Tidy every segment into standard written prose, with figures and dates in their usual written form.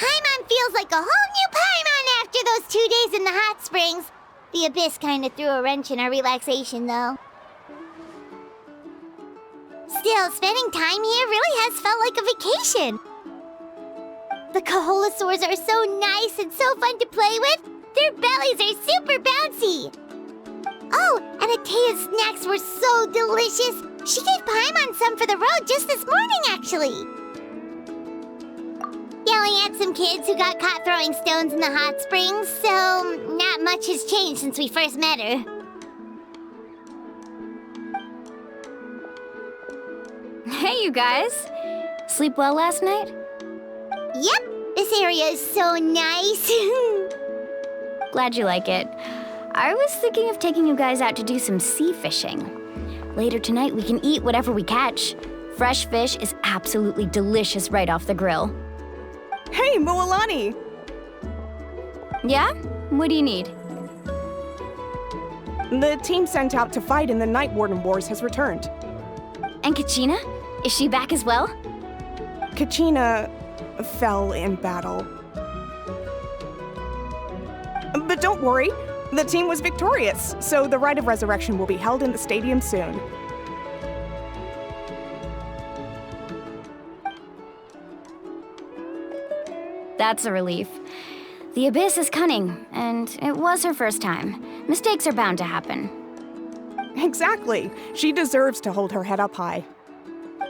Paimon feels like a whole new Paimon after those 2 days in the hot springs. The Abyss kind of threw a wrench in our relaxation, though. Still, spending time here really has felt like a vacation. The Kaholosaurs are so nice and so fun to play with. Their bellies are super bouncy. Oh, and Atea's snacks were so delicious. She gave Paimon some for the road just this morning, actually. Yelling at some kids who got caught throwing stones in the hot springs, so not much has changed since we first met her. Hey, you guys. Sleep well last night? Yep, this area is so nice. Glad you like it. I was thinking of taking you guys out to do some sea fishing. Later tonight, we can eat whatever we catch. Fresh fish is absolutely delicious right off the grill. Hey, Moalani! Yeah? What do you need? The team sent out to fight in the Night Warden Wars has returned. And Kachina? Is she back as well? Kachina fell in battle. But don't worry, the team was victorious, so the Rite of Resurrection will be held in the stadium soon. That's a relief. The Abyss is cunning, and it was her first time. Mistakes are bound to happen. Exactly. She deserves to hold her head up high.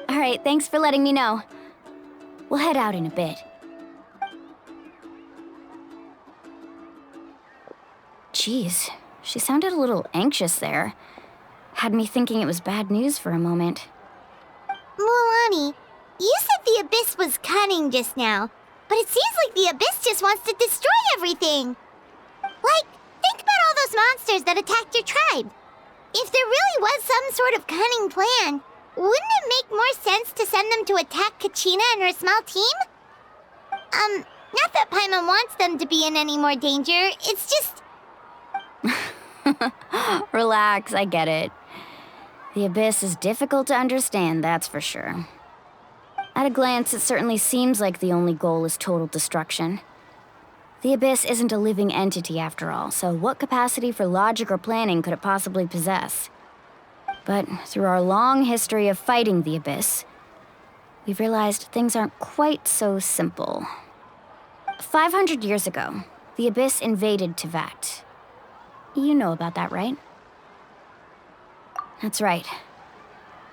All right, thanks for letting me know. We'll head out in a bit. Jeez, she sounded a little anxious there. Had me thinking it was bad news for a moment. Moalani, you said the Abyss was cunning just now, but it seems like the Abyss just wants to destroy everything. Like, think about all those monsters that attacked your tribe. If there really was some sort of cunning plan, wouldn't it make more sense to send them to attack Kachina and her small team? Not that Paimon wants them to be in any more danger, it's just... Relax, I get it. The Abyss is difficult to understand, that's for sure. At a glance, it certainly seems like the only goal is total destruction. The Abyss isn't a living entity after all, so what capacity for logic or planning could it possibly possess? But through our long history of fighting the Abyss, we've realized things aren't quite so simple. 500 years ago, the Abyss invaded Teyvat. You know about that, right? That's right.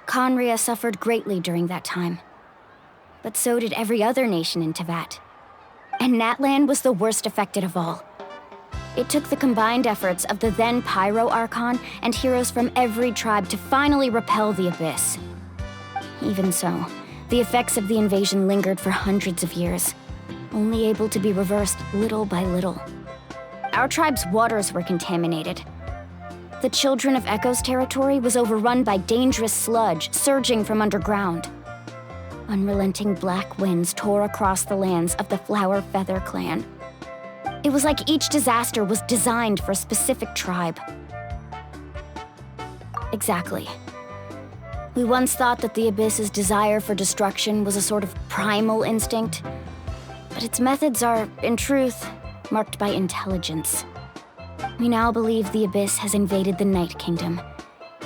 Conria suffered greatly during that time. But so did every other nation in Teyvat. And Natlan was the worst affected of all. It took the combined efforts of the then Pyro Archon and heroes from every tribe to finally repel the Abyss. Even so, the effects of the invasion lingered for hundreds of years, only able to be reversed little by little. Our tribe's waters were contaminated. The Children of Echo's territory was overrun by dangerous sludge surging from underground. Unrelenting black winds tore across the lands of the Flower Feather clan. It was like each disaster was designed for a specific tribe. Exactly. We once thought that the Abyss's desire for destruction was a sort of primal instinct, but its methods are, in truth, marked by intelligence. We now believe the Abyss has invaded the Night Kingdom,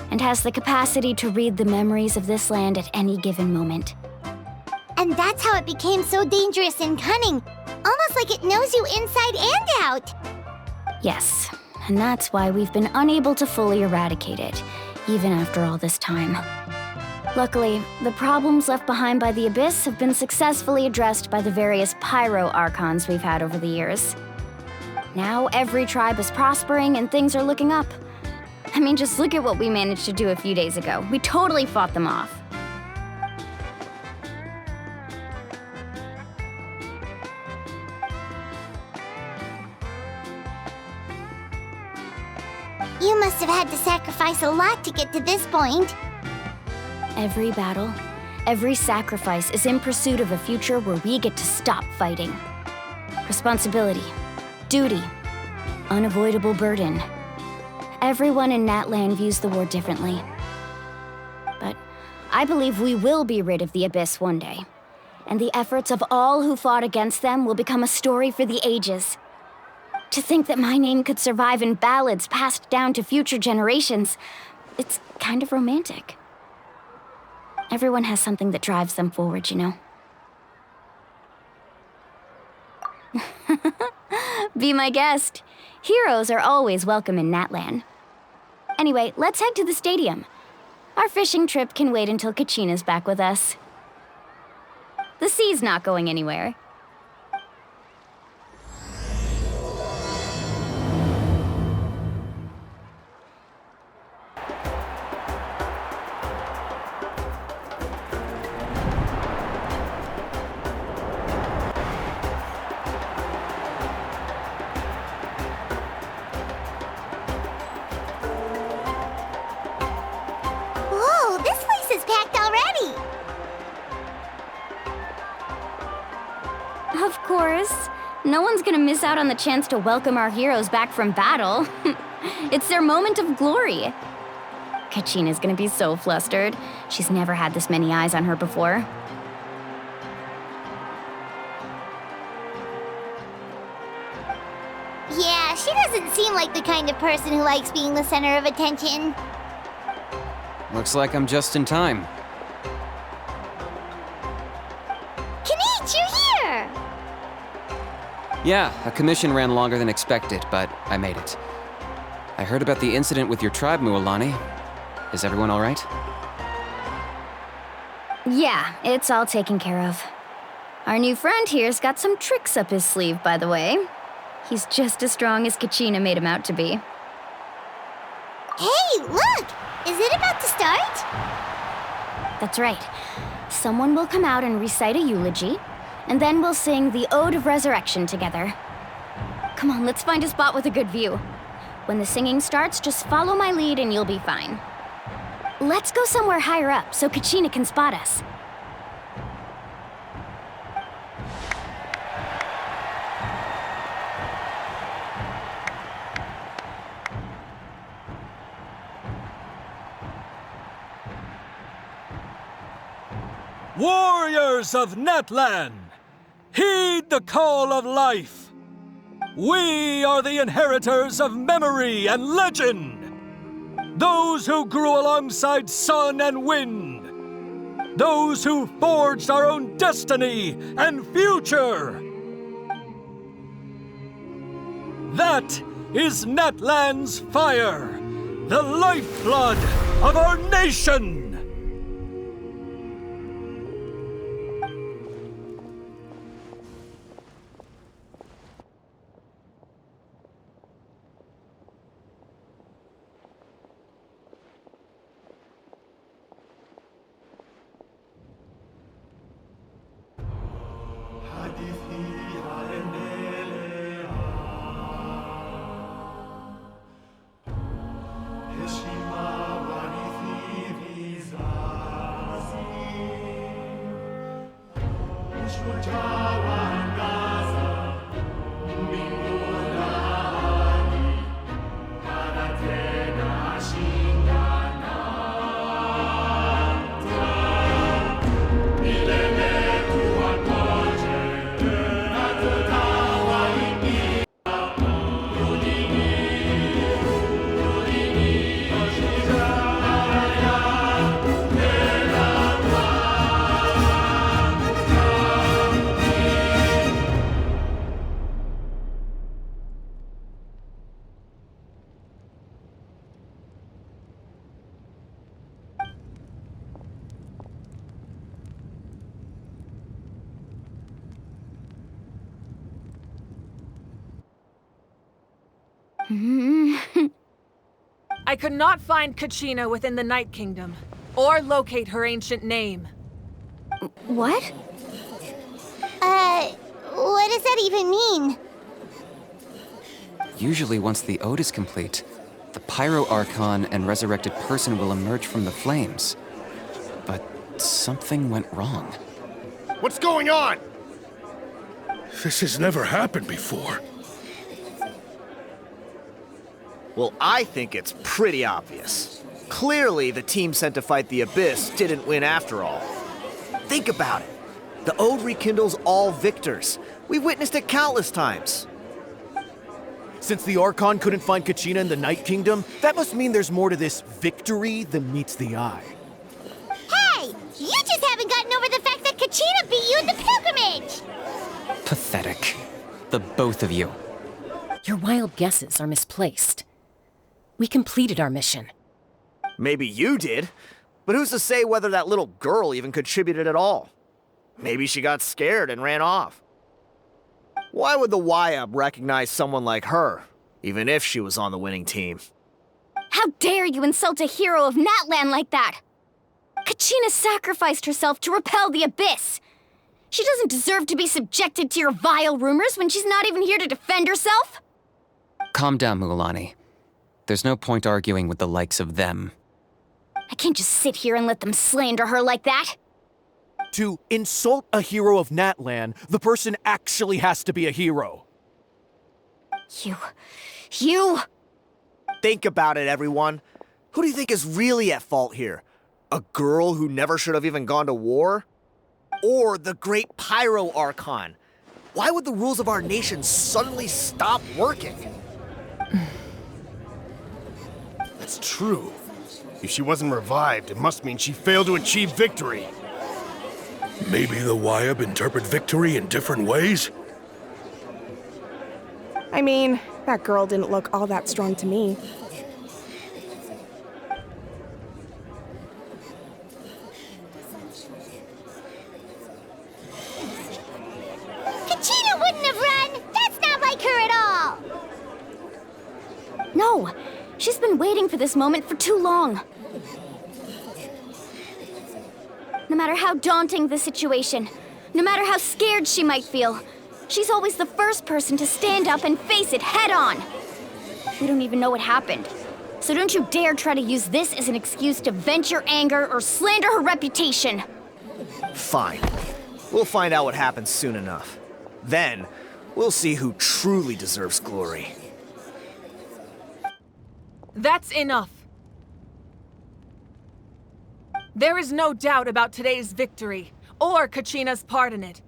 and has the capacity to read the memories of this land at any given moment. And that's how it became so dangerous and cunning, almost like it knows you inside and out. Yes, and that's why we've been unable to fully eradicate it, even after all this time. Luckily, the problems left behind by the Abyss have been successfully addressed by the various Pyro Archons we've had over the years. Now every tribe is prospering and things are looking up. I mean, just look at what we managed to do a few days ago. We totally fought them off. You must have had to sacrifice a lot to get to this point. Every battle, every sacrifice is in pursuit of a future where we get to stop fighting. Responsibility, duty, unavoidable burden. Everyone in Natlan views the war differently. But I believe we will be rid of the Abyss one day. and the efforts of all who fought against them will become a story for the ages. To think that my name could survive in ballads passed down to future generations, it's kind of romantic. Everyone has something that drives them forward, you know? Be my guest. Heroes are always welcome in Natlan. Anyway, let's head to the stadium. Our fishing trip can wait until Kachina's back with us. The sea's not going anywhere. Whoa, this place is packed already! Of course. No one's gonna miss out on the chance to welcome our heroes back from battle. It's their moment of glory. Kachina's gonna be so flustered. She's never had this many eyes on her before. Yeah, she doesn't seem like the kind of person who likes being the center of attention. Looks like I'm just in time. Kanich, you're here! Yeah, a commission ran longer than expected, but I made it. I heard about the incident with your tribe, Mualani. Is everyone all right? Yeah, it's all taken care of. Our new friend here's got some tricks up his sleeve, by the way. He's just as strong as Kachina made him out to be. Hey, look! Is it about to start? That's right. Someone will come out and recite a eulogy, and then we'll sing the Ode of Resurrection together. Come on, let's find a spot with a good view. When the singing starts, just follow my lead and you'll be fine. Let's go somewhere higher up so Kachina can spot us. Warriors of Natlan, heed the call of life. We are the inheritors of memory and legend. Those who grew alongside sun and wind. Those who forged our own destiny and future. That is Natlan's fire, the lifeblood of our nation. I could not find Kachina within the Night Kingdom, or locate her ancient name. What? What does that even mean? Usually once the ode is complete, the Pyro Archon and resurrected person will emerge from the flames. But something went wrong. What's going on? This has never happened before. Well, I think it's pretty obvious. Clearly, the team sent to fight the Abyss didn't win after all. Think about it. The ode rekindles all victors. We've witnessed it countless times. Since the Archon couldn't find Kachina in the Night Kingdom, that must mean there's more to this victory than meets the eye. Hey! You just haven't gotten over the fact that Kachina beat you in the pilgrimage! Pathetic. The both of you. Your wild guesses are misplaced. We completed our mission. Maybe you did, but who's to say whether that little girl even contributed at all? Maybe she got scared and ran off. Why would the YUB recognize someone like her, even if she was on the winning team? How dare you insult a hero of Natlan like that? Kachina sacrificed herself to repel the Abyss. She doesn't deserve to be subjected to your vile rumors when she's not even here to defend herself. Calm down, Mualani. There's no point arguing with the likes of them. I can't just sit here and let them slander her like that. To insult a hero of Natlan, the person actually has to be a hero. You... Think about it, everyone. Who do you think is really at fault here? A girl who never should have even gone to war? Or the great Pyro Archon? Why would the rules of our nation suddenly stop working? That's true. If she wasn't revived, it must mean she failed to achieve victory. Maybe the YUB interpret victory in different ways? I mean, that girl didn't look all that strong to me. Kachina wouldn't have run! That's not like her at all! No, she's been waiting for this moment for too long. No matter how daunting the situation, no matter how scared she might feel, she's always the first person to stand up and face it head on. We don't even know what happened, so don't you dare try to use this as an excuse to vent your anger or slander her reputation. Fine. We'll find out what happens soon enough. Then, we'll see who truly deserves glory. That's enough. There is no doubt about today's victory, or Kachina's part in it.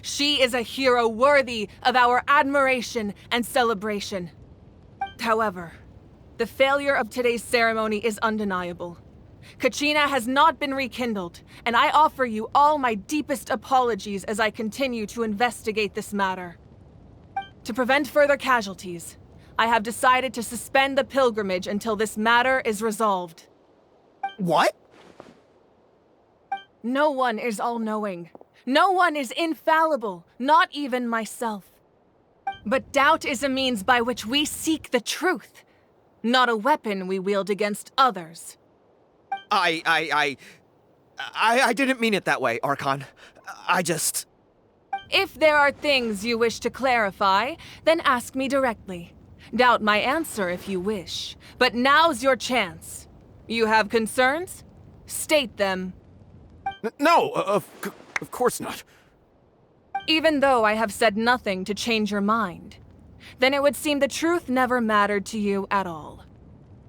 She is a hero worthy of our admiration and celebration. However, the failure of today's ceremony is undeniable. Kachina has not been rekindled, and I offer you all my deepest apologies as I continue to investigate this matter. To prevent further casualties, I have decided to suspend the pilgrimage until this matter is resolved. What? No one is all-knowing. No one is infallible, not even myself. But doubt is a means by which we seek the truth, not a weapon we wield against others. I didn't mean it that way, Archon. If there are things you wish to clarify, then ask me directly. Doubt my answer if you wish, but now's your chance. You have concerns? State them. No, of course not. Even though I have said nothing to change your mind, then it would seem the truth never mattered to you at all.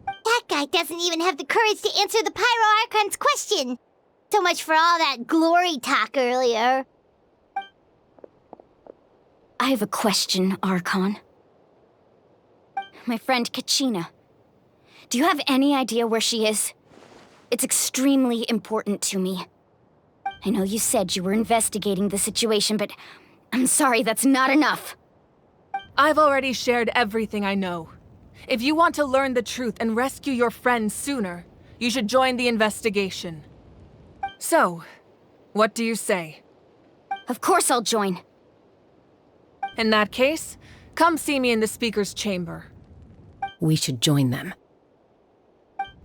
That guy doesn't even have the courage to answer the Pyro Archon's question. So much for all that glory talk earlier. I have a question, Archon. My friend Kachina. Do you have any idea where she is? It's extremely important to me. I know you said you were investigating the situation, but I'm sorry, that's not enough. I've already shared everything I know. If you want to learn the truth and rescue your friend sooner, you should join the investigation. So, what do you say? Of course I'll join. In that case, come see me in the speaker's chamber. We should join them.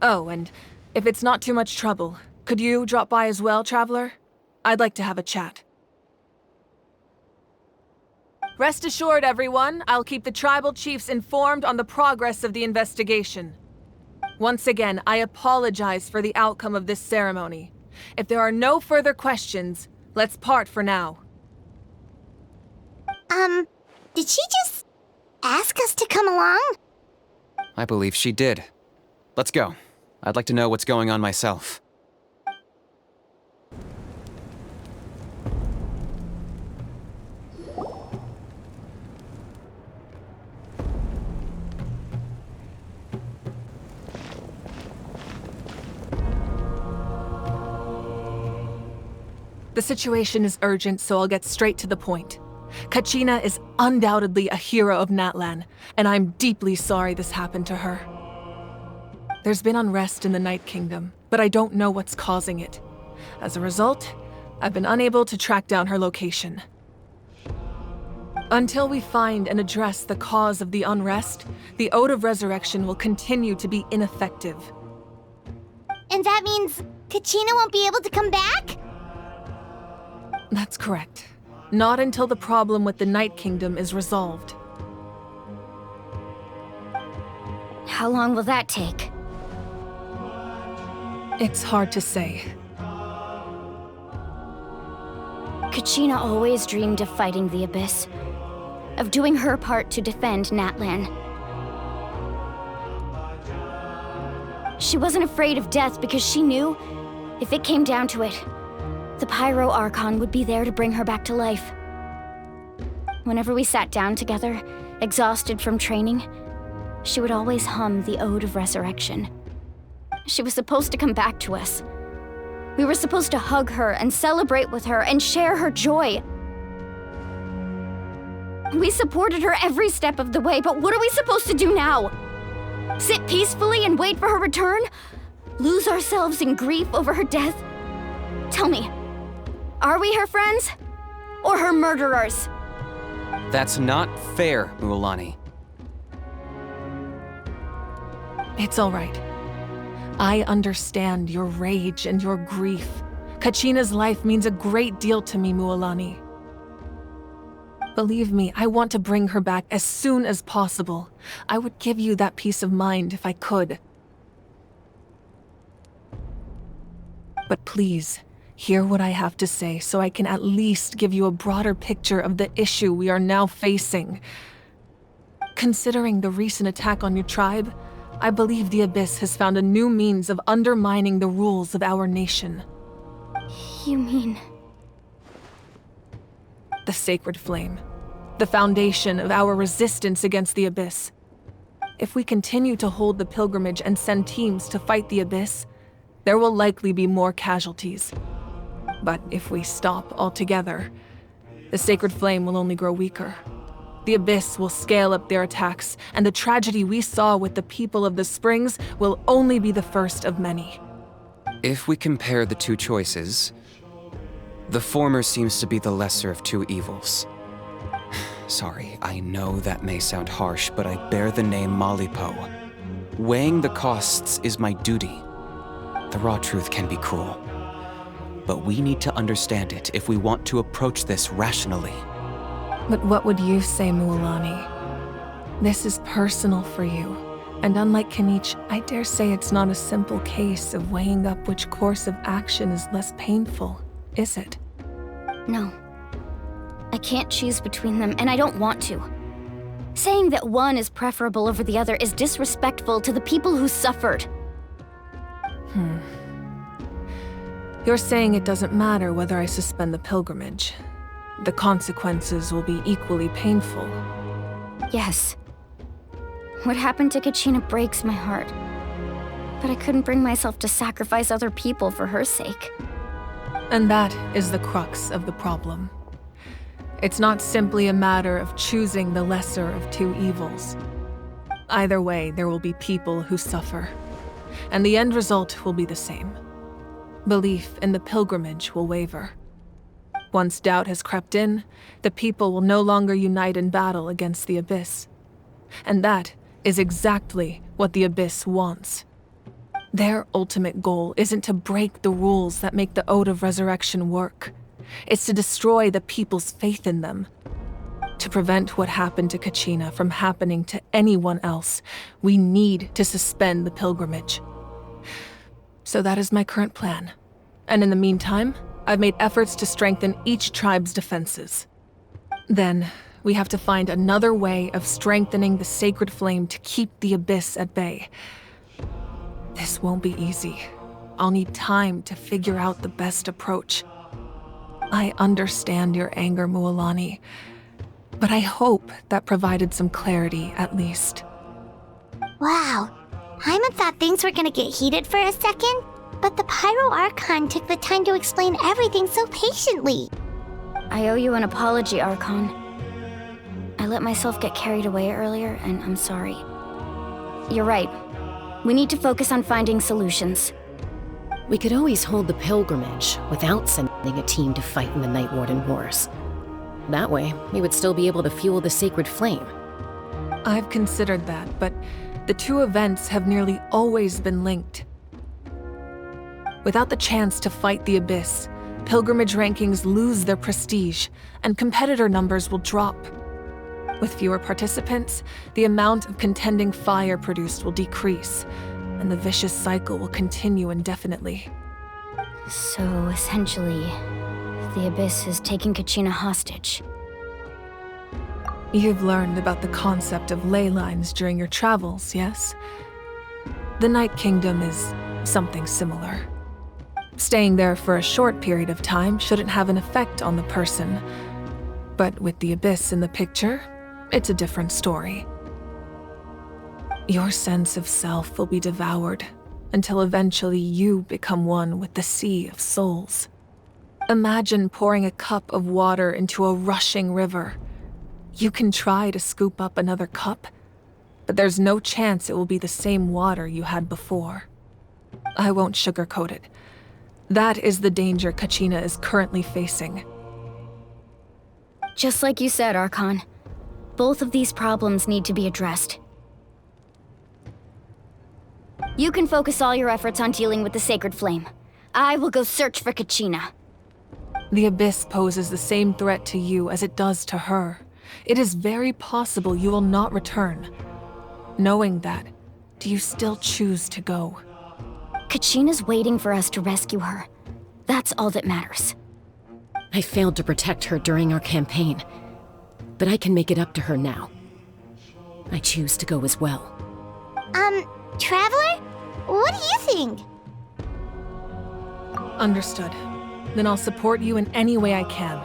Oh, and if it's not too much trouble, could you drop by as well, Traveler? I'd like to have a chat. Rest assured, everyone, I'll keep the tribal chiefs informed on the progress of the investigation. Once again, I apologize for the outcome of this ceremony. If there are no further questions, let's part for now. Did she just ask us to come along? I believe she did. Let's go. I'd like to know what's going on myself. The situation is urgent, so I'll get straight to the point. Kachina is undoubtedly a hero of Natlan, and I'm deeply sorry this happened to her. There's been unrest in the Night Kingdom, but I don't know what's causing it. As a result, I've been unable to track down her location. Until we find and address the cause of the unrest, the Ode of Resurrection will continue to be ineffective. And that means Kachina won't be able to come back? That's correct. Not until the problem with the Night Kingdom is resolved. How long will that take? It's hard to say. Kachina always dreamed of fighting the Abyss, of doing her part to defend Natlan. She wasn't afraid of death because she knew, if it came down to it, the Pyro Archon would be there to bring her back to life. Whenever we sat down together, exhausted from training, she would always hum the Ode of Resurrection. She was supposed to come back to us. We were supposed to hug her and celebrate with her and share her joy. We supported her every step of the way, but what are we supposed to do now? Sit peacefully and wait for her return? Lose ourselves in grief over her death? Tell me, are we her friends? Or her murderers? That's not fair, Mualani. It's all right. I understand your rage and your grief. Kachina's life means a great deal to me, Mualani. Believe me, I want to bring her back as soon as possible. I would give you that peace of mind if I could. But please, hear what I have to say so I can at least give you a broader picture of the issue we are now facing. Considering the recent attack on your tribe, I believe the Abyss has found a new means of undermining the rules of our nation. You mean... The Sacred Flame. The foundation of our resistance against the Abyss. If we continue to hold the pilgrimage and send teams to fight the Abyss, there will likely be more casualties. But if we stop altogether, the Sacred Flame will only grow weaker. The Abyss will scale up their attacks, and the tragedy we saw with the people of the Springs will only be the first of many. If we compare the two choices, the former seems to be the lesser of two evils. Sorry, I know that may sound harsh, but I bear the name Malipo. Weighing the costs is my duty. The raw truth can be cruel, but we need to understand it if we want to approach this rationally. But what would you say, Mualani? This is personal for you, and unlike Kanich, I dare say it's not a simple case of weighing up which course of action is less painful, is it? No. I can't choose between them, and I don't want to. Saying that one is preferable over the other is disrespectful to the people who suffered. You're saying it doesn't matter whether I suspend the pilgrimage. The consequences will be equally painful. Yes. What happened to Kachina breaks my heart. But I couldn't bring myself to sacrifice other people for her sake. And that is the crux of the problem. It's not simply a matter of choosing the lesser of two evils. Either way, there will be people who suffer. And the end result will be the same. Belief in the pilgrimage will waver. Once doubt has crept in, the people will no longer unite in battle against the Abyss. And that is exactly what the Abyss wants. Their ultimate goal isn't to break the rules that make the Ode of Resurrection work. It's to destroy the people's faith in them. To prevent what happened to Kachina from happening to anyone else, we need to suspend the pilgrimage. So that is my current plan. And in the meantime, I've made efforts to strengthen each tribe's defenses. Then, we have to find another way of strengthening the Sacred Flame to keep the Abyss at bay. This won't be easy. I'll need time to figure out the best approach. I understand your anger, Mualani, but I hope that provided some clarity at least. Wow. Hyman thought things were gonna get heated for a second, But the Pyro Archon took the time to explain everything so patiently. I owe you an apology, Archon. I let myself get carried away earlier, and I'm sorry. You're right. We need to focus on finding solutions. We could always hold the pilgrimage without sending a team to fight in the Night Warden Wars. That way, we would still be able to fuel the sacred flame. I've considered that, but the two events have nearly always been linked. Without the chance to fight the Abyss, pilgrimage rankings lose their prestige, and competitor numbers will drop. With fewer participants, the amount of contending fire produced will decrease, and the vicious cycle will continue indefinitely. So, essentially, the Abyss is taking Kachina hostage. You've learned about the concept of ley lines during your travels, yes? The Night Kingdom is something similar. Staying there for a short period of time shouldn't have an effect on the person. But with the Abyss in the picture, it's a different story. Your sense of self will be devoured until eventually you become one with the sea of souls. Imagine pouring a cup of water into a rushing river. You can try to scoop up another cup, but there's no chance it will be the same water you had before. I won't sugarcoat it. That is the danger Kachina is currently facing. Just like you said, Archon. Both of these problems need to be addressed. You can focus all your efforts on dealing with the Sacred Flame. I will go search for Kachina. The Abyss poses the same threat to you as it does to her. It is very possible you will not return. Knowing that, do you still choose to go? Kachina's waiting for us to rescue her. That's all that matters. I failed to protect her during our campaign, but I can make it up to her now. I choose to go as well. Traveler? What do you think? Understood. Then I'll support you in any way I can.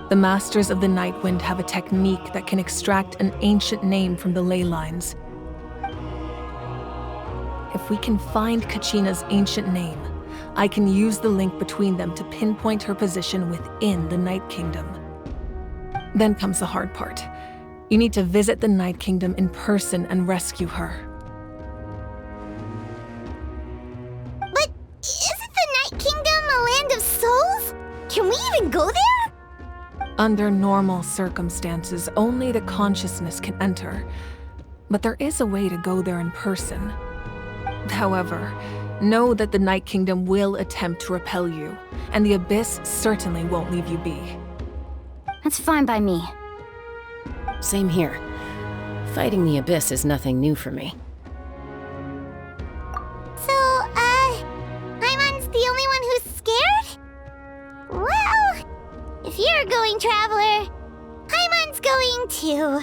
The Masters of the Nightwind have a technique that can extract an ancient name from the ley lines. If we can find Kachina's ancient name, I can use the link between them to pinpoint her position within the Night Kingdom. Then comes the hard part. You need to visit the Night Kingdom in person and rescue her. But isn't the Night Kingdom a land of souls? Can we even go there? Under normal circumstances, only the consciousness can enter. But there is a way to go there in person. However, know that the Night Kingdom will attempt to repel you, and the Abyss certainly won't leave you be. That's fine by me. Same here. Fighting the Abyss is nothing new for me. So, Paimon's the only one who's scared? Well, if you're going, Traveler, Paimon's going too.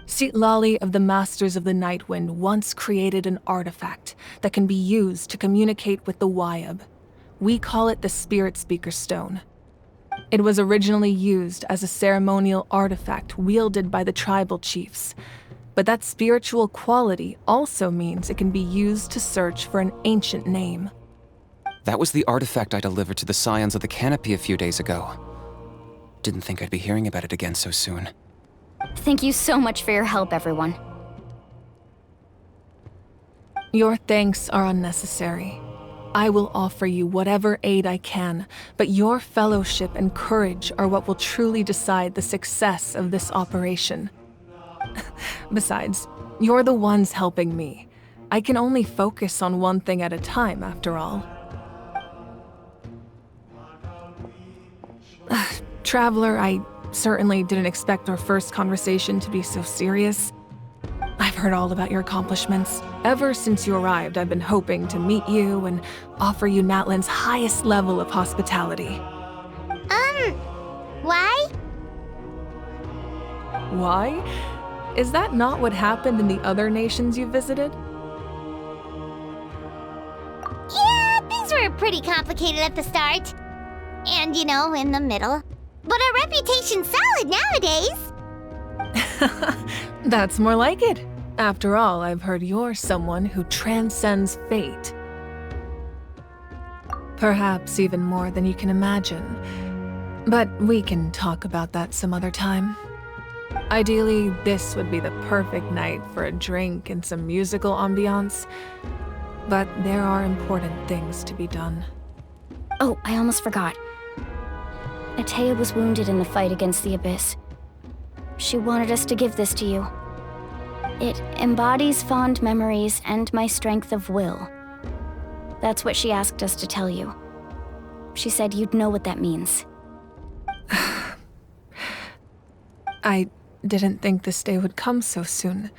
Citlali of the Masters of the Nightwind once created an artifact that can be used to communicate with the Wyab. We call it the Spirit Speaker Stone. It was originally used as a ceremonial artifact wielded by the tribal chiefs, but that spiritual quality also means it can be used to search for an ancient name. That was the artifact I delivered to the Scions of the Canopy a few days ago. Didn't think I'd be hearing about it again so soon. Thank you so much for your help, everyone. Your thanks are unnecessary. I will offer you whatever aid I can, but your fellowship and courage are what will truly decide the success of this operation. Besides, you're the ones helping me. I can only focus on one thing at a time, after all. Traveler, I certainly didn't expect our first conversation to be so serious. I've heard all about your accomplishments. Ever since you arrived, I've been hoping to meet you and offer you Natlan's highest level of hospitality. Why? Why? Is that not what happened in the other nations you visited? Yeah, things were pretty complicated at the start. And, in the middle. But our reputation's solid nowadays. That's more like it. After all, I've heard you're someone who transcends fate. Perhaps even more than you can imagine. But we can talk about that some other time. Ideally, this would be the perfect night for a drink and some musical ambiance. But there are important things to be done. Oh, I almost forgot. Atea was wounded in the fight against the Abyss. She wanted us to give this to you. It embodies fond memories and my strength of will. That's what she asked us to tell you. She said you'd know what that means. I didn't think this day would come so soon.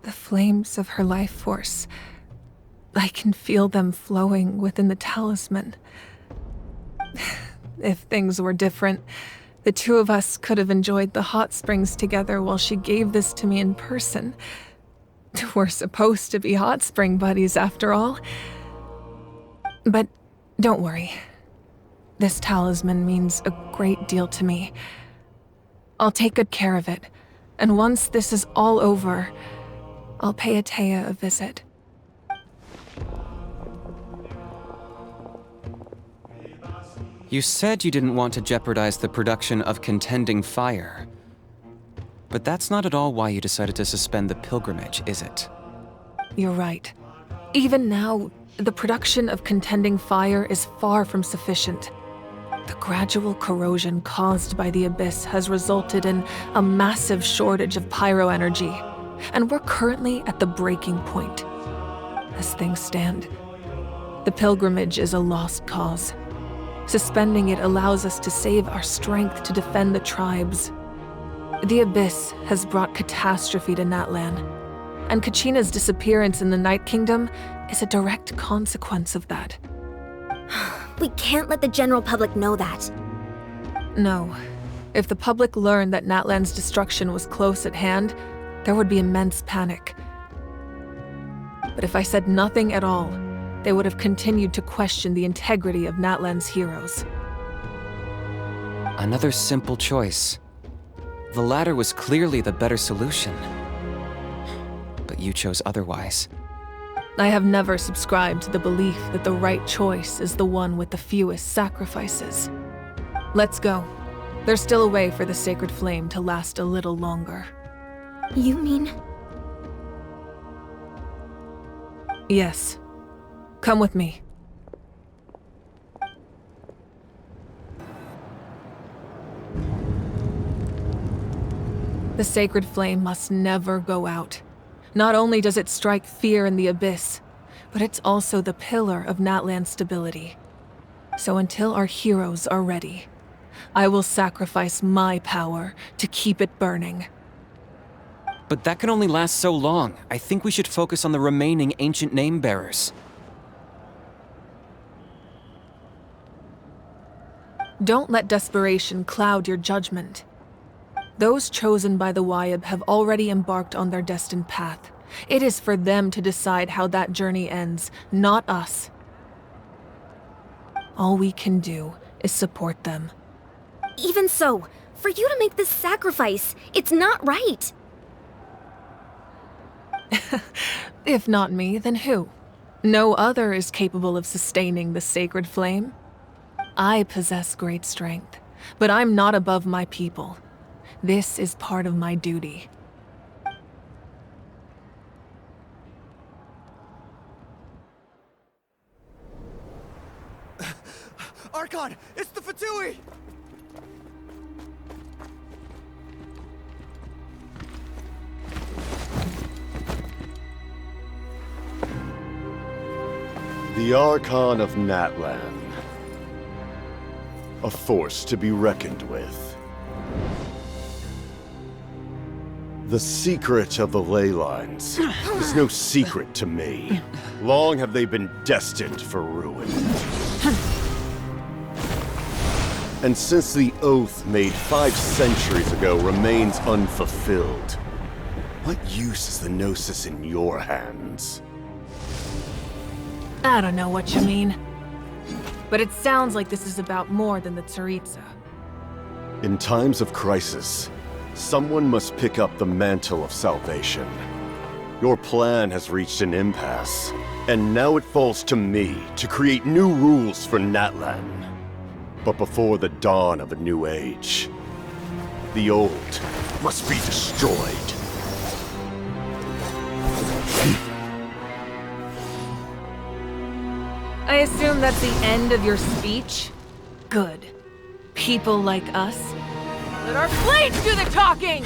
The flames of her life force. I can feel them flowing within the talisman. If things were different, the two of us could have enjoyed the hot springs together while she gave this to me in person. We're supposed to be hot spring buddies after all. But don't worry. This talisman means a great deal to me. I'll take good care of it, and once this is all over, I'll pay Atea a visit. You said you didn't want to jeopardize the production of Contending Fire. But that's not at all why you decided to suspend the pilgrimage, is it? You're right. Even now, the production of Contending Fire is far from sufficient. The gradual corrosion caused by the Abyss has resulted in a massive shortage of pyro energy, and we're currently at the breaking point. As things stand, the pilgrimage is a lost cause. Suspending it allows us to save our strength to defend the tribes. The Abyss has brought catastrophe to Natlan, and Kachina's disappearance in the Night Kingdom is a direct consequence of that. We can't let the general public know that. No. If the public learned that Natlan's destruction was close at hand, there would be immense panic. But if I said nothing at all, they would have continued to question the integrity of Natlan's heroes. Another simple choice. The latter was clearly the better solution. But you chose otherwise. I have never subscribed to the belief that the right choice is the one with the fewest sacrifices. Let's go. There's still a way for the sacred flame to last a little longer. You mean? Yes. Come with me. The sacred flame must never go out. Not only does it strike fear in the Abyss, but it's also the pillar of Natlan's stability. So until our heroes are ready, I will sacrifice my power to keep it burning. But that can only last so long. I think we should focus on the remaining ancient name-bearers. Don't let desperation cloud your judgment. Those chosen by the Wayab have already embarked on their destined path. It is for them to decide how that journey ends, not us. All we can do is support them. Even so, for you to make this sacrifice, it's not right. If not me, then who? No other is capable of sustaining the sacred flame. I possess great strength, but I'm not above my people. This is part of my duty. Archon, it's the Fatui! The Archon of Natlan. A force to be reckoned with. The secret of the ley lines is no secret to me. Long have they been destined for ruin. And since the oath made 5 centuries ago remains unfulfilled, what use is the Gnosis in your hands? I don't know what you mean. But it sounds like this is about more than the Tsaritsa. In times of crisis, someone must pick up the mantle of salvation. Your plan has reached an impasse, and now it falls to me to create new rules for Natlan. But before the dawn of a new age, the old must be destroyed. I assume that's the end of your speech? Good. People like us. Let our blades do the talking!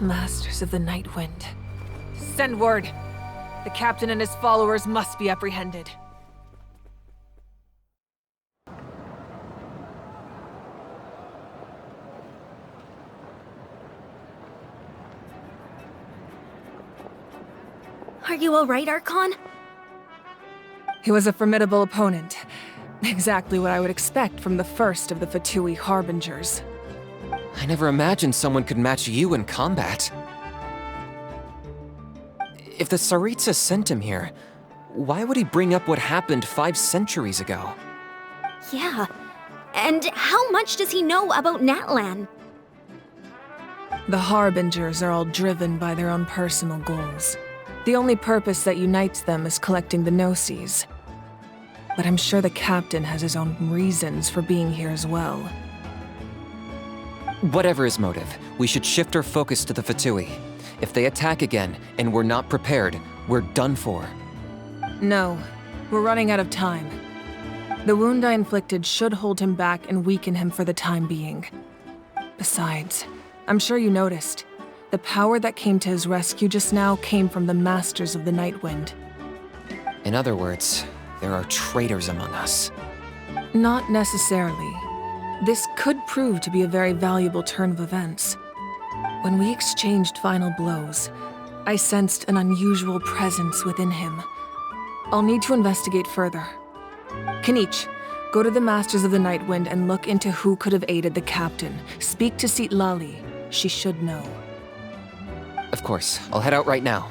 Masters of the Night Wind. Send word. The captain and his followers must be apprehended. Are you alright, Archon? He was a formidable opponent. Exactly what I would expect from the first of the Fatui Harbingers. I never imagined someone could match you in combat. If the Tsaritsa sent him here, why would he bring up what happened 5 centuries ago? Yeah. And how much does he know about Natlan? The Harbingers are all driven by their own personal goals. The only purpose that unites them is collecting the Gnosis. But I'm sure the captain has his own reasons for being here as well. Whatever his motive, we should shift our focus to the Fatui. If they attack again, and we're not prepared, we're done for. No, we're running out of time. The wound I inflicted should hold him back and weaken him for the time being. Besides, I'm sure you noticed, the power that came to his rescue just now came from the Masters of the Night Wind. In other words, there are traitors among us. Not necessarily. This could prove to be a very valuable turn of events. When we exchanged final blows, I sensed an unusual presence within him. I'll need to investigate further. Kanich, go to the Masters of the Night Wind and look into who could have aided the captain. Speak to Sitlali. She should know. Of course, I'll head out right now.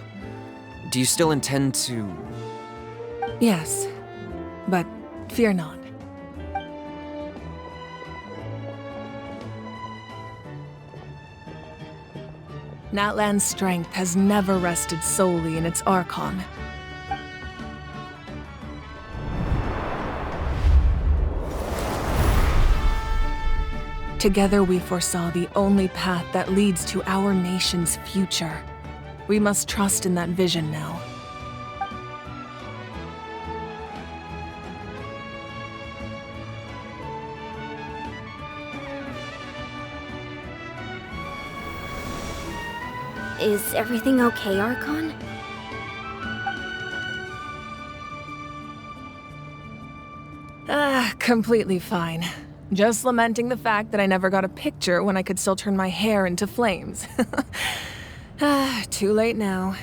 Do you still intend to... Yes, but fear not. Natlan's strength has never rested solely in its Archon. Together we foresaw the only path that leads to our nation's future. We must trust in that vision now. Is everything okay, Archon? Completely fine. Just lamenting the fact that I never got a picture when I could still turn my hair into flames. Too late now.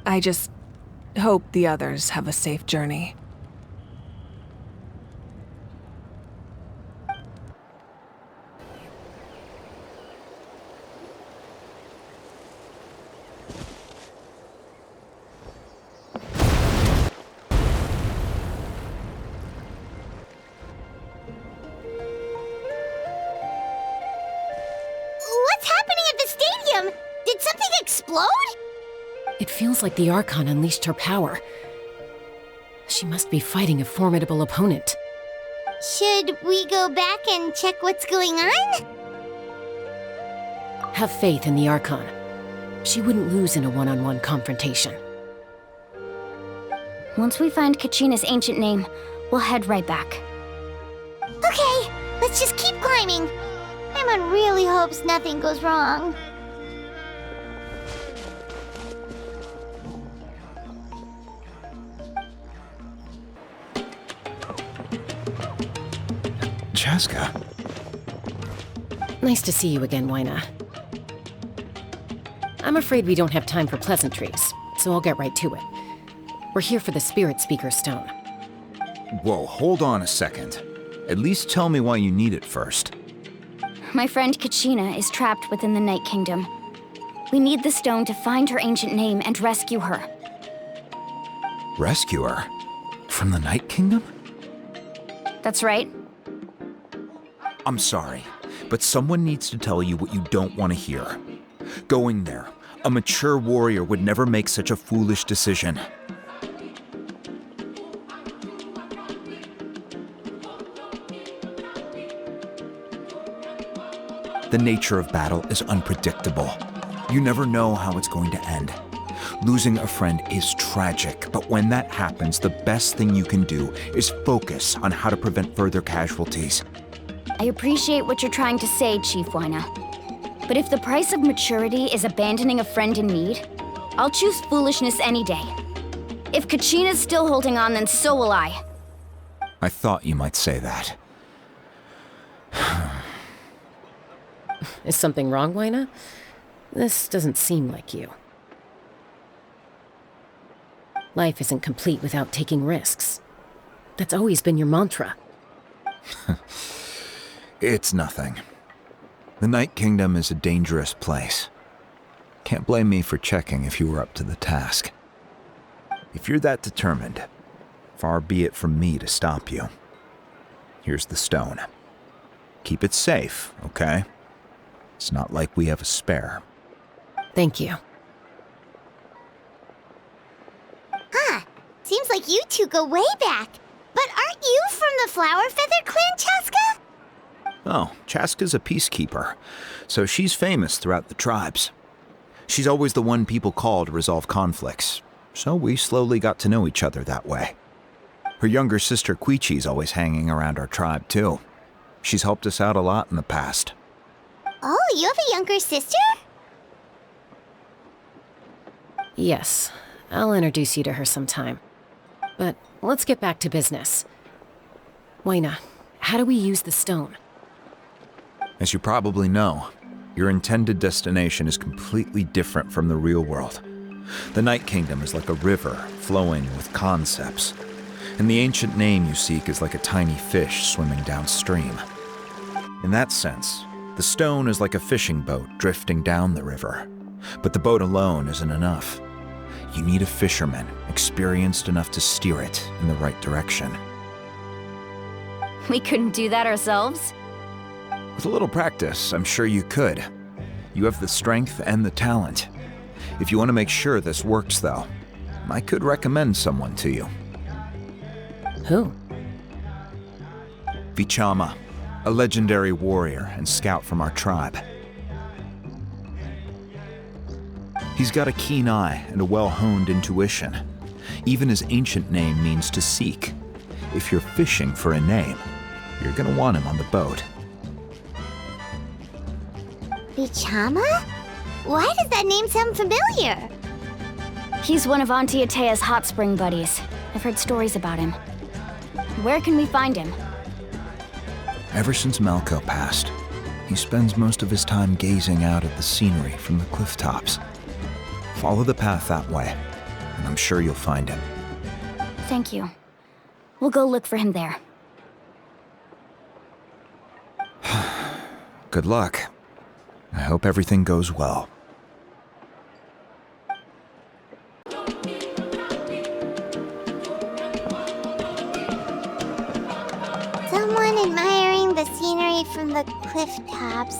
I just hope the others have a safe journey. What's happening at the stadium? Did something explode? It feels like the Archon unleashed her power. She must be fighting a formidable opponent. Should we go back and check what's going on? Have faith in the Archon. She wouldn't lose in a one-on-one confrontation. Once we find Kachina's ancient name, we'll head right back. Okay, let's just keep climbing. Paimon really hopes nothing goes wrong. Chaska. Nice to see you again, Wyna. I'm afraid we don't have time for pleasantries, so I'll get right to it. We're here for the Spirit Speaker Stone. Whoa, hold on a second. At least tell me why you need it first. My friend Kachina is trapped within the Night Kingdom. We need the stone to find her ancient name and rescue her. Rescue her? From the Night Kingdom? That's right. I'm sorry, but someone needs to tell you what you don't want to hear. Going there, a mature warrior would never make such a foolish decision. The nature of battle is unpredictable. You never know how it's going to end. Losing a friend is tragic, but when that happens, the best thing you can do is focus on how to prevent further casualties. I appreciate what you're trying to say, Chief Wyna. But if the price of maturity is abandoning a friend in need, I'll choose foolishness any day. If Kachina's still holding on, then so will I. I thought you might say that. Is something wrong, Wyna? This doesn't seem like you. Life isn't complete without taking risks. That's always been your mantra. It's nothing. The Night Kingdom is a dangerous place. Can't blame me for checking if you were up to the task. If you're that determined, far be it from me to stop you. Here's the stone. Keep it safe, okay? It's not like we have a spare. Thank you. Huh. Seems like you two go way back. But aren't you from the Flower Feather Clan, Chaska? Oh, Chaska's a peacekeeper, so she's famous throughout the tribes. She's always the one people call to resolve conflicts, so we slowly got to know each other that way. Her younger sister Quichi's always hanging around our tribe, too. She's helped us out a lot in the past. Oh, you have a younger sister? Yes, I'll introduce you to her sometime. But let's get back to business. Wyna, how do we use the stone? As you probably know, your intended destination is completely different from the real world. The Night Kingdom is like a river flowing with concepts, and the ancient name you seek is like a tiny fish swimming downstream. In that sense, the stone is like a fishing boat drifting down the river, but the boat alone isn't enough. You need a fisherman experienced enough to steer it in the right direction. We couldn't do that ourselves? With a little practice, I'm sure you could. You have the strength and the talent. If you want to make sure this works, though, I could recommend someone to you. Who? Vichama, a legendary warrior and scout from our tribe. He's got a keen eye and a well-honed intuition. Even his ancient name means to seek. If you're fishing for a name, you're gonna want him on the boat. Vichama? Why does that name sound familiar? He's one of Auntie Atea's hot spring buddies. I've heard stories about him. Where can we find him? Ever since Malco passed, he spends most of his time gazing out at the scenery from the cliff tops. Follow the path that way, and I'm sure you'll find him. Thank you. We'll go look for him there. Good luck. I hope everything goes well. Someone admiring the scenery from the cliff tops.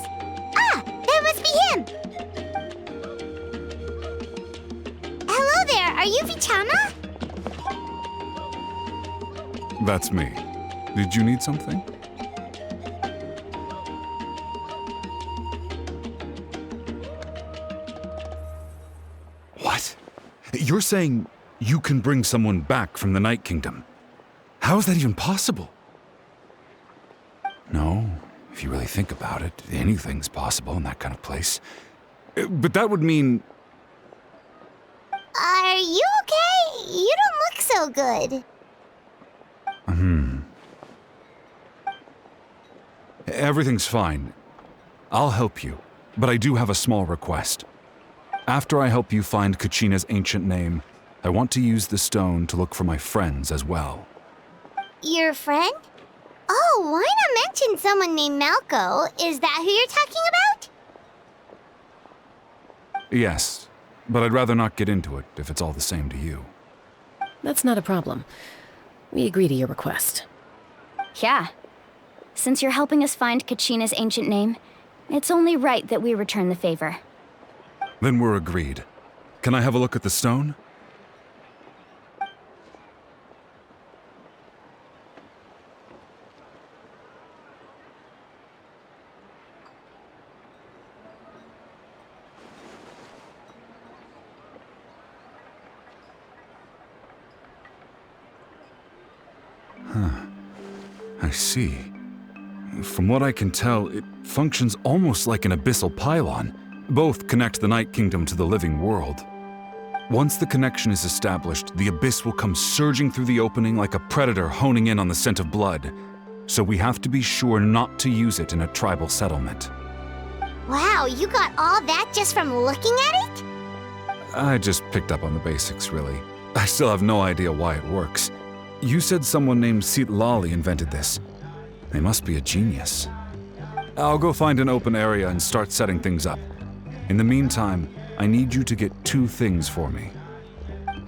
Ah! That must be him! Hello there, are you Vichama? That's me. Did you need something? What? You're saying you can bring someone back from the Night Kingdom? How is that even possible? No, if you really think about it, anything's possible in that kind of place. But that would mean... Are you okay? You don't look so good. Everything's fine. I'll help you, but I do have a small request. After I help you find Kachina's ancient name, I want to use the stone to look for my friends as well. Your friend? Oh, why not mention someone named Malco? Is that who you're talking about? Yes, but I'd rather not get into it if it's all the same to you. That's not a problem. We agree to your request. Yeah. Since you're helping us find Kachina's ancient name, it's only right that we return the favor. Then we're agreed. Can I have a look at the stone? I see. From what I can tell, it functions almost like an abyssal pylon. Both connect the Night Kingdom to the living world. Once the connection is established, the abyss will come surging through the opening like a predator honing in on the scent of blood. So we have to be sure not to use it in a tribal settlement. Wow, you got all that just from looking at it? I just picked up on the basics, really. I still have no idea why it works. You said someone named Lali invented this. They must be a genius. I'll go find an open area and start setting things up. In the meantime, I need you to get 2 things for me.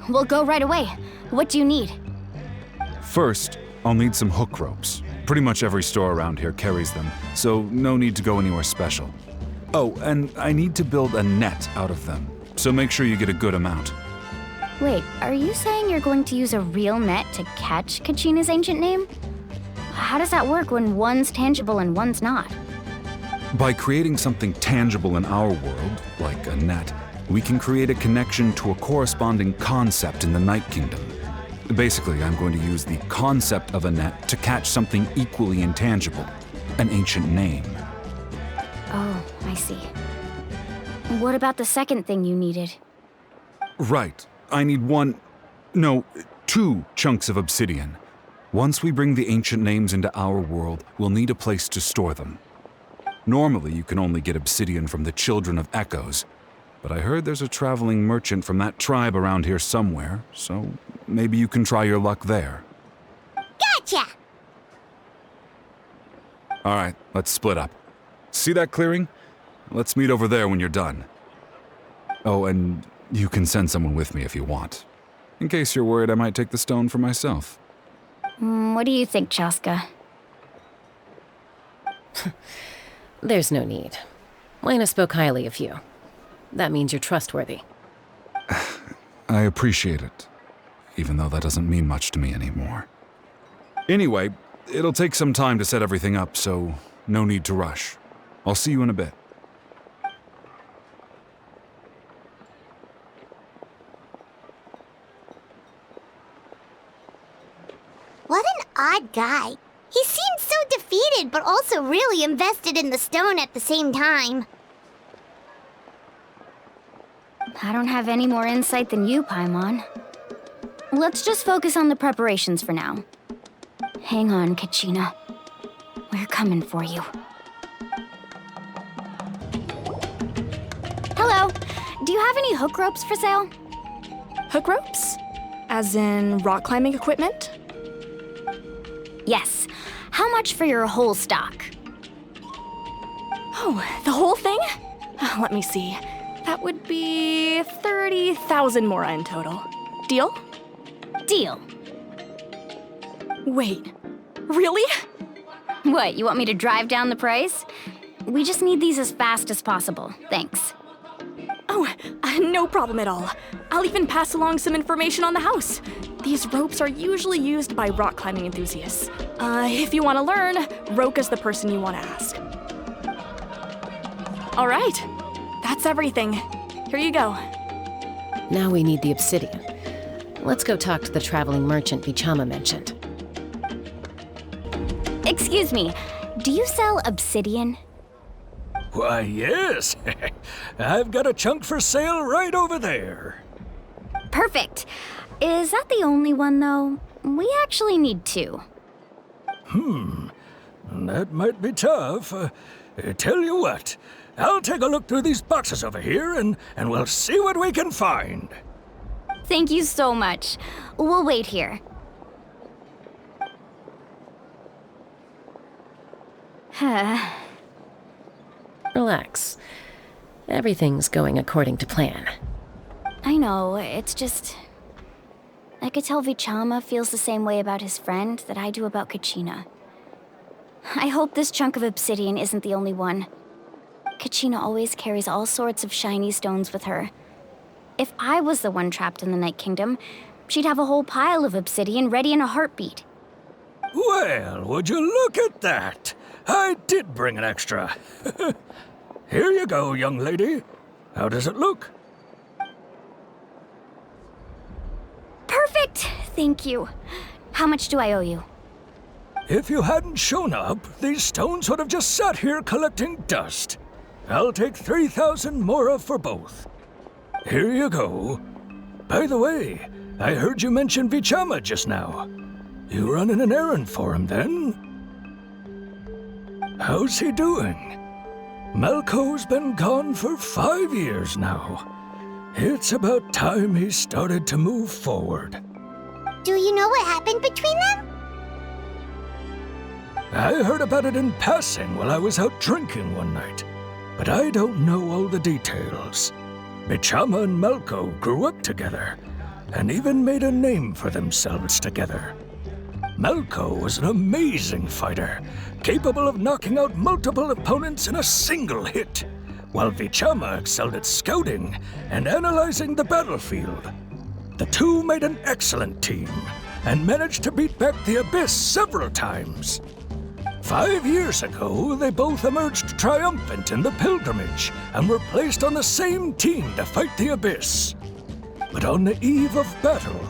We'll go right away. What do you need? First, I'll need some hook ropes. Pretty much every store around here carries them, so no need to go anywhere special. Oh, and I need to build a net out of them, so make sure you get a good amount. Wait, are you saying you're going to use a real net to catch Kachina's ancient name? How does that work when one's tangible and one's not? By creating something tangible in our world, like a net, we can create a connection to a corresponding concept in the Night Kingdom. Basically, I'm going to use the concept of a net to catch something equally intangible, an ancient name. Oh, I see. What about the second thing you needed? Right. I need 2 chunks of obsidian. Once we bring the ancient names into our world, we'll need a place to store them. Normally, you can only get obsidian from the Children of Echoes, but I heard there's a traveling merchant from that tribe around here somewhere, so maybe you can try your luck there. Gotcha! All right, let's split up. See that clearing? Let's meet over there when you're done. Oh, and you can send someone with me if you want. In case you're worried I might take the stone for myself. What do you think, Chaska? There's no need. Lena spoke highly of you. That means you're trustworthy. I appreciate it, even though that doesn't mean much to me anymore. Anyway, It'll take some time to set everything up, so no need to rush. I'll see you in a bit. What an odd guy. He seemed so defeated, but also really invested in the stone at the same time. I don't have any more insight than you, Paimon. Let's just focus on the preparations for now. Hang on, Kachina. We're coming for you. Hello. Do you have any hook ropes for sale? Hook ropes? As in rock climbing equipment? Yes. How much for your whole stock? Oh, the whole thing? Let me see. That would be 30,000 mora in total. Deal? Deal. Wait, really? What, you want me to drive down the price? We just need these as fast as possible. Thanks. Oh, no problem at all. I'll even pass along some information on the house. These ropes are usually used by rock climbing enthusiasts. If you want to learn, Roka's the person you want to ask. All right, that's everything. Here you go. Now we need the obsidian. Let's go talk to the traveling merchant Vichama mentioned. Excuse me, do you sell obsidian? Why, yes. I've got a chunk for sale right over there. Perfect. Is that the only one, though? We actually need two. That might be tough. Tell you what, I'll take a look through these boxes over here and we'll see what we can find. Thank you so much. We'll wait here. Relax. Everything's going according to plan. I know, it's just... I could tell Vichama feels the same way about his friend that I do about Kachina. I hope this chunk of obsidian isn't the only one. Kachina always carries all sorts of shiny stones with her. If I was the one trapped in the Night Kingdom, she'd have a whole pile of obsidian ready in a heartbeat. Well, would you look at that? I did bring an extra. Here you go, young lady. How does it look? Perfect! Thank you. How much do I owe you? If you hadn't shown up, these stones would have just sat here collecting dust. I'll take 3,000 mora for both. Here you go. By the way, I heard you mention Vichama just now. You running an errand for him, then? How's he doing? Malco's been gone for 5 years now. It's about time he started to move forward. Do you know what happened between them? I heard about it in passing while I was out drinking one night, but I don't know all the details. Vichama and Malco grew up together, and even made a name for themselves together. Malco was an amazing fighter, capable of knocking out multiple opponents in a single hit, while Vichama excelled at scouting and analyzing the battlefield. The two made an excellent team, and managed to beat back the Abyss several times. 5 years ago, they both emerged triumphant in the pilgrimage, and were placed on the same team to fight the Abyss. But on the eve of battle,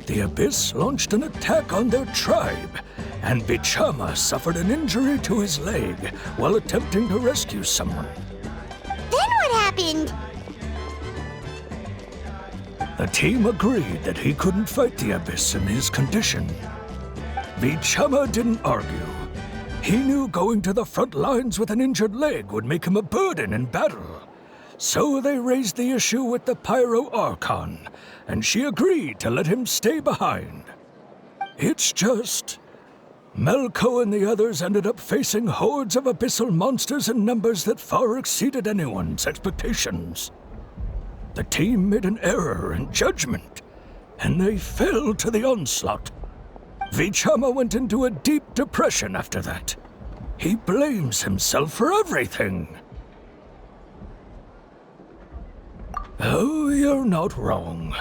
the Abyss launched an attack on their tribe, and Vichama suffered an injury to his leg while attempting to rescue someone. Then what happened? The team agreed that he couldn't fight the Abyss in his condition. Vichama didn't argue. He knew going to the front lines with an injured leg would make him a burden in battle. So they raised the issue with the Pyro Archon, and she agreed to let him stay behind. It's just... Malco and the others ended up facing hordes of abyssal monsters in numbers that far exceeded anyone's expectations. The team made an error in judgment, and they fell to the onslaught. Vichama went into a deep depression after that. He blames himself for everything. Oh, you're not wrong.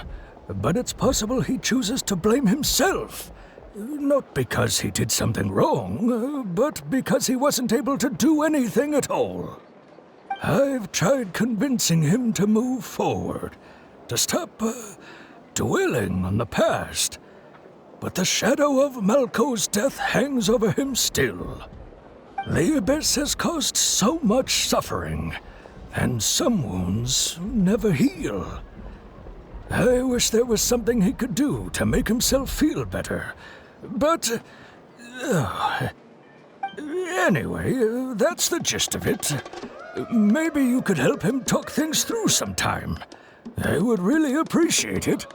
But it's possible he chooses to blame himself, Not because he did something wrong, but because he wasn't able to do anything at all. I've tried convincing him to move forward, to stop dwelling on the past. But the shadow of Malco's death hangs over him still. The Abyss has caused so much suffering, and some wounds never heal. I wish there was something he could do to make himself feel better. But... anyway, that's the gist of it. Maybe you could help him talk things through sometime. I would really appreciate it.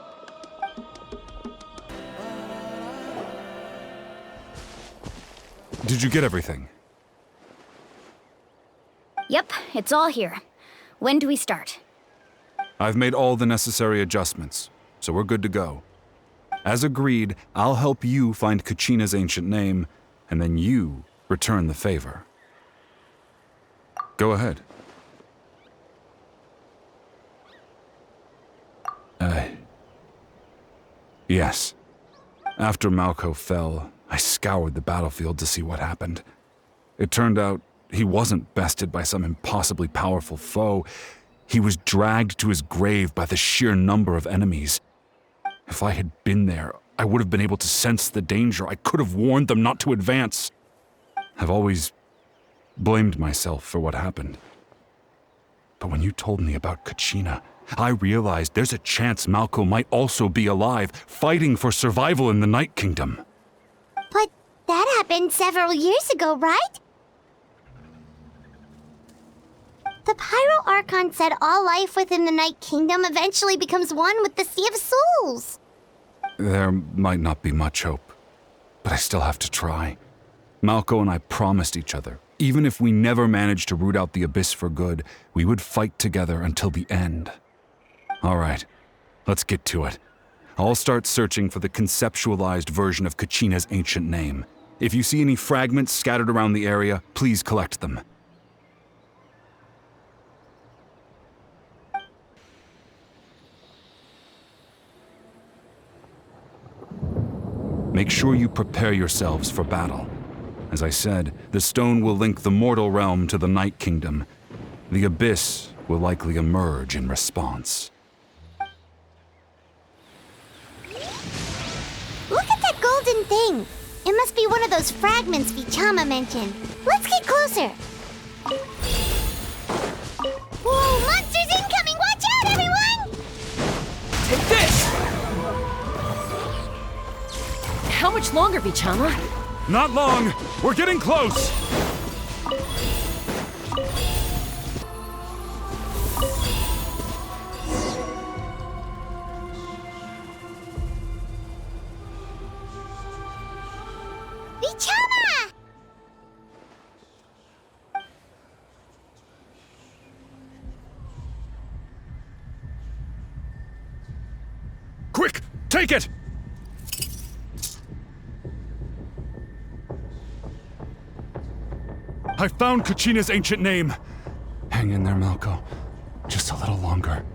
Did you get everything? Yep, it's all here. When do we start? I've made all the necessary adjustments, so we're good to go. As agreed, I'll help you find Kachina's ancient name, and then you return the favor. Go ahead. Yes. After Malco fell, I scoured the battlefield to see what happened. It turned out he wasn't bested by some impossibly powerful foe. He was dragged to his grave by the sheer number of enemies. If I had been there, I would have been able to sense the danger. I could have warned them not to advance. I've always blamed myself for what happened. But when you told me about Kachina, I realized there's a chance Malco might also be alive, fighting for survival in the Night Kingdom. But that happened several years ago, right? The Pyro Archon said all life within the Night Kingdom eventually becomes one with the Sea of Souls. There might not be much hope, but I still have to try. Malco and I promised each other, even if we never managed to root out the Abyss for good, we would fight together until the end. All right, let's get to it. I'll start searching for the conceptualized version of Kachina's ancient name. If you see any fragments scattered around the area, please collect them. Make sure you prepare yourselves for battle. As I said, the stone will link the mortal realm to the Night Kingdom. The Abyss will likely emerge in response. Look at that golden thing. It must be one of those fragments Vichama mentioned. Let's get closer. Whoa, monsters incoming! Watch out, everyone! Take this! How much longer, Vichama? Not long! We're getting close! Vichama! Quick! Take it! I found Kachina's ancient name. Hang in there, Malco. Just a little longer.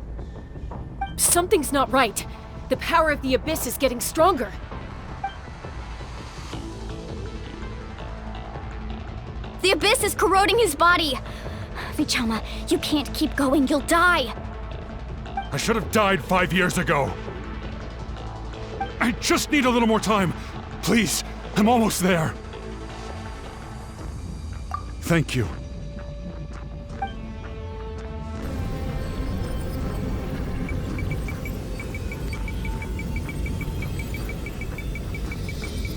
Something's not right. The power of the Abyss is getting stronger. The Abyss is corroding his body. Vichama, you can't keep going. You'll die. I should have died 5 years ago. I just need a little more time. Please, I'm almost there. Thank you.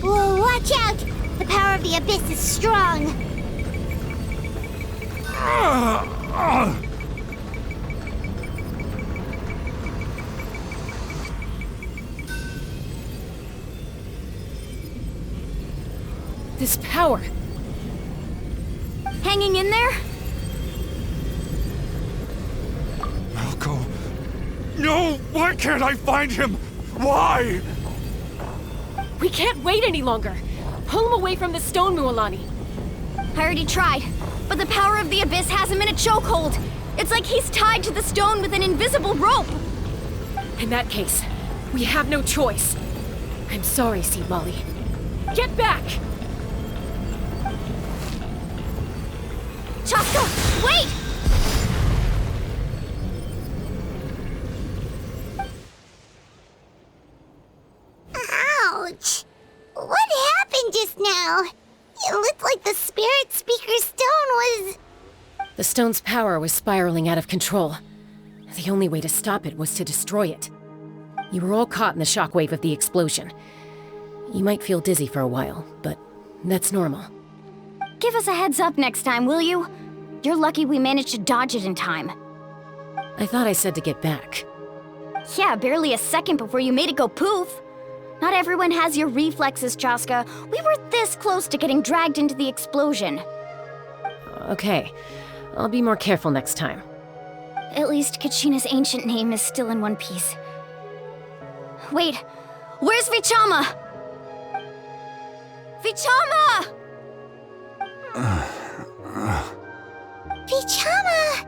Whoa, watch out! The power of the Abyss is strong. This power. Hanging in there? Malco. No! Why can't I find him? Why? We can't wait any longer. Pull him away from the stone, Mualani. I already tried, but the power of the Abyss has him in a chokehold. It's like he's tied to the stone with an invisible rope. In that case, we have no choice. I'm sorry, Sea Molly. Get back! Chaska, wait! Ouch! What happened just now? It looked like the spirit speaker's stone was... The stone's power was spiraling out of control. The only way to stop it was to destroy it. You were all caught in the shockwave of the explosion. You might feel dizzy for a while, but that's normal. Give us a heads up next time, will you? You're lucky we managed to dodge it in time. I thought I said to get back. Yeah, barely a second before you made it go poof. Not everyone has your reflexes, Chaska. We were this close to getting dragged into the explosion. Okay, I'll be more careful next time. At least Kachina's ancient name is still in one piece. Wait, where's Vichama? Vichama! Vichama!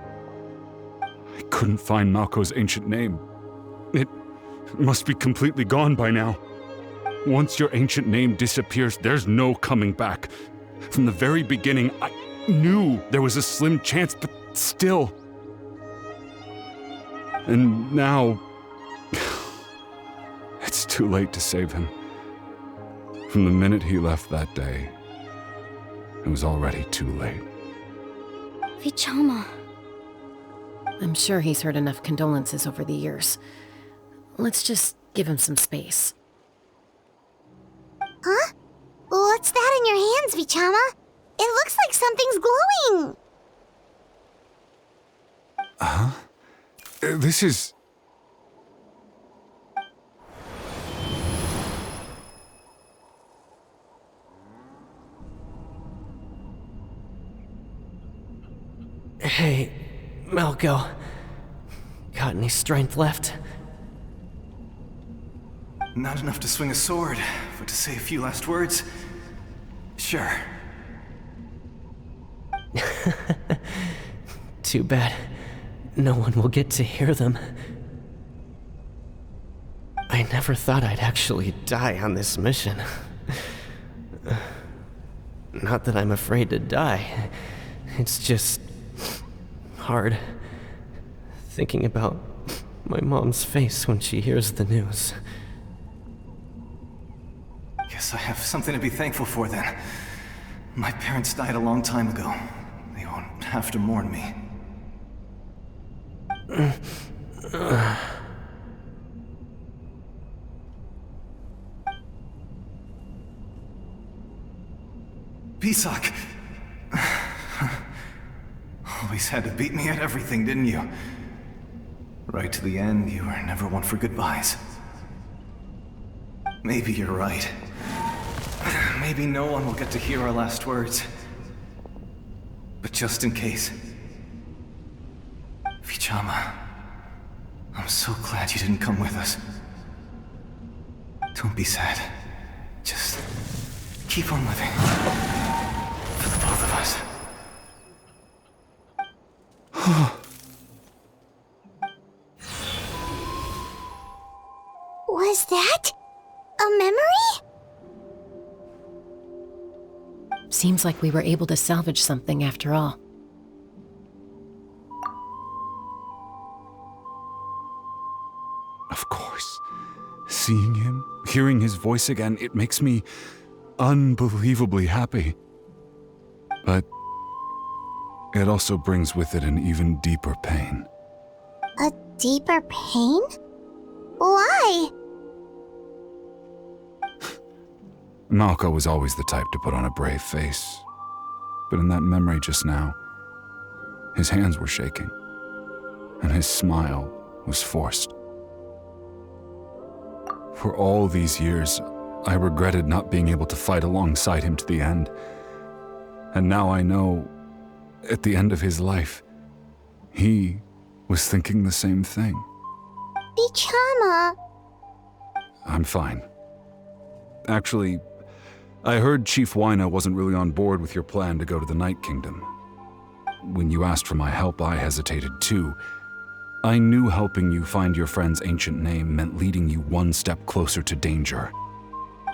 I couldn't find Malko's ancient name. It must be completely gone by now. Once your ancient name disappears, there's no coming back. From the very beginning, I knew there was a slim chance, but still. And now... it's too late to save him. From the minute he left that day, it was already too late. Vichama. I'm sure he's heard enough condolences over the years. Let's just give him some space. Huh? What's that in your hands, Vichama? It looks like something's glowing! Huh? This is... Hey, Malko. Got any strength left? Not enough to swing a sword, but to say a few last words? Sure. Too bad. No one will get to hear them. I never thought I'd actually die on this mission. Not that I'm afraid to die. It's just... hard. Thinking about my mom's face when she hears the news. Guess I have something to be thankful for then. My parents died a long time ago. They won't have to mourn me. Pisak! Always had to beat me at everything, didn't you? Right to the end, you were never one for goodbyes. Maybe you're right. Maybe no one will get to hear our last words. But just in case... Vichama, I'm so glad you didn't come with us. Don't be sad. Just keep on living. For the both of us. Was that a memory? Seems like we were able to salvage something after all. Of course. Seeing him, hearing his voice again, it makes me unbelievably happy. But it also brings with it an even deeper pain. A deeper pain? Why? Malko was always the type to put on a brave face. But in that memory just now, his hands were shaking, and his smile was forced. For all these years, I regretted not being able to fight alongside him to the end. And now I know, at the end of his life, he was thinking the same thing. Vichama. I'm fine. Actually, I heard Chief Wyna wasn't really on board with your plan to go to the Night Kingdom. When you asked for my help, I hesitated too. I knew helping you find your friend's ancient name meant leading you one step closer to danger.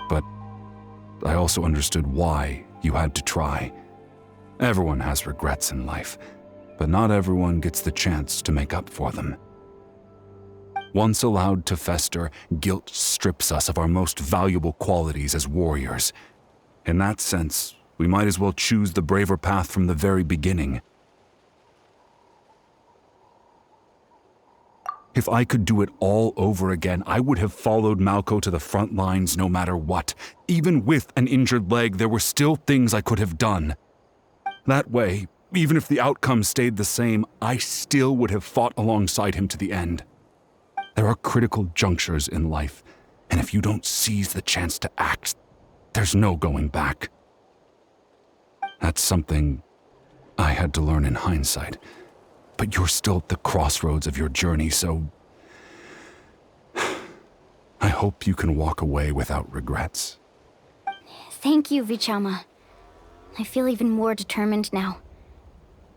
But I also understood why you had to try. Everyone has regrets in life, but not everyone gets the chance to make up for them. Once allowed to fester, guilt strips us of our most valuable qualities as warriors. In that sense, we might as well choose the braver path from the very beginning. If I could do it all over again, I would have followed Malco to the front lines no matter what. Even with an injured leg, there were still things I could have done. That way, even if the outcome stayed the same, I still would have fought alongside him to the end. There are critical junctures in life, and if you don't seize the chance to act, there's no going back. That's something I had to learn in hindsight. But you're still at the crossroads of your journey, so I hope you can walk away without regrets. Thank you, Vichama. I feel even more determined now.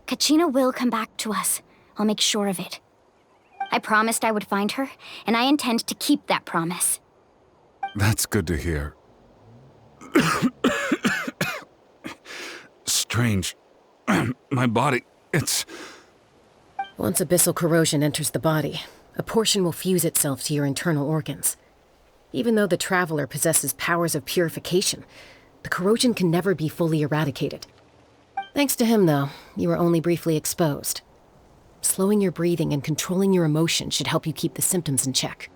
Kachina will come back to us. I'll make sure of it. I promised I would find her, and I intend to keep that promise. That's good to hear. Strange. My body, it's... Once abyssal corrosion enters the body, a portion will fuse itself to your internal organs. Even though the Traveler possesses powers of purification, the corrosion can never be fully eradicated. Thanks to him, though, you were only briefly exposed. Slowing your breathing and controlling your emotions should help you keep the symptoms in check.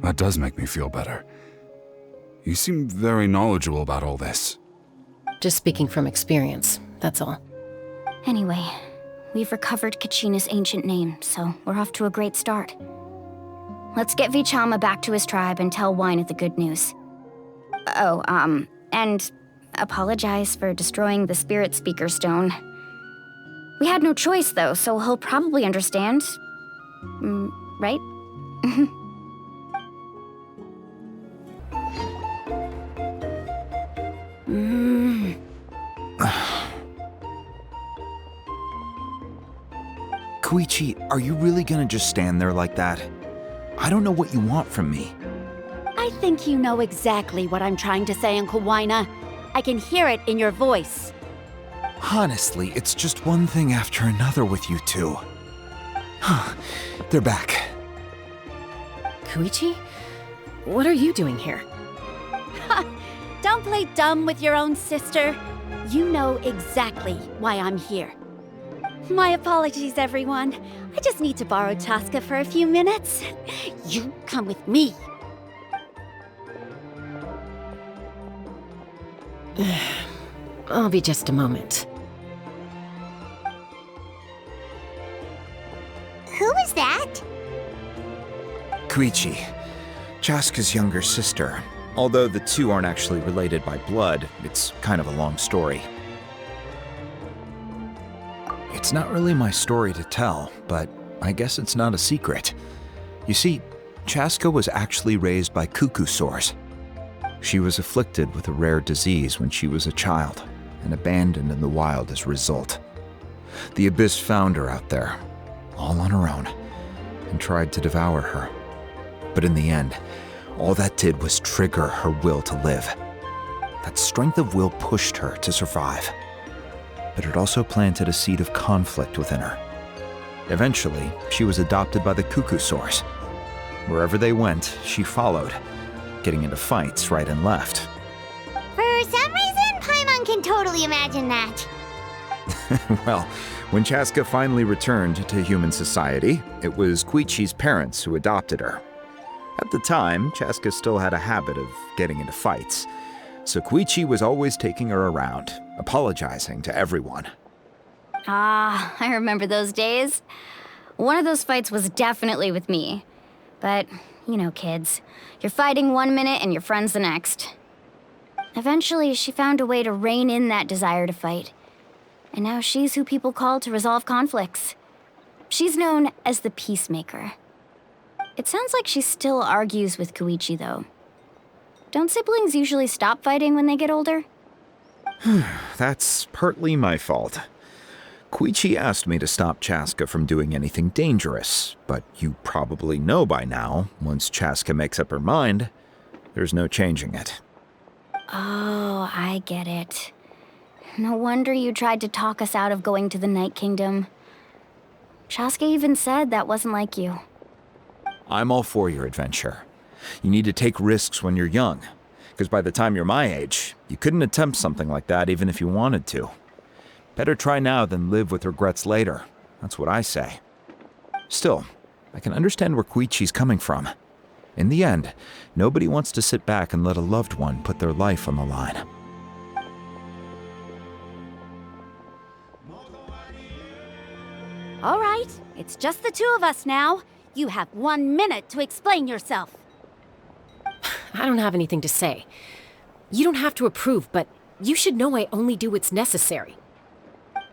That does make me feel better. You seem very knowledgeable about all this. Just speaking from experience, that's all. Anyway, we've recovered Kachina's ancient name, so we're off to a great start. Let's get Vichama back to his tribe and tell Wyneth the good news. Oh, and apologize for destroying the Spirit Speaker Stone. We had no choice, though, so he'll probably understand. Right? Koichi, are you really gonna just stand there like that? I don't know what you want from me. I think you know exactly what I'm trying to say, Uncle Wyna. I can hear it in your voice. Honestly, it's just one thing after another with you two. They're back. Koichi? What are you doing here? Don't play dumb with your own sister. You know exactly why I'm here. My apologies, everyone. I just need to borrow Chaska for a few minutes. You come with me. I'll be just a moment. Who is that? Koichi, Chaska's younger sister. Although the two aren't actually related by blood, it's kind of a long story. It's not really my story to tell, but I guess it's not a secret. You see, Chaska was actually raised by cuckoo sores. She was afflicted with a rare disease when she was a child, and abandoned in the wild as a result. The Abyss found her out there, all on her own, and tried to devour her. But in the end, all that did was trigger her will to live. That strength of will pushed her to survive. But it also planted a seed of conflict within her. Eventually, she was adopted by the cuckoo sores. Wherever they went, she followed, getting into fights right and left. For some reason, Paimon can totally imagine that. Well, when Chaska finally returned to human society, it was Koichi's parents who adopted her. At the time, Chaska still had a habit of getting into fights, so Koichi was always taking her around, apologizing to everyone. Ah, I remember those days. One of those fights was definitely with me. But, you know, kids. You're fighting one minute and your friend's the next. Eventually, she found a way to rein in that desire to fight. And now she's who people call to resolve conflicts. She's known as the Peacemaker. It sounds like she still argues with Koichi, though. Don't siblings usually stop fighting when they get older? That's partly my fault. Koichi asked me to stop Chaska from doing anything dangerous, but you probably know by now, once Chaska makes up her mind, there's no changing it. Oh, I get it. No wonder you tried to talk us out of going to the Night Kingdom. Chaska even said that wasn't like you. I'm all for your adventure. You need to take risks when you're young, because by the time you're my age, you couldn't attempt something like that even if you wanted to. Better try now than live with regrets later. That's what I say. Still, I can understand where Koichi's coming from. In the end, nobody wants to sit back and let a loved one put their life on the line. All right, it's just the two of us now. You have 1 minute to explain yourself. I don't have anything to say. You don't have to approve, but you should know I only do what's necessary.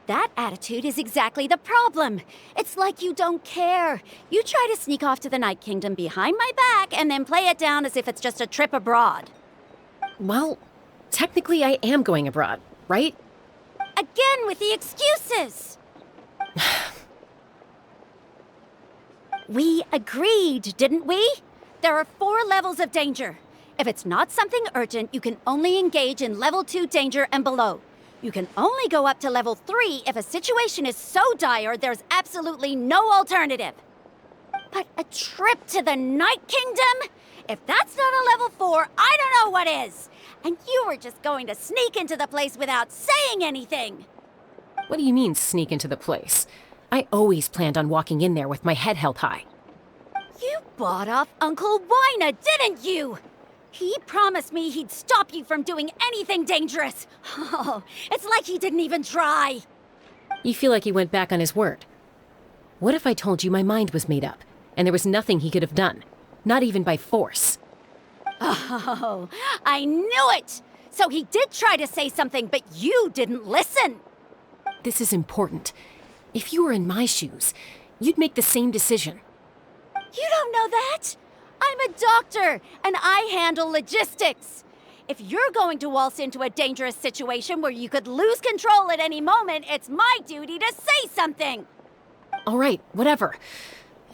That attitude is exactly the problem. It's like you don't care. You try to sneak off to the Night Kingdom behind my back and then play it down as if it's just a trip abroad. Well, technically I am going abroad, right? Again with the excuses! We agreed, didn't we? There are 4 levels of danger. If it's not something urgent, you can only engage in level 2 danger and below. You can only go up to level 3 if a situation is so dire there's absolutely no alternative. But a trip to the Night Kingdom? If that's not a level 4, I don't know what is. And you were just going to sneak into the place without saying anything. What do you mean, sneak into the place? I always planned on walking in there with my head held high. You bought off Uncle Wina, didn't you? He promised me he'd stop you from doing anything dangerous. Oh, it's like he didn't even try. You feel like he went back on his word. What if I told you my mind was made up, and there was nothing he could have done? Not even by force. Oh, I knew it! So he did try to say something, but you didn't listen. This is important. If you were in my shoes, you'd make the same decision. You don't know that? I'm a doctor, and I handle logistics. If you're going to waltz into a dangerous situation where you could lose control at any moment, it's my duty to say something. All right, whatever.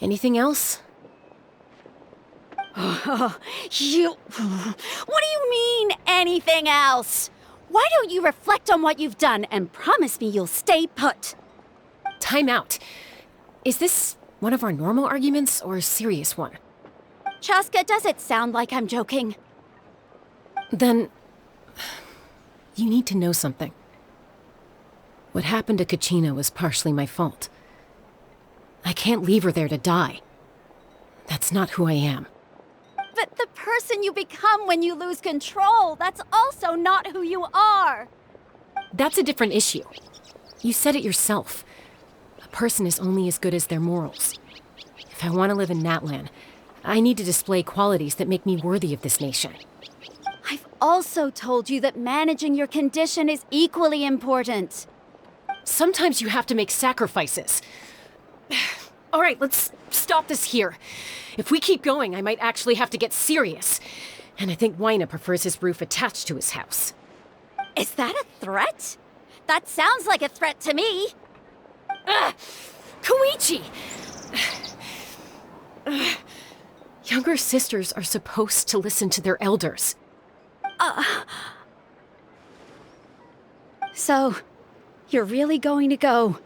Anything else? What do you mean, anything else? Why don't you reflect on what you've done and promise me you'll stay put? Time out. Is this one of our normal arguments or a serious one? Chaska, does it sound like I'm joking? Then, you need to know something. What happened to Kachina was partially my fault. I can't leave her there to die. That's not who I am. But the person you become when you lose control, that's also not who you are. That's a different issue. You said it yourself. A person is only as good as their morals. If I want to live in Natlan, I need to display qualities that make me worthy of this nation. I've also told you that managing your condition is equally important. Sometimes you have to make sacrifices. All right, let's stop this here. If we keep going, I might actually have to get serious. And I think Wina prefers his roof attached to his house. Is that a threat? That sounds like a threat to me. Koichi! Younger sisters are supposed to listen to their elders. So, you're really going to go,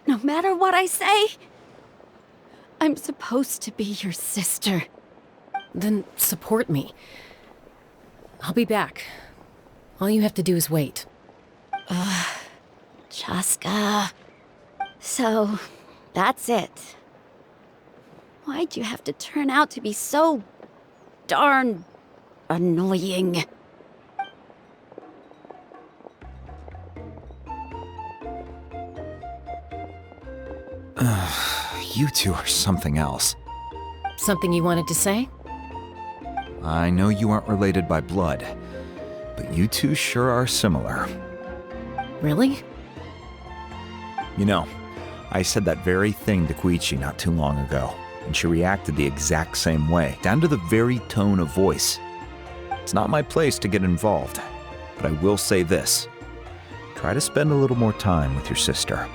no matter what I say? I'm supposed to be your sister. Then support me. I'll be back. All you have to do is wait. Chaska. So, that's it. Why'd you have to turn out to be so darn annoying? You two are something else. Something you wanted to say? I know you aren't related by blood, but you two sure are similar. Really? You know, I said that very thing to Koichi not too long ago, and she reacted the exact same way, down to the very tone of voice. It's not my place to get involved, but I will say this. try to spend a little more time with your sister.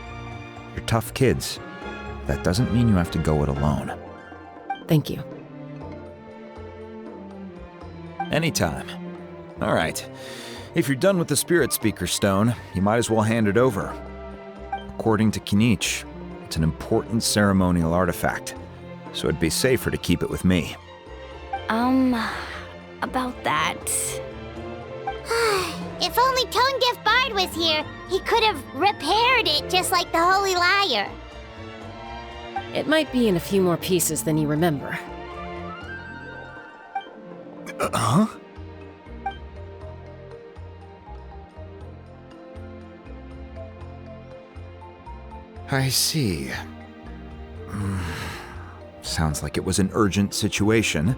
You're tough kids. That doesn't mean you have to go it alone. Thank you. Anytime. All right. If you're done with the Spirit Speaker Stone, you might as well hand it over. According to Kinich, it's an important ceremonial artifact, so it'd be safer to keep it with me. About that. If only Tone-Gift Bard was here, he could have repaired it just like the Holy Liar. It might be in a few more pieces than you remember. Huh? I see. Sounds like it was an urgent situation.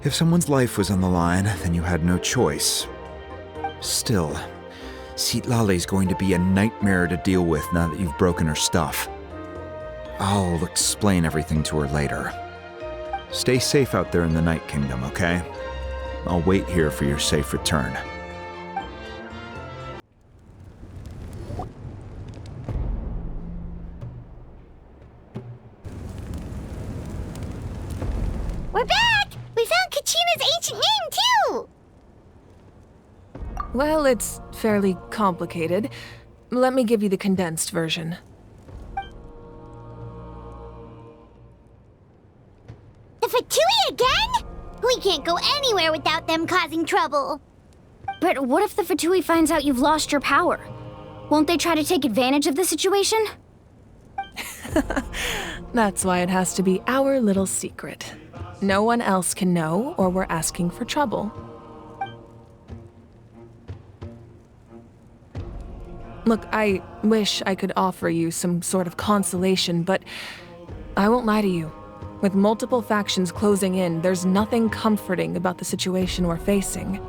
If someone's life was on the line, then you had no choice. Still, Citlali's going to be a nightmare to deal with now that you've broken her stuff. I'll explain everything to her later. Stay safe out there in the Night Kingdom, okay? I'll wait here for your safe return. We're back! We found Kachina's ancient name, too! Well, it's fairly complicated. Let me give you the condensed version. The Fatui again? We can't go anywhere without them causing trouble. But what if the Fatui finds out you've lost your power? Won't they try to take advantage of the situation? That's why it has to be our little secret. No one else can know, or we're asking for trouble. Look, I wish I could offer you some sort of consolation, but I won't lie to you. With multiple factions closing in, there's nothing comforting about the situation we're facing.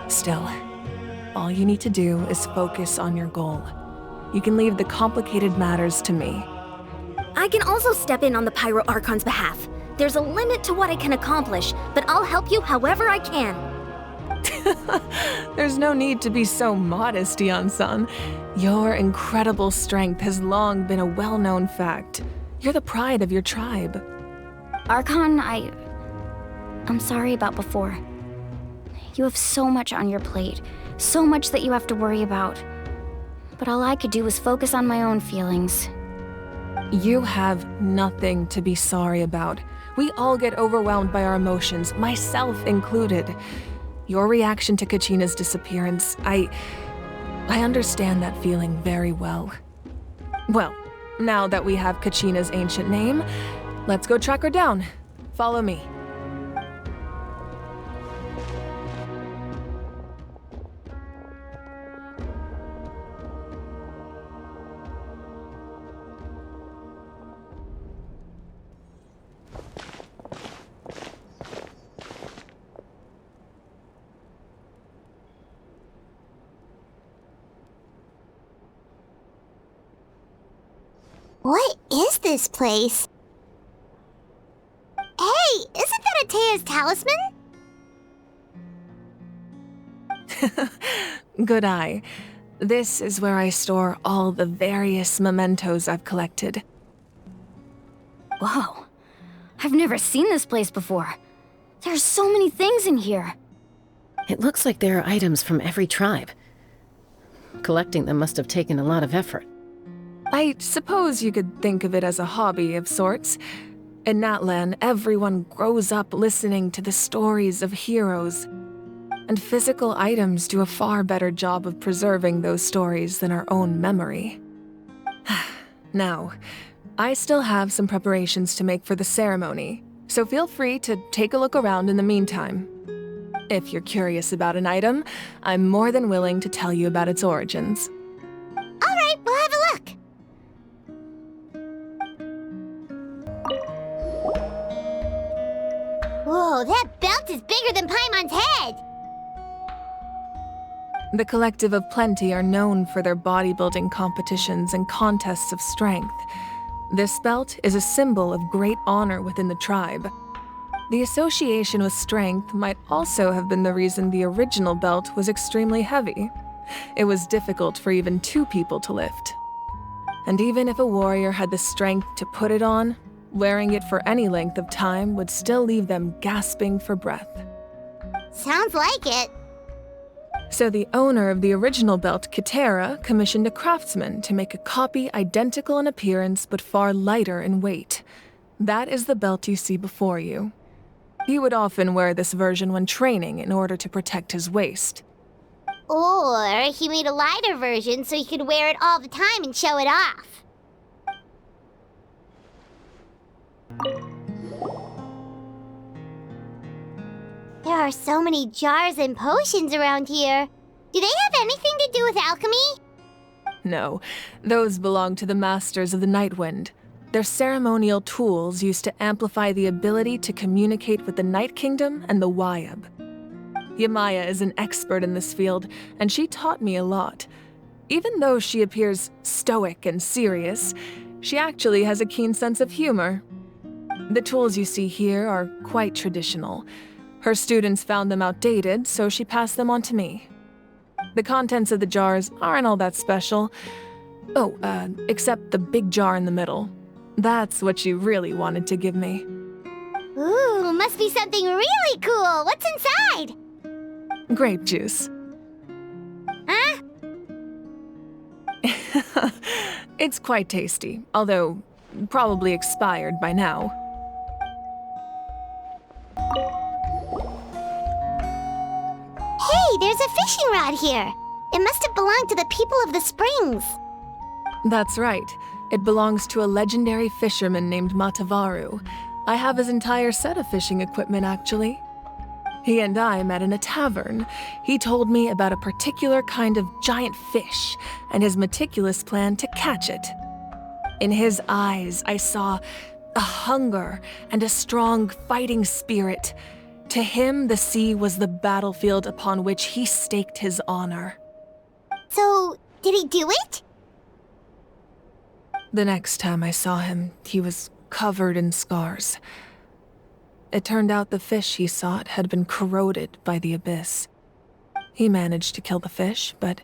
Still, all you need to do is focus on your goal. You can leave the complicated matters to me. I can also step in on the Pyro Archon's behalf. There's a limit to what I can accomplish, but I'll help you however I can. There's no need to be so modest, Dion-san. Your incredible strength has long been a well-known fact. You're the pride of your tribe. Archon, I'm sorry about before. You have so much on your plate, so much that you have to worry about. But all I could do was focus on my own feelings. You have nothing to be sorry about. We all get overwhelmed by our emotions, myself included. Your reaction to Kachina's disappearance, I understand that feeling very well. Well, now that we have Kachina's ancient name, let's go track her down. Follow me. What is this place? Hey, isn't that Atea's talisman? Good eye. This is where I store all the various mementos I've collected. Whoa. I've never seen this place before. There's so many things in here. It looks like there are items from every tribe. Collecting them must have taken a lot of effort. I suppose you could think of it as a hobby of sorts. In Natlan, everyone grows up listening to the stories of heroes. And physical items do a far better job of preserving those stories than our own memory. Now, I still have some preparations to make for the ceremony, so feel free to take a look around in the meantime. If you're curious about an item, I'm more than willing to tell you about its origins. All right, we'll have a look. Whoa, that belt is bigger than Paimon's head! The Collective of Plenty are known for their bodybuilding competitions and contests of strength. This belt is a symbol of great honor within the tribe. The association with strength might also have been the reason the original belt was extremely heavy. It was difficult for even 2 people to lift. And even if a warrior had the strength to put it on, wearing it for any length of time would still leave them gasping for breath. Sounds like it. So the owner of the original belt, Kitera, commissioned a craftsman to make a copy identical in appearance but far lighter in weight. That is the belt you see before you. He would often wear this version when training in order to protect his waist. Or he made a lighter version so he could wear it all the time and show it off. There are so many jars and potions around here. Do they have anything to do with alchemy? No, those belong to the Masters of the Nightwind. They're ceremonial tools used to amplify the ability to communicate with the Night Kingdom and the Wyab. Yamaya is an expert in this field, and she taught me a lot. Even though she appears stoic and serious, she actually has a keen sense of humor. The tools you see here are quite traditional. Her students found them outdated, so she passed them on to me. The contents of the jars aren't all that special. Oh, except the big jar in the middle. That's what she really wanted to give me. Ooh, must be something really cool. What's inside? Grape juice. Huh? It's quite tasty, although probably expired by now. Hey, there's a fishing rod here. It must have belonged to the people of the springs. That's right. It belongs to a legendary fisherman named Matavaru. I have his entire set of fishing equipment, actually. He and I met in a tavern. He told me about a particular kind of giant fish and his meticulous plan to catch it. In his eyes, I saw a hunger and a strong fighting spirit. To him, the sea was the battlefield upon which he staked his honor. So, did he do it? The next time I saw him, he was covered in scars. It turned out the fish he sought had been corroded by the abyss. He managed to kill the fish, but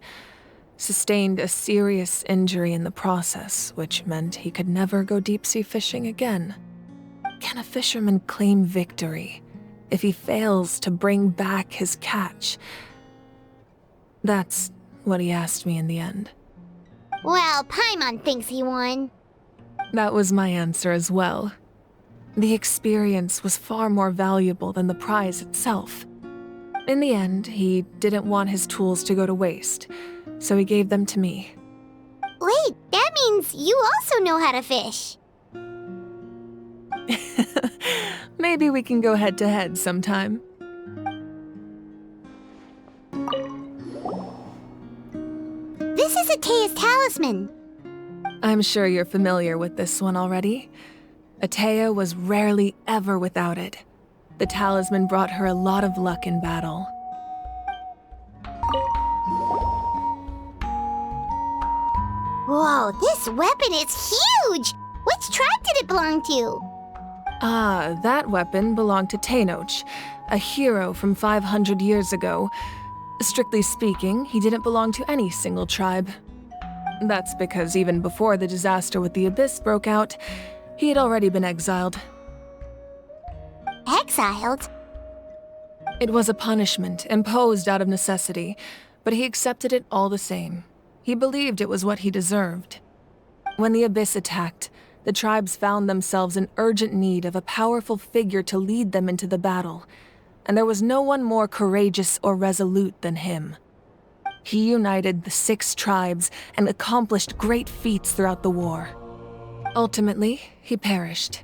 sustained a serious injury in the process, which meant he could never go deep-sea fishing again. Can a fisherman claim victory if he fails to bring back his catch? That's what he asked me in the end. Well, Paimon thinks he won. That was my answer as well. The experience was far more valuable than the prize itself. In the end, he didn't want his tools to go to waste, so he gave them to me. Wait, that means you also know how to fish. Maybe we can go head-to-head sometime. This is Atea's talisman. I'm sure you're familiar with this one already. Atea was rarely ever without it. The talisman brought her a lot of luck in battle. Whoa, this weapon is huge! Which tribe did it belong to? Ah, that weapon belonged to Tenoch, a hero from 500 years ago. Strictly speaking, he didn't belong to any single tribe. That's because even before the disaster with the Abyss broke out, he had already been exiled. Exiled? It was a punishment imposed out of necessity, but he accepted it all the same. He believed it was what he deserved. When the Abyss attacked, the tribes found themselves in urgent need of a powerful figure to lead them into the battle, and there was no one more courageous or resolute than him. He united the 6 tribes and accomplished great feats throughout the war. Ultimately, he perished,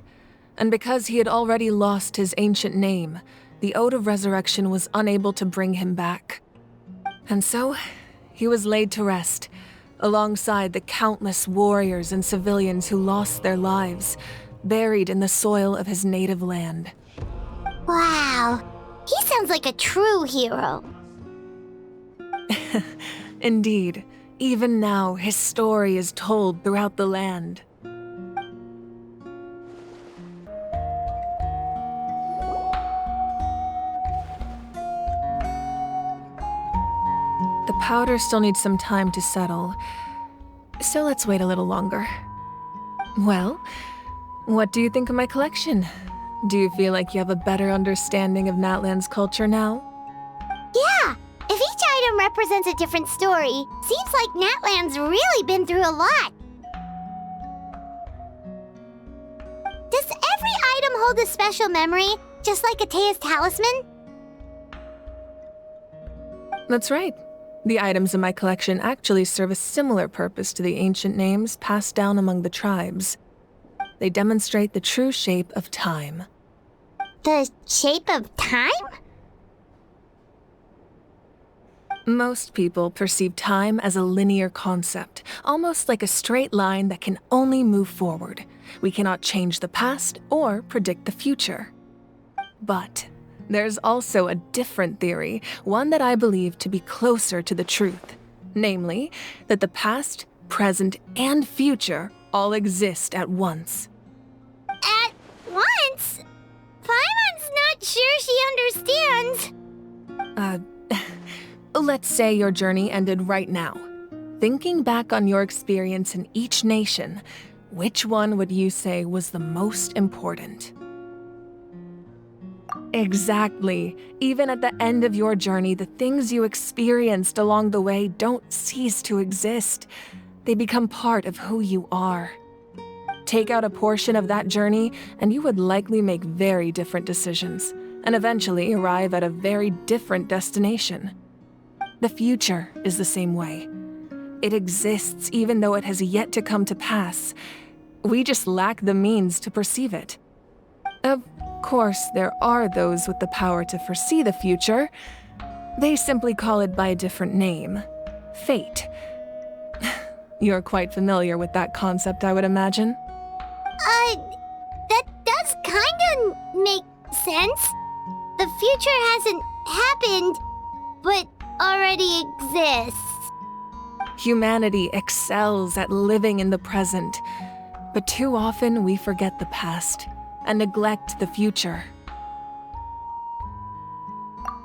and because he had already lost his ancient name, the Ode of Resurrection was unable to bring him back. And so, he was laid to rest, alongside the countless warriors and civilians who lost their lives, buried in the soil of his native land. Wow, he sounds like a true hero. Indeed, even now his story is told throughout the land. The powder still needs some time to settle, so let's wait a little longer. Well, what do you think of my collection? Do you feel like you have a better understanding of Natlan's culture now? Yeah! If each item represents a different story, seems like Natlan's really been through a lot. Does every item hold a special memory, just like Atea's talisman? That's right. The items in my collection actually serve a similar purpose to the ancient names passed down among the tribes. They demonstrate the true shape of time. The shape of time? Most people perceive time as a linear concept, almost like a straight line that can only move forward. We cannot change the past or predict the future. But there's also a different theory, one that I believe to be closer to the truth. Namely, that the past, present, and future all exist at once. At once? Paimon's not sure she understands. Let's say your journey ended right now. Thinking back on your experience in each nation, which one would you say was the most important? Exactly. Even at the end of your journey, the things you experienced along the way don't cease to exist. They become part of who you are. Take out a portion of that journey, and you would likely make very different decisions, and eventually arrive at a very different destination. The future is the same way. It exists even though it has yet to come to pass. We just lack the means to perceive it. Of course, there are those with the power to foresee the future. They simply call it by a different name. Fate. You're quite familiar with that concept, I would imagine. That does kinda make sense. The future hasn't happened, but already exists. Humanity excels at living in the present, but too often we forget the past and neglect the future.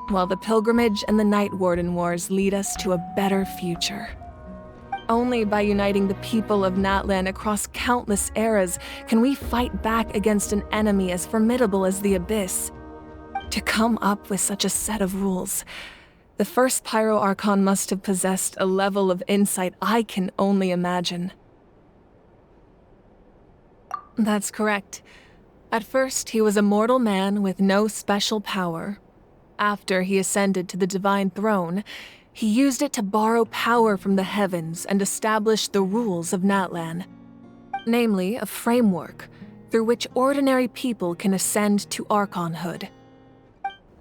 While the pilgrimage and the Night Warden Wars lead us to a better future. Only by uniting the people of Natlan across countless eras can we fight back against an enemy as formidable as the Abyss. To come up with such a set of rules, the first Pyro Archon must have possessed a level of insight I can only imagine. That's correct. At first, he was a mortal man with no special power. After he ascended to the divine throne, he used it to borrow power from the heavens and establish the rules of Natlan. Namely, a framework through which ordinary people can ascend to Archonhood.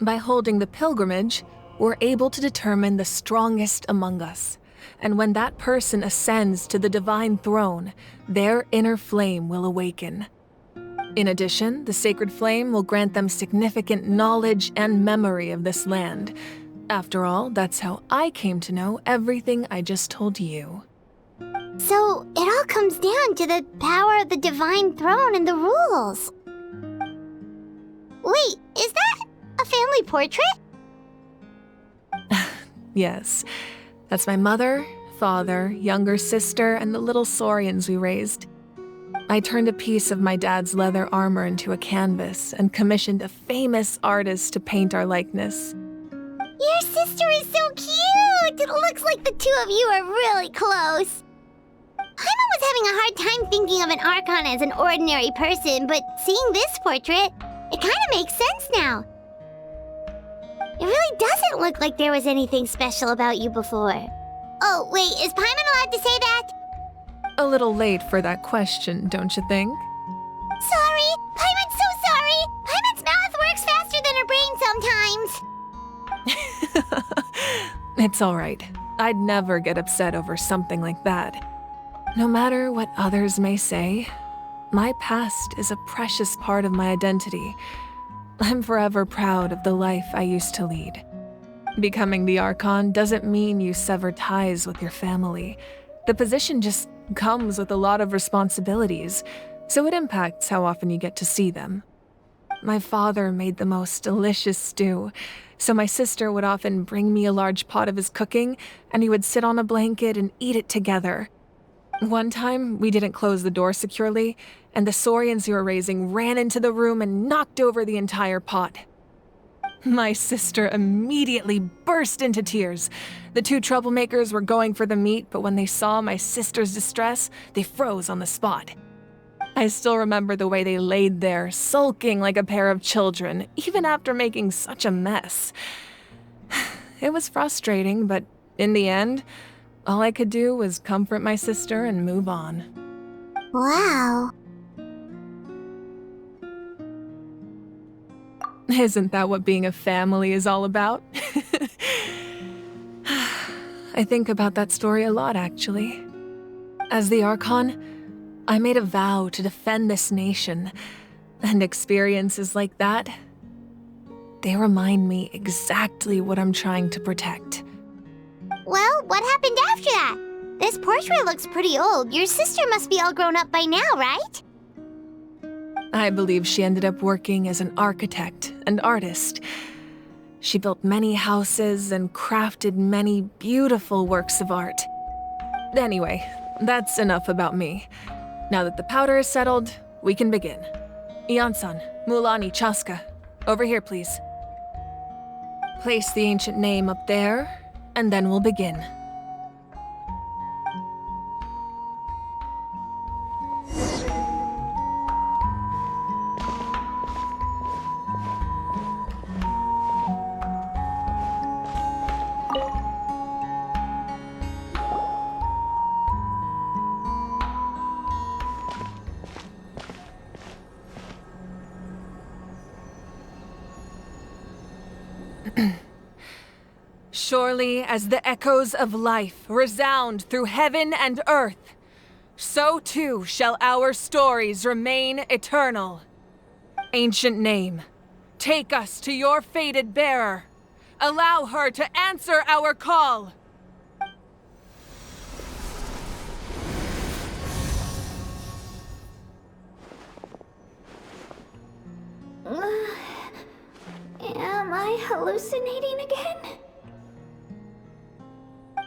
By holding the pilgrimage, we're able to determine the strongest among us, and when that person ascends to the divine throne, their inner flame will awaken. In addition, the sacred flame will grant them significant knowledge and memory of this land. After all, that's how I came to know everything I just told you. So, it all comes down to the power of the divine throne and the rules. Wait, is that a family portrait? Yes, that's my mother, father, younger sister, and the little saurians we raised. I turned a piece of my dad's leather armor into a canvas and commissioned a famous artist to paint our likeness. Your sister is so cute! It looks like the two of you are really close. Paimon was having a hard time thinking of an Archon as an ordinary person, but seeing this portrait, it kind of makes sense now. It really doesn't look like there was anything special about you before. Oh, wait, is Paimon allowed to say that? A little late for that question, don't you think? Sorry! Paimon's so sorry! Paimon's mouth works faster than her brain sometimes! It's all right. I'd never get upset over something like that. No matter what others may say, my past is a precious part of my identity. I'm forever proud of the life I used to lead. Becoming the Archon doesn't mean you sever ties with your family. The position just comes with a lot of responsibilities, so it impacts how often you get to see them. my father made the most delicious stew, so my sister would often bring me a large pot of his cooking, and we would sit on a blanket and eat it together. One time, we didn't close the door securely, and the saurians we were raising ran into the room and knocked over the entire pot. My sister immediately burst into tears. The two troublemakers were going for the meat, but when they saw my sister's distress, they froze on the spot. I still remember the way they laid there, sulking like a pair of children, even after making such a mess. It was frustrating, but in the end, all I could do was comfort my sister and move on. Wow. Isn't that what being a family is all about? I think about that story a lot, actually. As the Archon, I made a vow to defend this nation, and experiences like that, they remind me exactly what I'm trying to protect. Well, what happened after that? This portrait looks pretty old. Your sister must be all grown up by now, right? I believe she ended up working as an architect and artist. She built many houses and crafted many beautiful works of art. Anyway, that's enough about me. Now that the powder is settled, we can begin. Ian-san, Mulani, Chaska, over here, please. Place the ancient name up there, and then we'll begin. Surely as the echoes of life resound through heaven and earth, so too shall our stories remain eternal. Ancient name, take us to your fated bearer. Allow her to answer our call. Am I hallucinating again?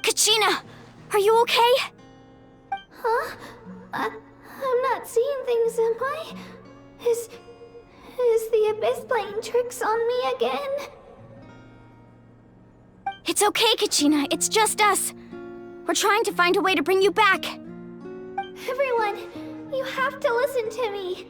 Kachina! Are you okay? Huh? I'm not seeing things, am I? Is the Abyss playing tricks on me again? It's okay, Kachina. It's just us. We're trying to find a way to bring you back. Everyone, you have to listen to me.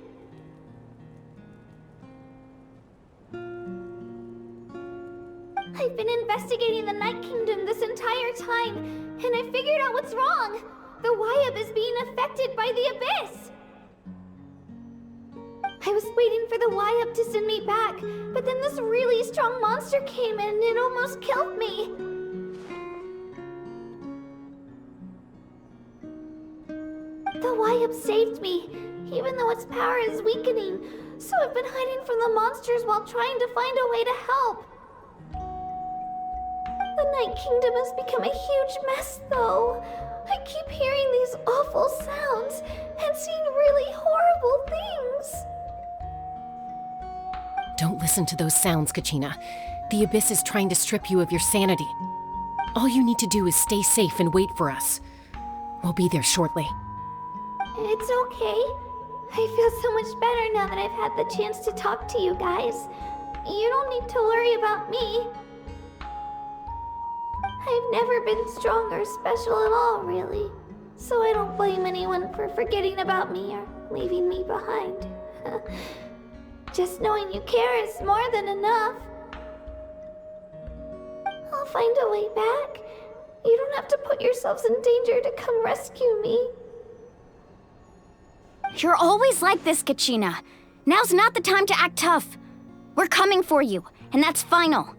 I've been investigating the Night Kingdom this entire time, and I figured out what's wrong. The Wyab is being affected by the Abyss. I was waiting for the Wyab to send me back, but then this really strong monster came in and it almost killed me. The Wyab saved me, even though its power is weakening, so I've been hiding from the monsters while trying to find a way to help. The Night Kingdom has become a huge mess, though. I keep hearing these awful sounds and seeing really horrible things. Don't listen to those sounds, Kachina. The Abyss is trying to strip you of your sanity. All you need to do is stay safe and wait for us. We'll be there shortly. It's okay. I feel so much better now that I've had the chance to talk to you guys. You don't need to worry about me. I've never been strong or special at all, really. So I don't blame anyone for forgetting about me or leaving me behind. Just knowing you care is more than enough. I'll find a way back. You don't have to put yourselves in danger to come rescue me. You're always like this, Kachina. Now's not the time to act tough. We're coming for you, and that's final.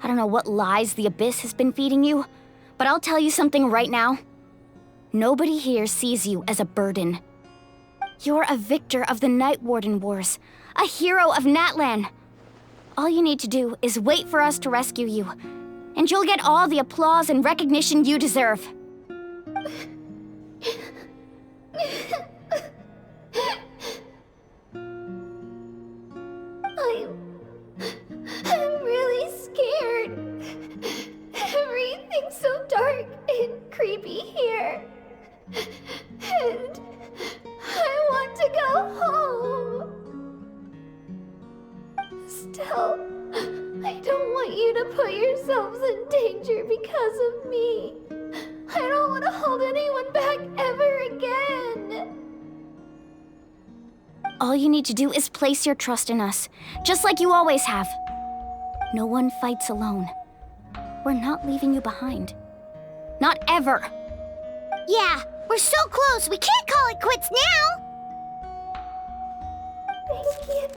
I don't know what lies the Abyss has been feeding you, but I'll tell you something right now. Nobody here sees you as a burden. You're a victor of the Night Warden Wars, a hero of Natlan. All you need to do is wait for us to rescue you, and you'll get all the applause and recognition you deserve. creepy here. And I want to go home. Still, I don't want you to put yourselves in danger because of me. I don't want to hold anyone back ever again. All you need to do is place your trust in us, just like you always have. No one fights alone. We're not leaving you behind. Not ever. Yeah, we're so close, we can't call it quits now! Thank you.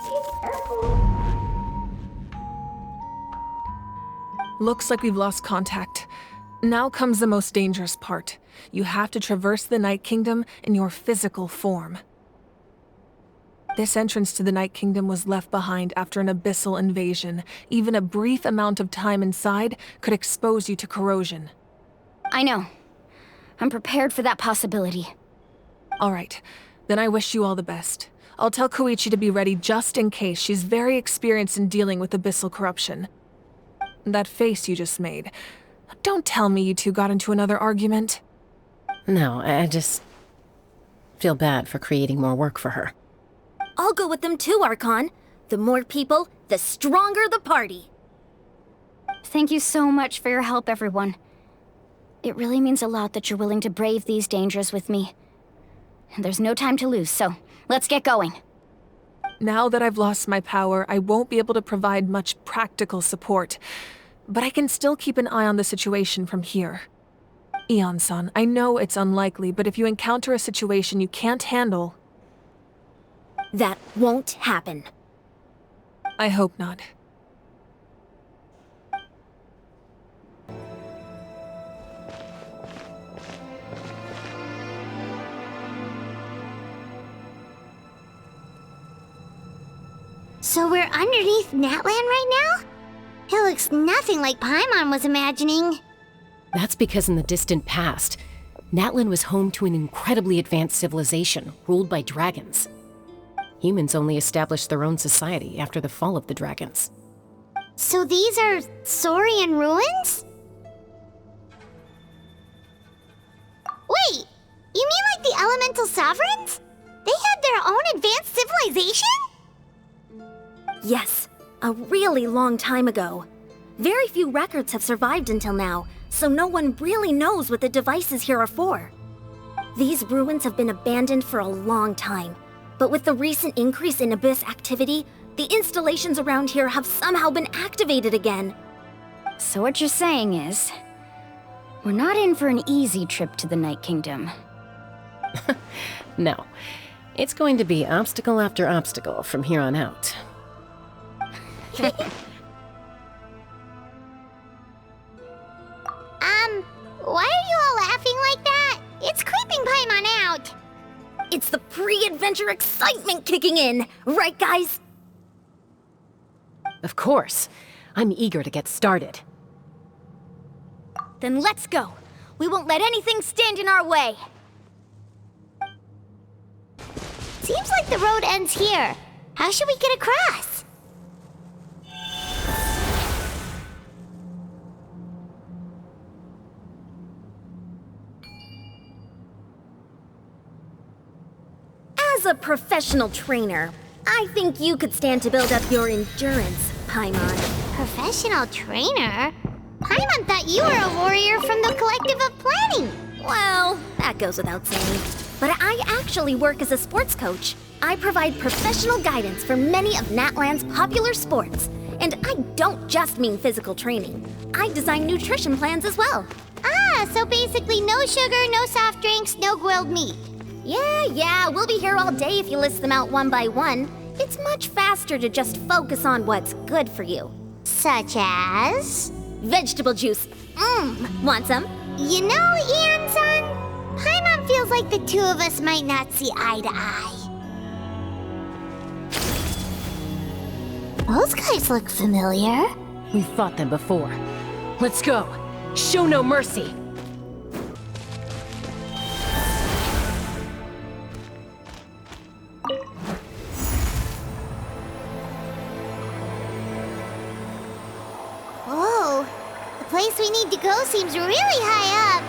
Be careful. Looks like we've lost contact. Now comes the most dangerous part. You have to traverse the Night Kingdom in your physical form. This entrance to the Night Kingdom was left behind after an abyssal invasion. Even a brief amount of time inside could expose you to corrosion. I know. I'm prepared for that possibility. Alright, then I wish you all the best. I'll tell Koichi to be ready just in case. She's very experienced in dealing with abyssal corruption. That face you just made. Don't tell me you two got into another argument. No, I just feel bad for creating more work for her. I'll go with them too, Archon. The more people, the stronger the party. Thank you so much for your help, everyone. It really means a lot that you're willing to brave these dangers with me. There's no time to lose, so let's get going. Now that I've lost my power, I won't be able to provide much practical support. But I can still keep an eye on the situation from here. Eon-san, I know it's unlikely, but if you encounter a situation you can't handle... That won't happen. I hope not. So we're underneath Natlan right now? It looks nothing like Paimon was imagining. That's because in the distant past, Natlan was home to an incredibly advanced civilization ruled by dragons. Humans only established their own society after the fall of the dragons. So these are Saurian ruins? Wait, you mean like the elemental sovereigns? They had their own advanced civilization? Yes, a really long time ago. Very few records have survived until now, so no one really knows what the devices here are for. These ruins have been abandoned for a long time, but with the recent increase in Abyss activity, the installations around here have somehow been activated again. So what you're saying is, we're not in for an easy trip to the Night Kingdom. No, it's going to be obstacle after obstacle from here on out. Why are you all laughing like that? It's creeping Paimon out. It's the pre-adventure excitement kicking in, right guys? Of course. I'm eager to get started. Then let's go. We won't let anything stand in our way. Seems like the road ends here. How should we get across? As a professional trainer, I think you could stand to build up your endurance, Paimon. Professional trainer? Paimon thought you were a warrior from the Collective of Planning. Well, that goes without saying. But I actually work as a sports coach. I provide professional guidance for many of Natlan's popular sports. And I don't just mean physical training. I design nutrition plans as well. Ah, so basically no sugar, no soft drinks, no grilled meat. Yeah, we'll be here all day if you list them out one by one. It's much faster to just focus on what's good for you. Such as? Vegetable juice. Want some? You know, Ian-san, Paimon feels like the two of us might not see eye to eye. Those guys look familiar. We've fought them before. Let's go. Show no mercy. Whoa, place we need to go seems really high up.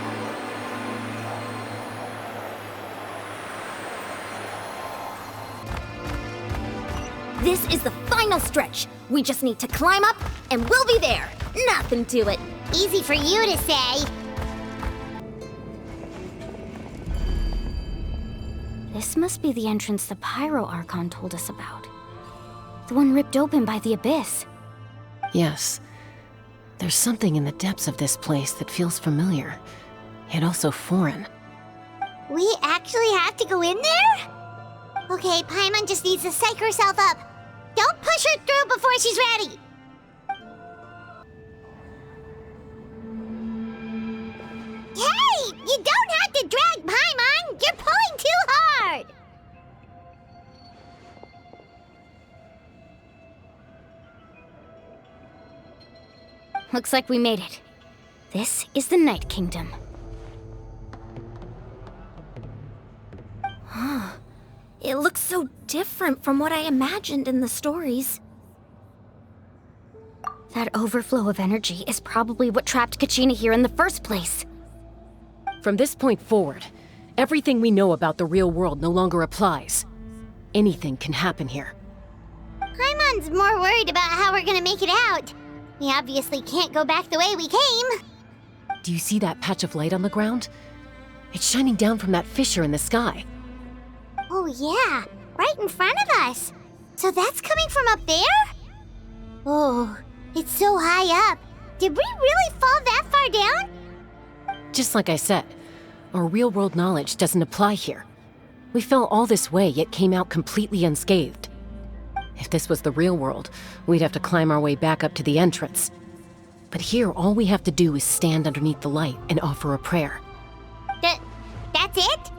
This is the final stretch. We just need to climb up, and we'll be there. Nothing to it. Easy for you to say. This must be the entrance the Pyro Archon told us about. The one ripped open by the Abyss. Yes. There's something in the depths of this place that feels familiar, yet also foreign. We actually have to go in there? Okay, Paimon just needs to psych herself up. Don't push her through before she's ready. Hey! You don't have to drag Paimon! You're pulling too hard! Looks like we made it. This is the Night Kingdom. It looks so different from what I imagined in the stories. That overflow of energy is probably what trapped Kachina here in the first place. From this point forward, everything we know about the real world no longer applies. Anything can happen here. Paimon's more worried about how we're gonna make it out. We obviously can't go back the way we came. Do you see that patch of light on the ground? It's shining down from that fissure in the sky. Oh yeah, right in front of us. So that's coming from up there? Oh, it's so high up. Did we really fall that far down? Just like I said, our real-world knowledge doesn't apply here. We fell all this way, yet came out completely unscathed. If this was the real world, we'd have to climb our way back up to the entrance. But here, all we have to do is stand underneath the light and offer a prayer. That's it?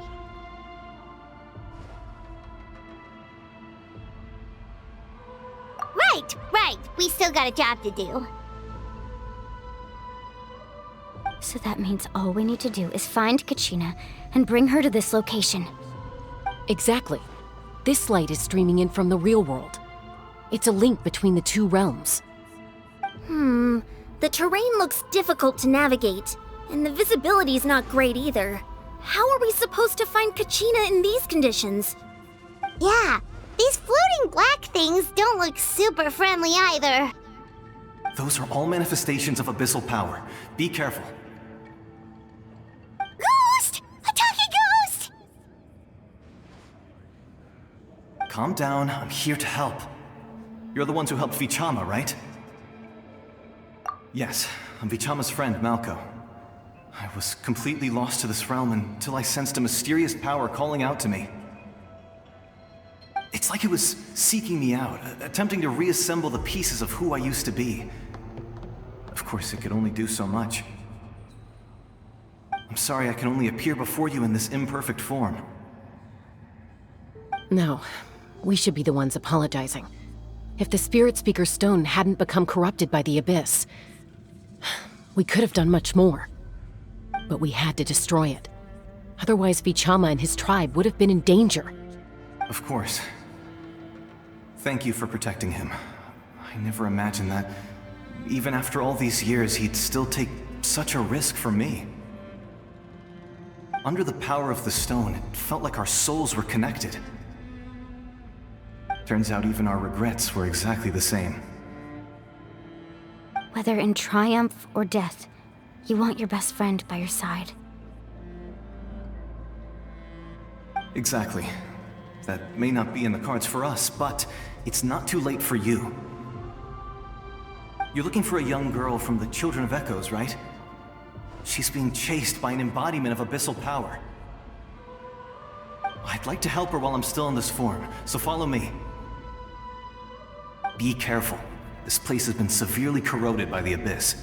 Right. We still got a job to do. So that means all we need to do is find Kachina and bring her to this location. Exactly. This light is streaming in from the real world. It's a link between the two realms. The terrain looks difficult to navigate, and the visibility's not great either. How are we supposed to find Kachina in these conditions? Yeah, these floating black things don't look super friendly either. Those are all manifestations of abyssal power. Be careful. Ghost! A talking ghost! Calm down, I'm here to help. You're the ones who helped Vichama, right? Yes, I'm Vichama's friend, Malko. I was completely lost to this realm until I sensed a mysterious power calling out to me. It's like it was seeking me out, attempting to reassemble the pieces of who I used to be. Of course, it could only do so much. I'm sorry I can only appear before you in this imperfect form. No, we should be the ones apologizing. If the Spirit Speaker's stone hadn't become corrupted by the Abyss, we could have done much more. But we had to destroy it. Otherwise, Vichama and his tribe would have been in danger. Of course. Thank you for protecting him. I never imagined that, even after all these years, he'd still take such a risk for me. Under the power of the stone, it felt like our souls were connected. Turns out even our regrets were exactly the same. Whether in triumph or death, you want your best friend by your side. Exactly. That may not be in the cards for us, but it's not too late for you. You're looking for a young girl from the Children of Echoes, right? She's being chased by an embodiment of abyssal power. I'd like to help her while I'm still in this form, so follow me. Be careful. This place has been severely corroded by the Abyss.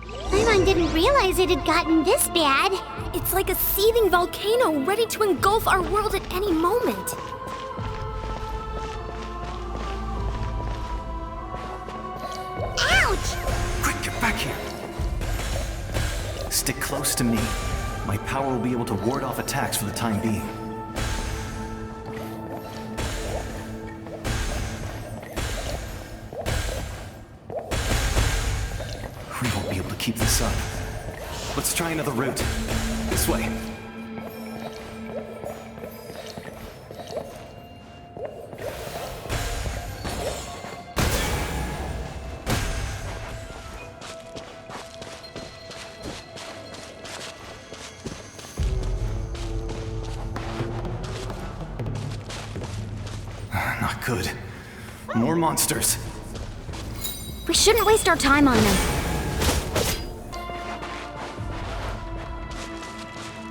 Paimon didn't realize it had gotten this bad. It's like a seething volcano ready to engulf our world at any moment. Ouch! Quick, get back here! Stick close to me. My power will be able to ward off attacks for the time being. keep this up. Let's try another route. This way. Not good. More monsters. We shouldn't waste our time on them.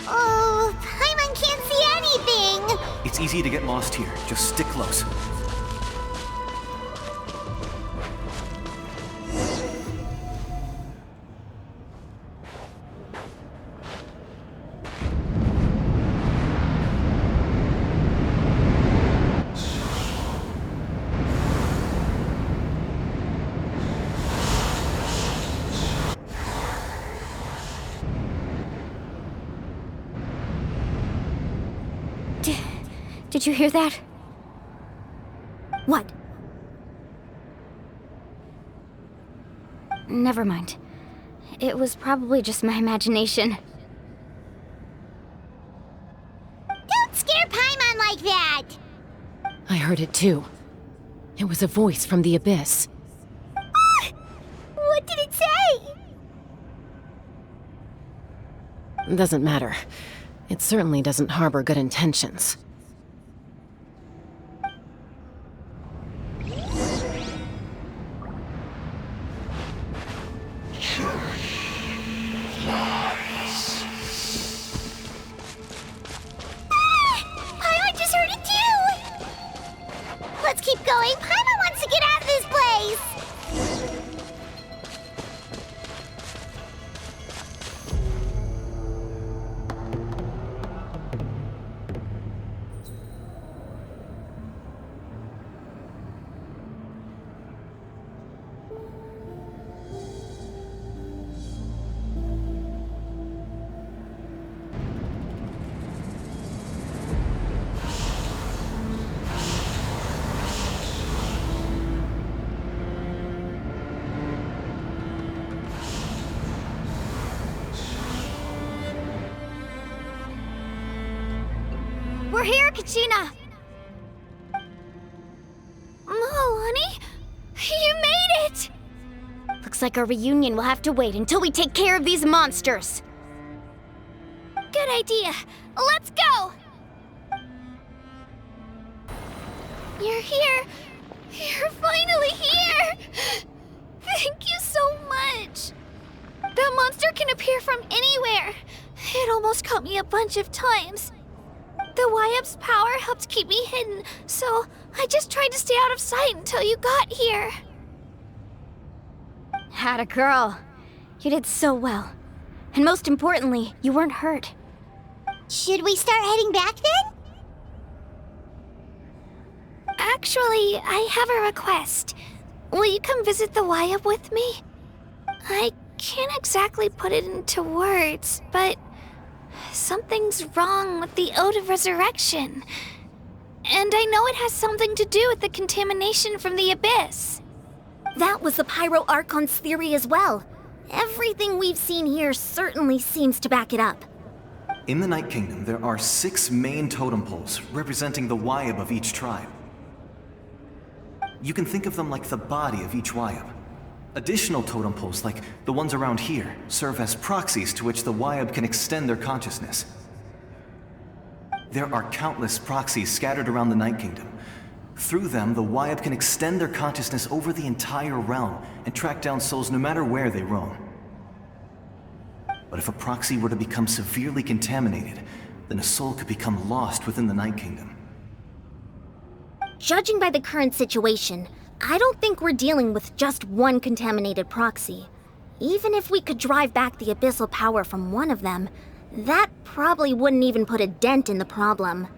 Oh, Paimon can't see anything! It's easy to get lost here. Just stick close. Did you hear that? What? Never mind. It was probably just my imagination. Don't scare Paimon like that! I heard it too. It was a voice from the abyss. What did it say? Doesn't matter. It certainly doesn't harbor good intentions. Paimon just heard it too! Let's keep going. Paimon wants to get out of this place! We're here, Kachina! Honey, you made it! Looks like our reunion will have to wait until we take care of these monsters. Good idea. Let's go! You're here. You're finally here! Thank you so much! That monster can appear from anywhere. It almost caught me a bunch of times. The Wyup's power helped keep me hidden, so I just tried to stay out of sight until you got here. Atta girl. You did so well. And most importantly, you weren't hurt. Should we start heading back then? Actually, I have a request. Will you come visit the Wyup with me? I can't exactly put it into words, but something's wrong with the Ode of Resurrection. And I know it has something to do with the contamination from the Abyss. That was the Pyro Archon's theory as well. Everything we've seen here certainly seems to back it up. In the Night Kingdom, there are 6 main totem poles representing the Wyup of each tribe. You can think of them like the body of each Wyup. Additional totem poles, like the ones around here, serve as proxies to which the Wyup can extend their consciousness. There are countless proxies scattered around the Night Kingdom. Through them, the Wyup can extend their consciousness over the entire realm and track down souls no matter where they roam. But if a proxy were to become severely contaminated, then a soul could become lost within the Night Kingdom. Judging by the current situation, I don't think we're dealing with just one contaminated proxy. Even if we could drive back the abyssal power from one of them, that probably wouldn't even put a dent in the problem.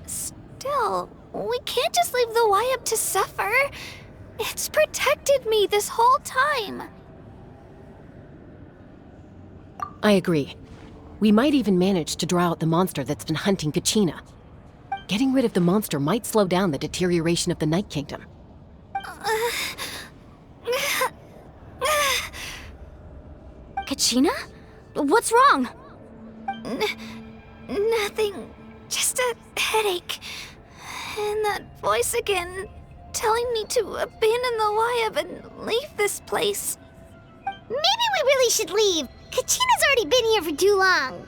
Still, we can't just leave the Wyup to suffer. It's protected me this whole time. I agree. We might even manage to draw out the monster that's been hunting Kachina. Getting rid of the monster might slow down the deterioration of the Night Kingdom. Kachina? What's wrong? Nothing. Just a headache. And that voice again, telling me to abandon the Wayab and leave this place. Maybe we really should leave. Kachina's already been here for too long.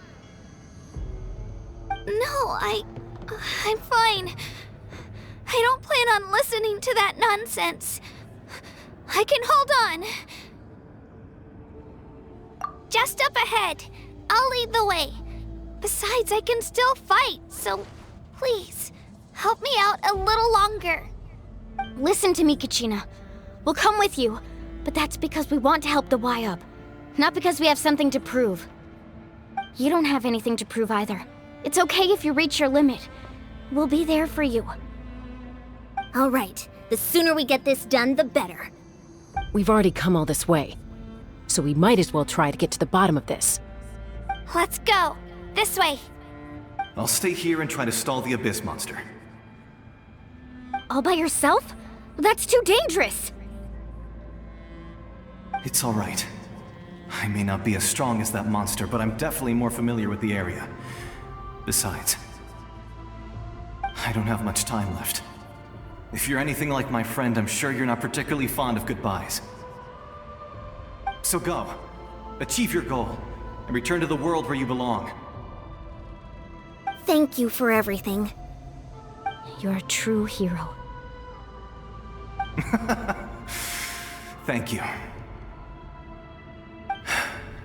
No, I'm fine. I don't plan on listening to that nonsense. I can hold on. Just up ahead. I'll lead the way. Besides, I can still fight, so please, help me out a little longer. Listen to me, Kachina. We'll come with you, but that's because we want to help the Wayab, not because we have something to prove. You don't have anything to prove either. It's okay if you reach your limit. We'll be there for you. All right, the sooner we get this done, the better. We've already come all this way, so we might as well try to get to the bottom of this. Let's go. This way. I'll stay here and try to stall the Abyss monster. All by yourself? That's too dangerous! It's all right. I may not be as strong as that monster, but I'm definitely more familiar with the area. Besides, I don't have much time left. If you're anything like my friend, I'm sure you're not particularly fond of goodbyes. So go. Achieve your goal, and return to the world where you belong. Thank you for everything. You're a true hero. Thank you.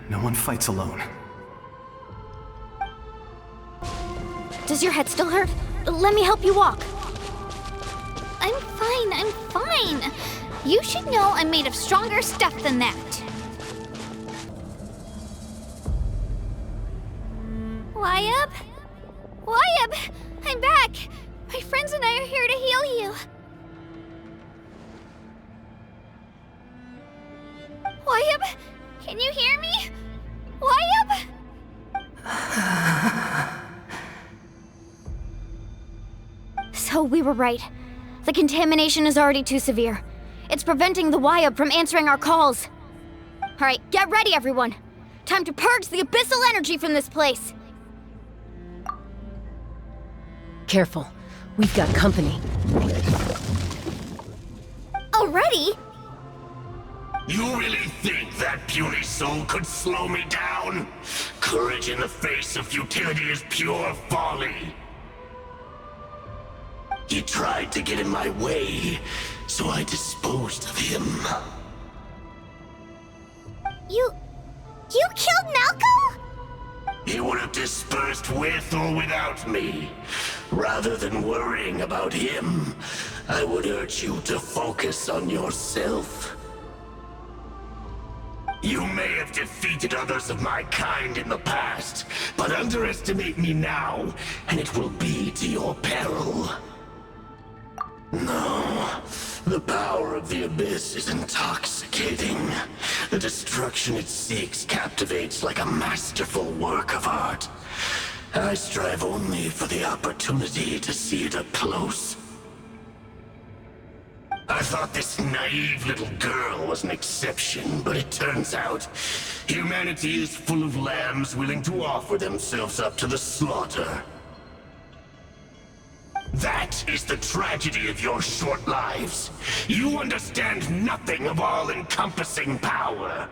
No one fights alone. Does your head still hurt? Let me help you walk. I'm fine. You should know I'm made of stronger stuff than that. Wayab? Wayab! I'm back! My friends and I are here to heal you. Wayab? Can you hear me? Wayab? So we were right. The contamination is already too severe. It's preventing the Wayab from answering our calls. Alright, get ready everyone. Time to purge the abyssal energy from this place. Careful. We've got company. Already? You really think that puny soul could slow me down? Courage in the face of futility is pure folly. He tried to get in my way, so I disposed of him. You killed Malcolm? He would have dispersed with or without me. Rather than worrying about him, I would urge you to focus on yourself. You may have defeated others of my kind in the past, but underestimate me now, and it will be to your peril. No, the power of the Abyss is intoxicating. The destruction it seeks captivates like a masterful work of art. I strive only for the opportunity to see it up close. I thought this naive little girl was an exception, but it turns out humanity is full of lambs willing to offer themselves up to the slaughter. That is the tragedy of your short lives. You understand nothing of all-encompassing power.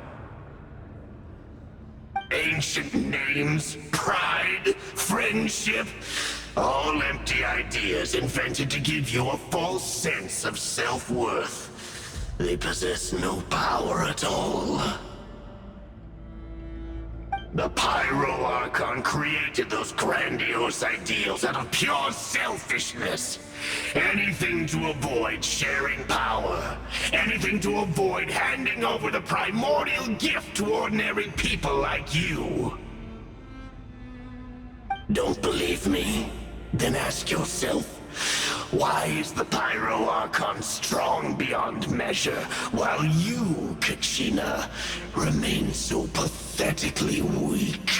Ancient names, pride, friendship, all empty ideas invented to give you a false sense of self-worth. They possess no power at all. The Pyro Archon created those grandiose ideals out of pure selfishness. Anything to avoid sharing power. Anything to avoid handing over the primordial gift to ordinary people like you. Don't believe me? Then ask yourself, why is the Pyro Archon strong beyond measure, while you, Kachina, remain so pathetically weak?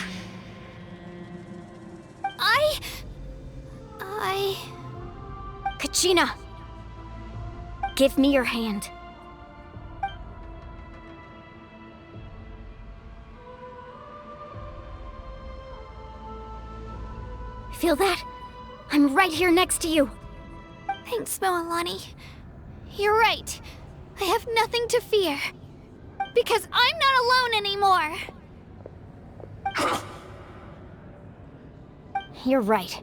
Kachina! Give me your hand. feel that? I'm right here next to you. Thanks, Moalani. You're right. I have nothing to fear. Because I'm not alone anymore. You're right.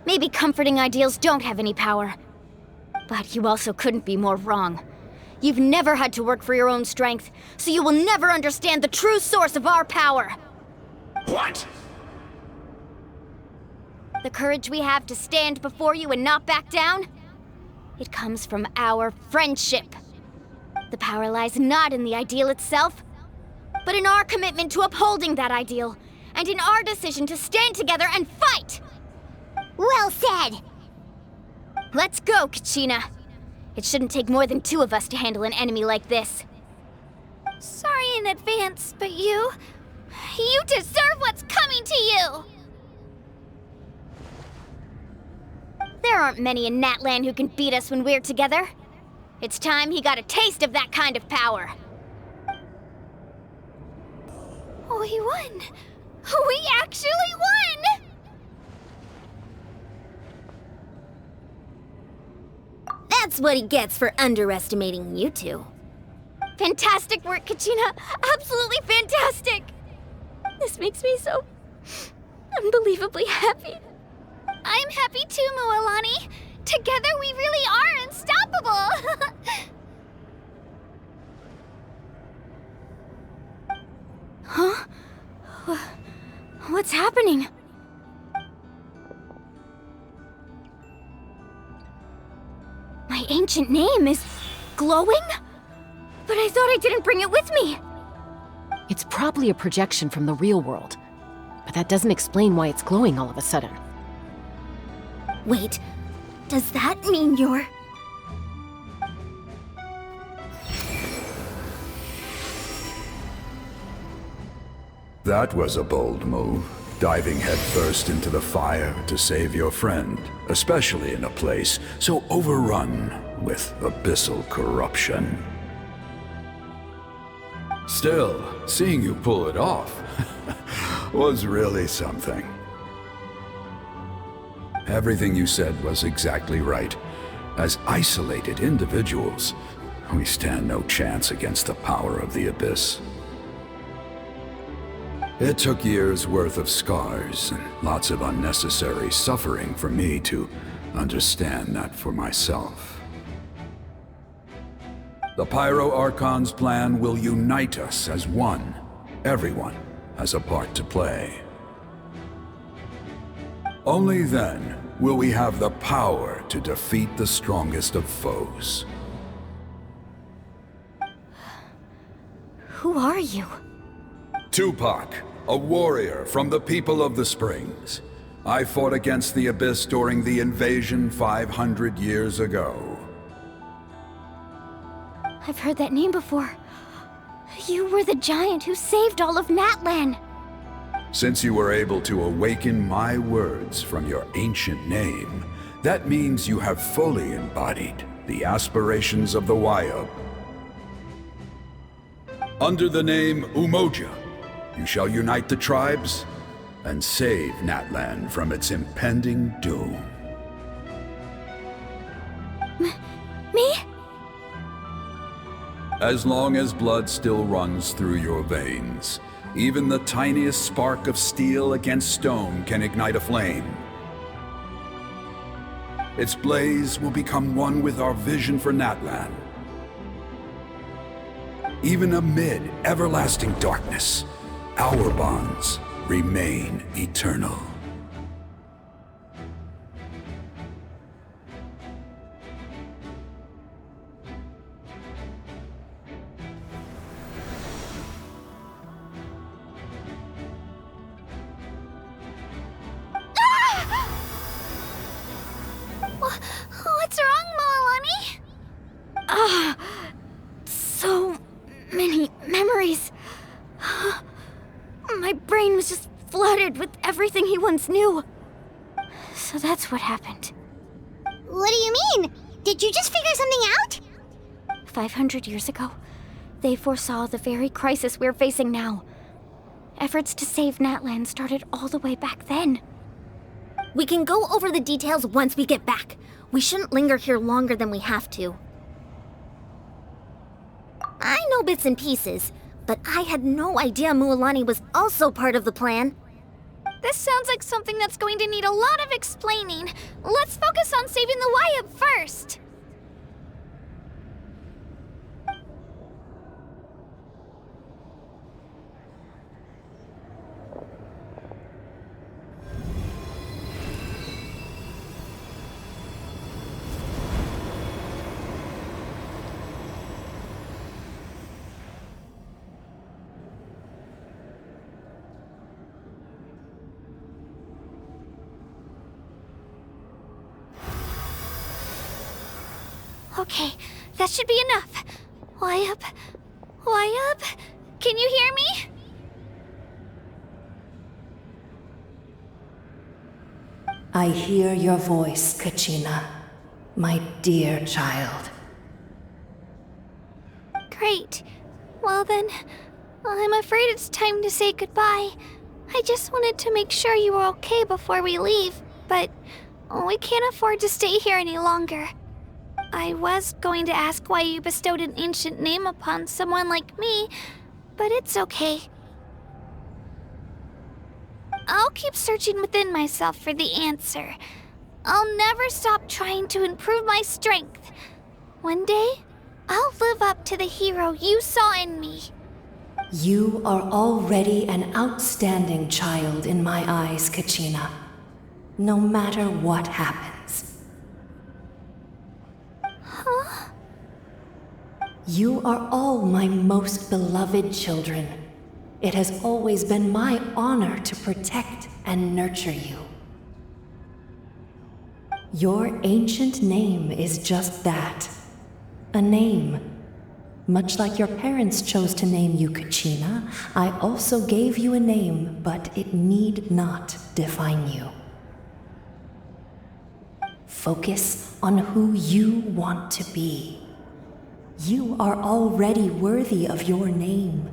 Maybe comforting ideals don't have any power. But you also couldn't be more wrong. You've never had to work for your own strength, so you will never understand the true source of our power. What? The courage we have to stand before you and not back down? It comes from our friendship. The power lies not in the ideal itself, but in our commitment to upholding that ideal, and in our decision to stand together and fight! Well said! Let's go, Kachina. It shouldn't take more than 2 of us to handle an enemy like this. Sorry in advance, but you deserve what's coming to you! There aren't many in Natlan who can beat us when we're together. It's time he got a taste of that kind of power. We won! We actually won! That's what he gets for underestimating you two. Fantastic work, Kachina! Absolutely fantastic! This makes me so unbelievably happy. I'm happy too, Moalani. Together we really are unstoppable! Huh? What's happening? My ancient name is glowing? But I thought I didn't bring it with me. It's probably a projection from the real world, but that doesn't explain why it's glowing all of a sudden. Wait, does that mean you're... That was a bold move, diving headfirst into the fire to save your friend, especially in a place so overrun with abyssal corruption. Still, seeing you pull it off was really something. Everything you said was exactly right. As isolated individuals, we stand no chance against the power of the Abyss. It took years' worth of scars and lots of unnecessary suffering for me to understand that for myself. The Pyro Archon's plan will unite us as one. Everyone has a part to play. Only then will we have the power to defeat the strongest of foes. Who are you? Tupac, a warrior from the people of the Springs. I fought against the Abyss during the invasion 500 years ago. I've heard that name before. You were the giant who saved all of Natlan. Since you were able to awaken my words from your ancient name, that means you have fully embodied the aspirations of the Wayab. Under the name Umoja, you shall unite the tribes and save Natlan from its impending doom. Me? As long as blood still runs through your veins, even the tiniest spark of steel against stone can ignite a flame. Its blaze will become one with our vision for Natlan. Even amid everlasting darkness, our bonds remain eternal. What's wrong, Moalani? So many memories. My brain was just flooded with everything he once knew. So that's what happened. What do you mean? Did you just figure something out? 500 years ago, they foresaw the very crisis we're facing now. Efforts to save Natlan started all the way back then. We can go over the details once we get back. We shouldn't linger here longer than we have to. I know bits and pieces, but I had no idea Mualani was also part of the plan. This sounds like something that's going to need a lot of explaining. Let's focus on saving the Wayab first. Okay, that should be enough. Wayab? Wayab? Can you hear me? I hear your voice, Kachina, my dear child. Great. Well then, I'm afraid it's time to say goodbye. I just wanted to make sure you were okay before we leave, but we can't afford to stay here any longer. I was going to ask why you bestowed an ancient name upon someone like me, but it's okay. I'll keep searching within myself for the answer. I'll never stop trying to improve my strength. One day, I'll live up to the hero you saw in me. You are already an outstanding child in my eyes, Kachina. No matter what happens. Huh? You are all my most beloved children. It has always been my honor to protect and nurture you. Your ancient name is just that. A name. Much like your parents chose to name you Kachina, I also gave you a name, but it need not define you. Focus on who you want to be. You are already worthy of your name.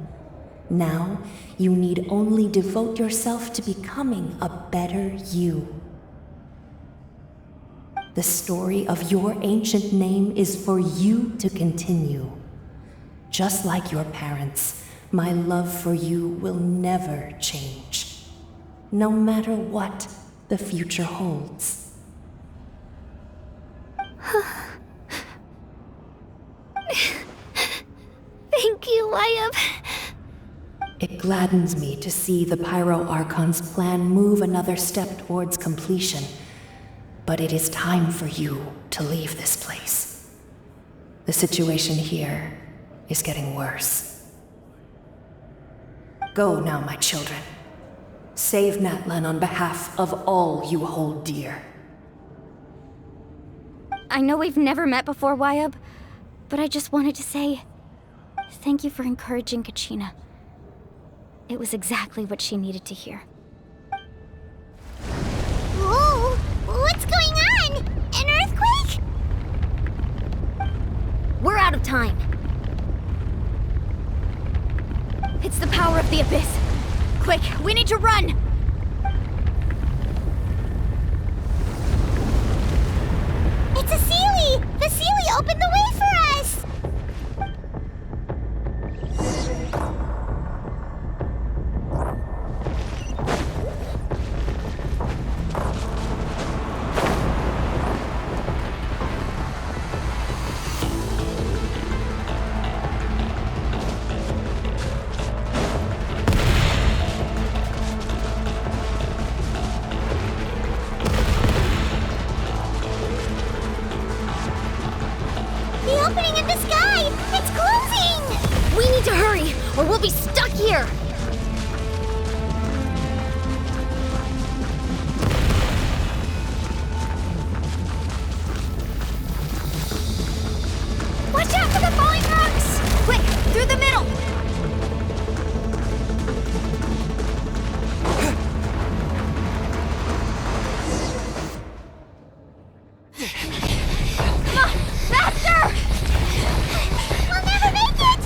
Now, you need only devote yourself to becoming a better you. The story of your ancient name is for you to continue. Just like your parents, my love for you will never change. No matter what the future holds. Thank you, Wayab. It gladdens me to see the Pyro Archon's plan move another step towards completion. But it is time for you to leave this place. The situation here is getting worse. Go now, my children. Save Natlan on behalf of all you hold dear. I know we've never met before, Wayab, but I just wanted to say thank you for encouraging Kachina. It was exactly what she needed to hear. Whoa! What's going on? An earthquake? We're out of time. It's the power of the Abyss. Quick, we need to run! It's a Seelie! The Seelie opened the way for us! The opening in the sky! It's closing! We need to hurry, or we'll be stuck here! Watch out for the falling rocks! Quick, through the middle! Come on, faster! We'll never make it!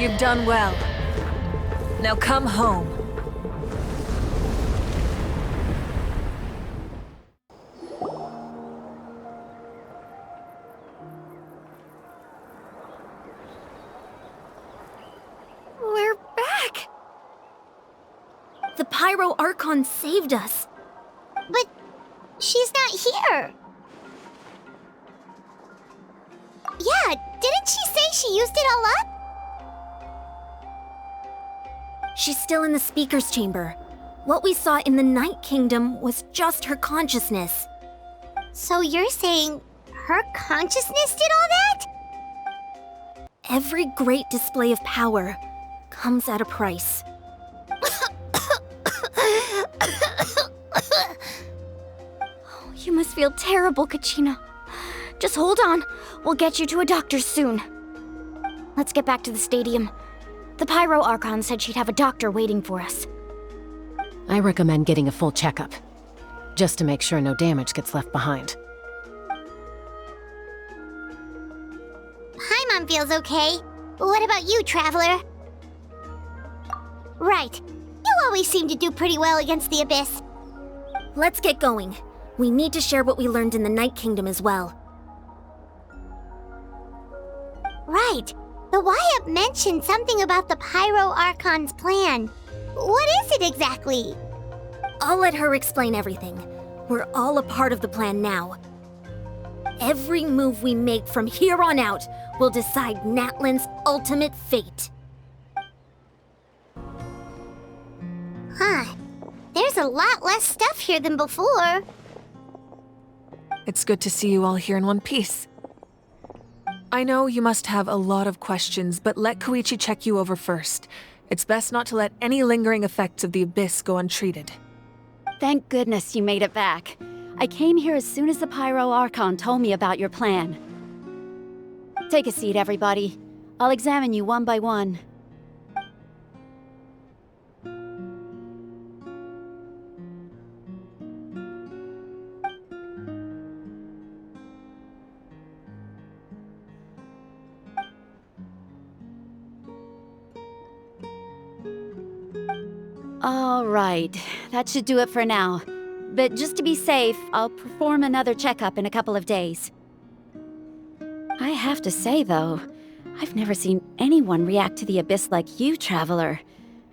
You've done well. Now come home. We're back! The Pyro Archon saved us. But she's not here. Yeah, didn't she say she used it all up? She's still in the speaker's chamber. What we saw in the Night Kingdom was just her consciousness. So you're saying her consciousness did all that? Every great display of power comes at a price. You must feel terrible, Kachina. Just hold on. We'll get you to a doctor soon. Let's get back to the stadium. The Pyro Archon said she'd have a doctor waiting for us. I recommend getting a full checkup, just to make sure no damage gets left behind. Paimon feels okay. What about you, Traveler? Right. You always seem to do pretty well against the Abyss. Let's get going. We need to share what we learned in the Night Kingdom as well. Right. The Wyatt mentioned something about the Pyro Archon's plan. What is it exactly? I'll let her explain everything. We're all a part of the plan now. Every move we make from here on out will decide Natlan's ultimate fate. Huh. There's a lot less stuff here than before. It's good to see you all here in one piece. I know you must have a lot of questions, but let Koichi check you over first. It's best not to let any lingering effects of the Abyss go untreated. Thank goodness you made it back. I came here as soon as the Pyro Archon told me about your plan. Take a seat, everybody. I'll examine you one by one. All right, that should do it for now. But just to be safe, I'll perform another checkup in a couple of days. I have to say, though, I've never seen anyone react to the Abyss like you, Traveler.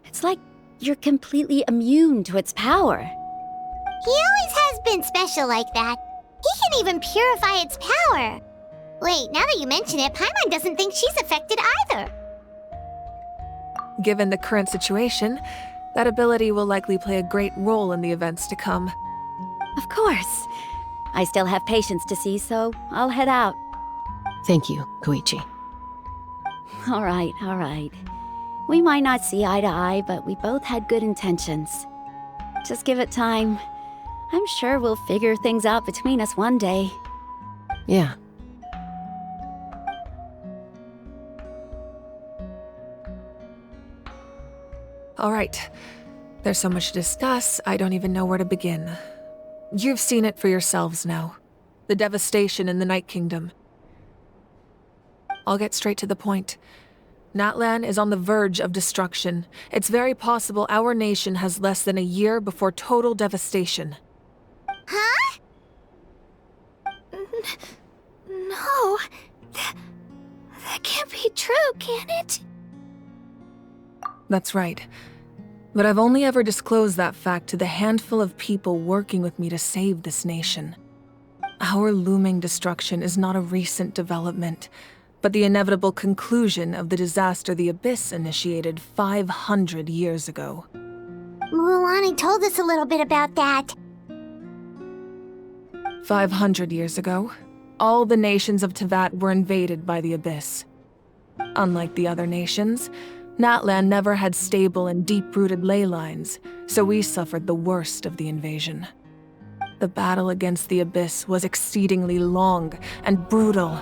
It's like you're completely immune to its power. He always has been special like that. He can even purify its power. Wait, now that you mention it, Paimon doesn't think she's affected either. Given the current situation, that ability will likely play a great role in the events to come. Of course. I still have patients to see, so I'll head out. Thank you, Koichi. All right. We might not see eye to eye, but we both had good intentions. Just give it time. I'm sure we'll figure things out between us one day. Yeah. All right. There's so much to discuss, I don't even know where to begin. You've seen it for yourselves now. The devastation in the Night Kingdom. I'll get straight to the point. Natlan is on the verge of destruction. It's very possible our nation has less than a year before total devastation. Huh? No. That can't be true, can it? That's right. But I've only ever disclosed that fact to the handful of people working with me to save this nation. Our looming destruction is not a recent development, but the inevitable conclusion of the disaster the Abyss initiated 500 years ago. Mualani told us a little bit about that. 500 years ago, all the nations of Teyvat were invaded by the Abyss. Unlike the other nations, Natlan never had stable and deep-rooted ley lines, so we suffered the worst of the invasion. The battle against the Abyss was exceedingly long and brutal.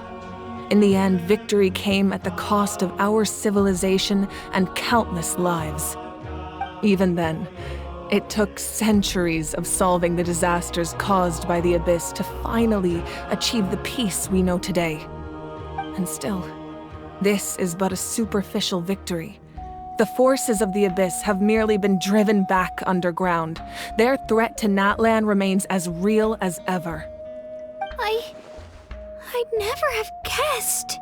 In the end, victory came at the cost of our civilization and countless lives. Even then, it took centuries of solving the disasters caused by the Abyss to finally achieve the peace we know today. And still, This is but a superficial victory. The forces of the Abyss have merely been driven back underground. Their threat to Natlan remains as real as ever. I'd never have guessed.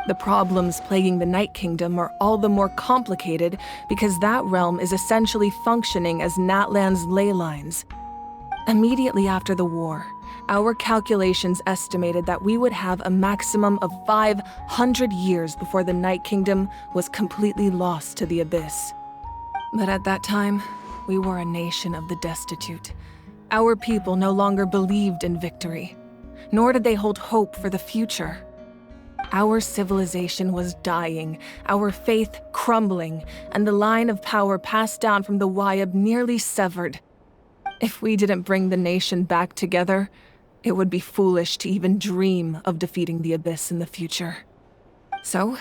The problems plaguing the Night Kingdom are all the more complicated because that realm is essentially functioning as Natlan's ley lines. Immediately after the war, our calculations estimated that we would have a maximum of 500 years before the Night Kingdom was completely lost to the Abyss. But at that time, we were a nation of the destitute. Our people no longer believed in victory, nor did they hold hope for the future. Our civilization was dying, our faith crumbling, and the line of power passed down from the Wyab nearly severed. If we didn't bring the nation back together, it would be foolish to even dream of defeating the Abyss in the future. So,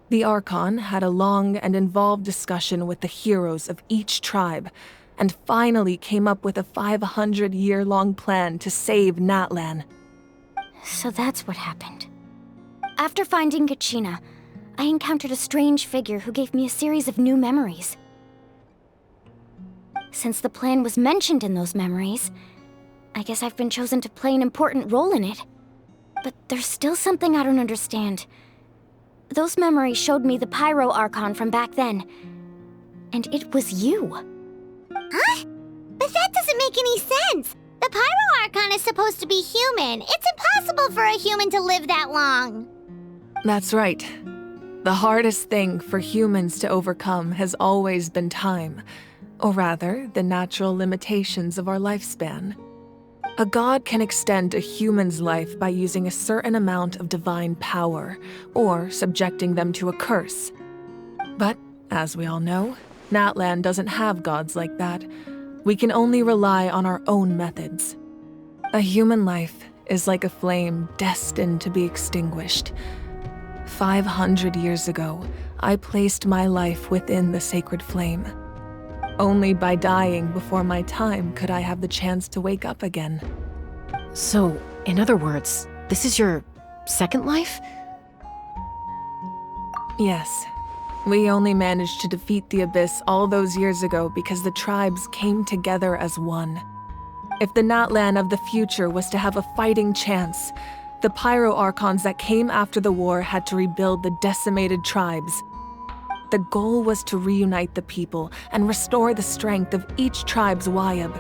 the Archon had a long and involved discussion with the heroes of each tribe, and finally came up with a 500-year-long plan to save Natlan. So that's what happened. After finding Kachina, I encountered a strange figure who gave me a series of new memories. Since the plan was mentioned in those memories, I guess I've been chosen to play an important role in it. But there's still something I don't understand. Those memories showed me the Pyro Archon from back then, and it was you. Huh? But that doesn't make any sense. The Pyro Archon is supposed to be human. It's impossible for a human to live that long. That's right. The hardest thing for humans to overcome has always been time, or rather, the natural limitations of our lifespan. A god can extend a human's life by using a certain amount of divine power, or subjecting them to a curse. But, as we all know, Natlan doesn't have gods like that. We can only rely on our own methods. A human life is like a flame destined to be extinguished. 500 years ago, I placed my life within the sacred flame. Only by dying before my time could I have the chance to wake up again. So, in other words, this is your second life? Yes. We only managed to defeat the Abyss all those years ago because the tribes came together as one. If the Natlan of the future was to have a fighting chance, the Pyro Archons that came after the war had to rebuild the decimated tribes. The goal was to reunite the people and restore the strength of each tribe's Wyab.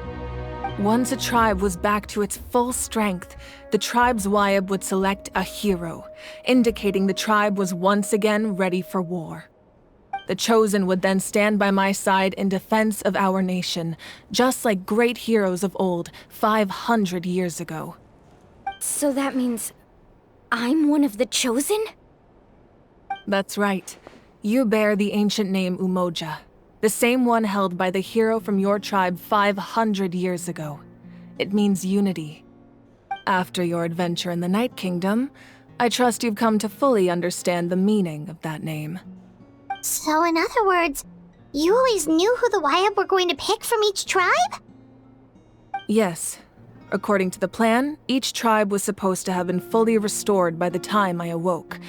Once a tribe was back to its full strength, the tribe's Wyab would select a hero, indicating the tribe was once again ready for war. The Chosen would then stand by my side in defense of our nation, just like great heroes of old 500 years ago. So that means I'm one of the Chosen? That's right. You bear the ancient name Umoja, the same one held by the hero from your tribe 500 years ago. It means unity. After your adventure in the Night Kingdom, I trust you've come to fully understand the meaning of that name. So in other words, you always knew who the Wyab were going to pick from each tribe? Yes. According to the plan, each tribe was supposed to have been fully restored by the time I awoke.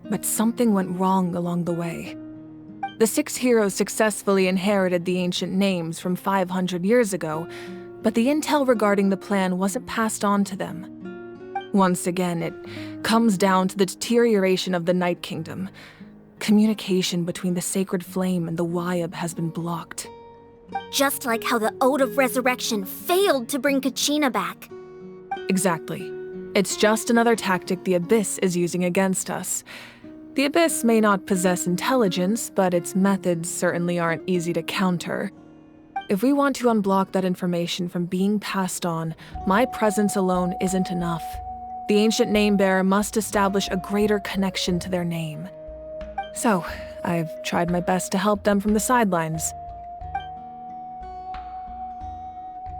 But something went wrong along the way. The 6 heroes successfully inherited the ancient names from 500 years ago, but the intel regarding the plan wasn't passed on to them. Once again, it comes down to the deterioration of the Night Kingdom. Communication between the Sacred Flame and the Wyab has been blocked. Just like how the Ode of Resurrection failed to bring Kachina back. Exactly. It's just another tactic the Abyss is using against us. The Abyss may not possess intelligence, but its methods certainly aren't easy to counter. If we want to unblock that information from being passed on, my presence alone isn't enough. The ancient name-bearer must establish a greater connection to their name. So, I've tried my best to help them from the sidelines.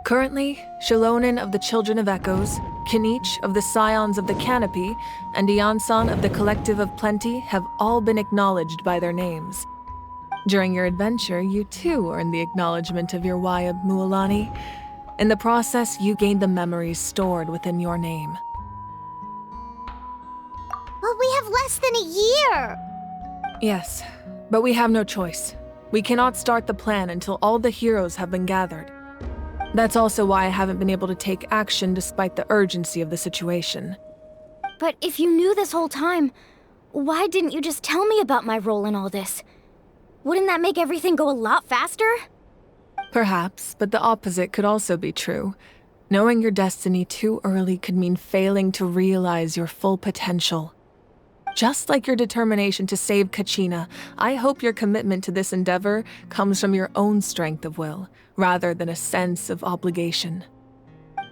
Currently, Shilonen of the Children of Echoes, Kinich of the Scions of the Canopy, and Iansan of the Collective of Plenty have all been acknowledged by their names. During your adventure, you too earned the acknowledgement of your Wyab, Mualani. In the process, you gained the memories stored within your name. But we have less than a year! Yes, but we have no choice. We cannot start the plan until all the heroes have been gathered. That's also why I haven't been able to take action despite the urgency of the situation. But if you knew this whole time, why didn't you just tell me about my role in all this? Wouldn't that make everything go a lot faster? Perhaps, but the opposite could also be true. Knowing your destiny too early could mean failing to realize your full potential. Just like your determination to save Kachina, I hope your commitment to this endeavor comes from your own strength of will, rather than a sense of obligation.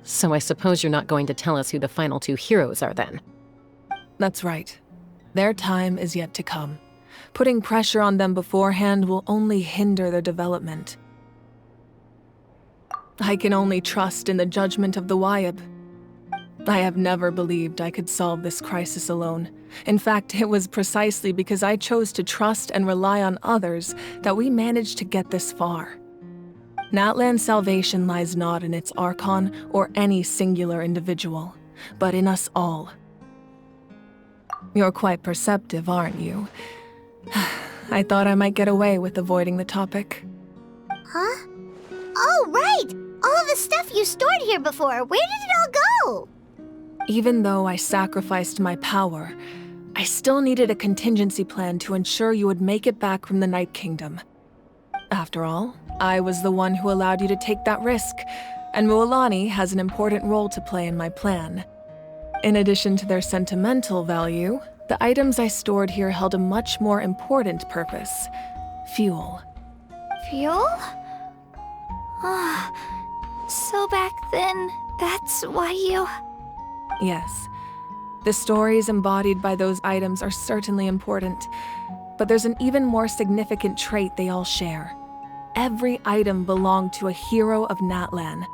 So I suppose you're not going to tell us who the final two heroes are then? That's right. Their time is yet to come. Putting pressure on them beforehand will only hinder their development. I can only trust in the judgment of the Wayab. I have never believed I could solve this crisis alone. In fact, it was precisely because I chose to trust and rely on others that we managed to get this far. Natlan's salvation lies not in its Archon or any singular individual, but in us all. You're quite perceptive, aren't you? I thought I might get away with avoiding the topic. Huh? Oh, right! All of the stuff you stored here before, where did it all go? Even though I sacrificed my power, I still needed a contingency plan to ensure you would make it back from the Night Kingdom. After all, I was the one who allowed you to take that risk, and Mualani has an important role to play in my plan. In addition to their sentimental value, the items I stored here held a much more important purpose: fuel. Fuel? So back then, that's why you... Yes. The stories embodied by those items are certainly important, but there's an even more significant trait they all share. Every item belonged to a hero of Natlan.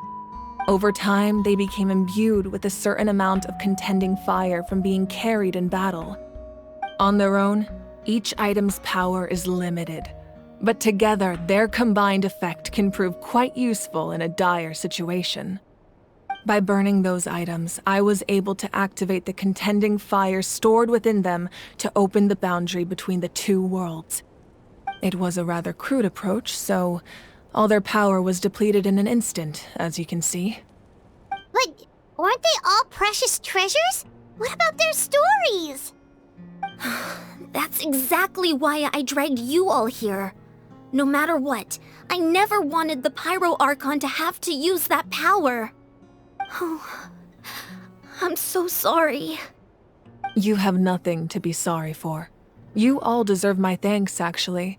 Over time, they became imbued with a certain amount of contending fire from being carried in battle. On their own, each item's power is limited, but together, their combined effect can prove quite useful in a dire situation. By burning those items, I was able to activate the contending fire stored within them to open the boundary between the two worlds. It was a rather crude approach, so all their power was depleted in an instant, as you can see. But weren't they all precious treasures? What about their stories? That's exactly why I dragged you all here. No matter what, I never wanted the Pyro Archon to have to use that power. Oh, I'm so sorry. You have nothing to be sorry for. You all deserve my thanks, actually.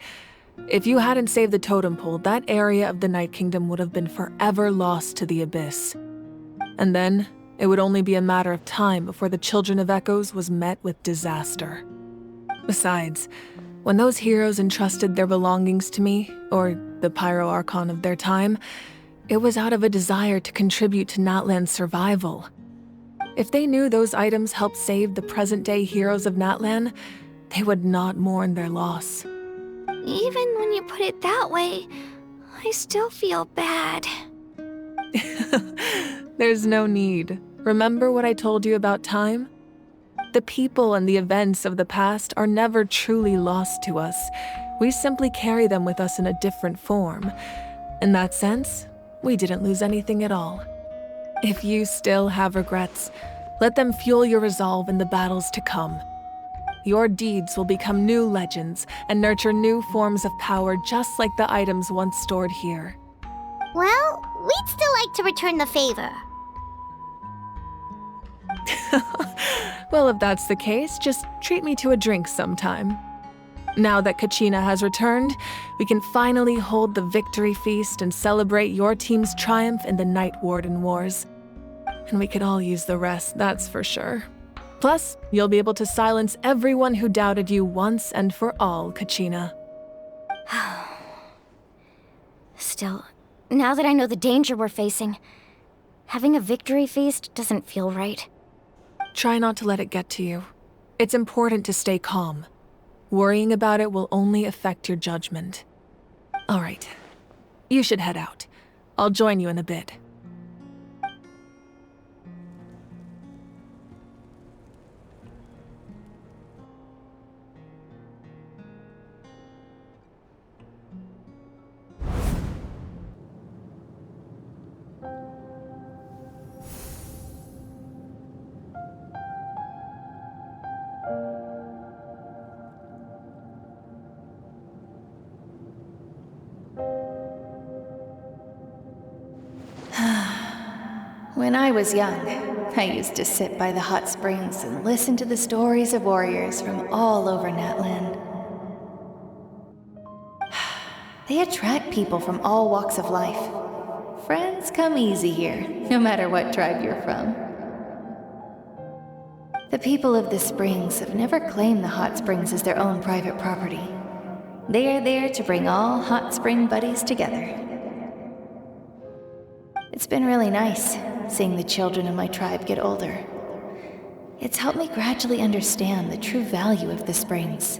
If you hadn't saved the totem pole, that area of the Night Kingdom would have been forever lost to the Abyss. And then, it would only be a matter of time before the Children of Echoes was met with disaster. Besides, when those heroes entrusted their belongings to me, or the Pyro Archon of their time, it was out of a desire to contribute to Natlan's survival. If they knew those items helped save the present-day heroes of Natlan, they would not mourn their loss. Even when you put it that way, I still feel bad. There's no need. Remember what I told you about time? The people and the events of the past are never truly lost to us. We simply carry them with us in a different form. In that sense, we didn't lose anything at all. If you still have regrets, let them fuel your resolve in the battles to come. Your deeds will become new legends and nurture new forms of power just like the items once stored here. Well, we'd still like to return the favor. Well, if that's the case, just treat me to a drink sometime. Now that Kachina has returned, we can finally hold the victory feast and celebrate your team's triumph in the Night Warden Wars. And we could all use the rest, that's for sure. Plus, you'll be able to silence everyone who doubted you once and for all, Kachina. Still, now that I know the danger we're facing, having a victory feast doesn't feel right. Try not to let it get to you. It's important to stay calm. Worrying about it will only affect your judgment. All right, you should head out. I'll join you in a bit. When I was young, I used to sit by the hot springs and listen to the stories of warriors from all over Natlan. They attract people from all walks of life. Friends come easy here, no matter what tribe you're from. The people of the springs have never claimed the hot springs as their own private property. They are there to bring all hot spring buddies together. It's been really nice seeing the children of my tribe get older. It's helped me gradually understand the true value of the springs.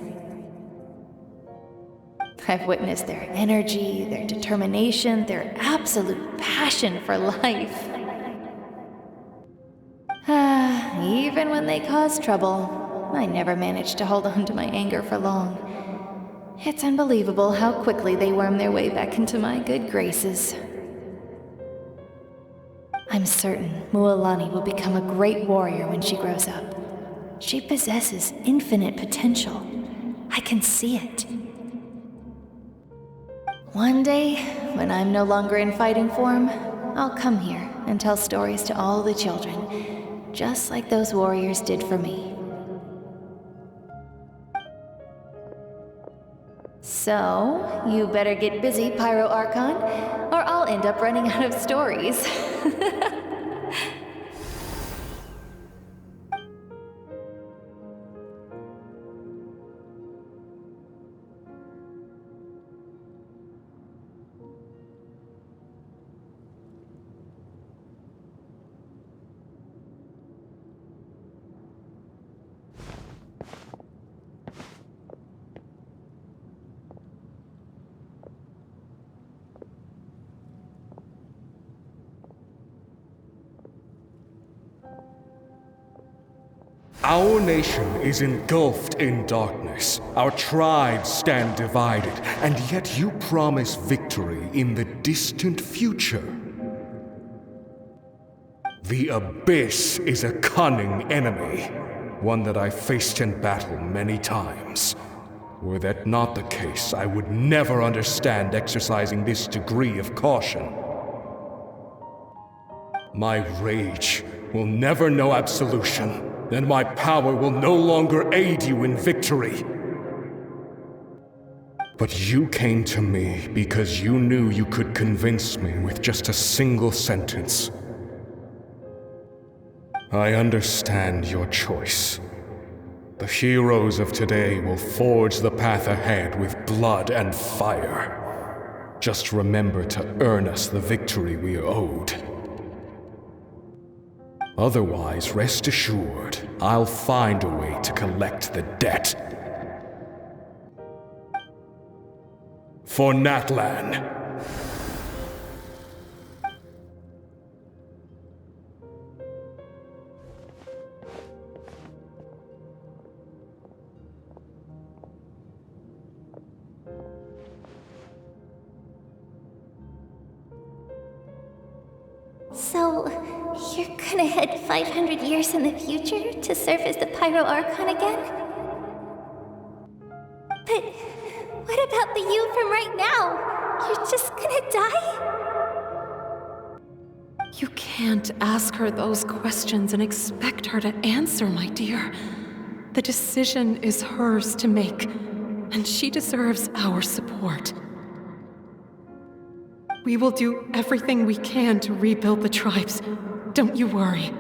I've witnessed their energy, their determination, their absolute passion for life. Even when they cause trouble, I never managed to hold on to my anger for long. It's unbelievable how quickly they worm their way back into my good graces. I'm certain Mualani will become a great warrior when she grows up. She possesses infinite potential. I can see it. One day, when I'm no longer in fighting form, I'll come here and tell stories to all the children, just like those warriors did for me. So, you better get busy, Pyro Archon, or I'll end up running out of stories. Our nation is engulfed in darkness. Our tribes stand divided, and yet you promise victory in the distant future. The Abyss is a cunning enemy, one that I faced in battle many times. Were that not the case, I would never understand exercising this degree of caution. My rage will never know absolution, and my power will no longer aid you in victory. But you came to me because you knew you could convince me with just a single sentence. I understand your choice. The heroes of today will forge the path ahead with blood and fire. Just remember to earn us the victory we are owed. Otherwise, rest assured, I'll find a way to collect the debt. For Natlan. So, you're gonna head 500 years in the future to serve as the Pyro Archon again? But what about the you from right now? You're just gonna die? You can't ask her those questions and expect her to answer, my dear. The decision is hers to make, and she deserves our support. We will do everything we can to rebuild the tribes. Don't you worry.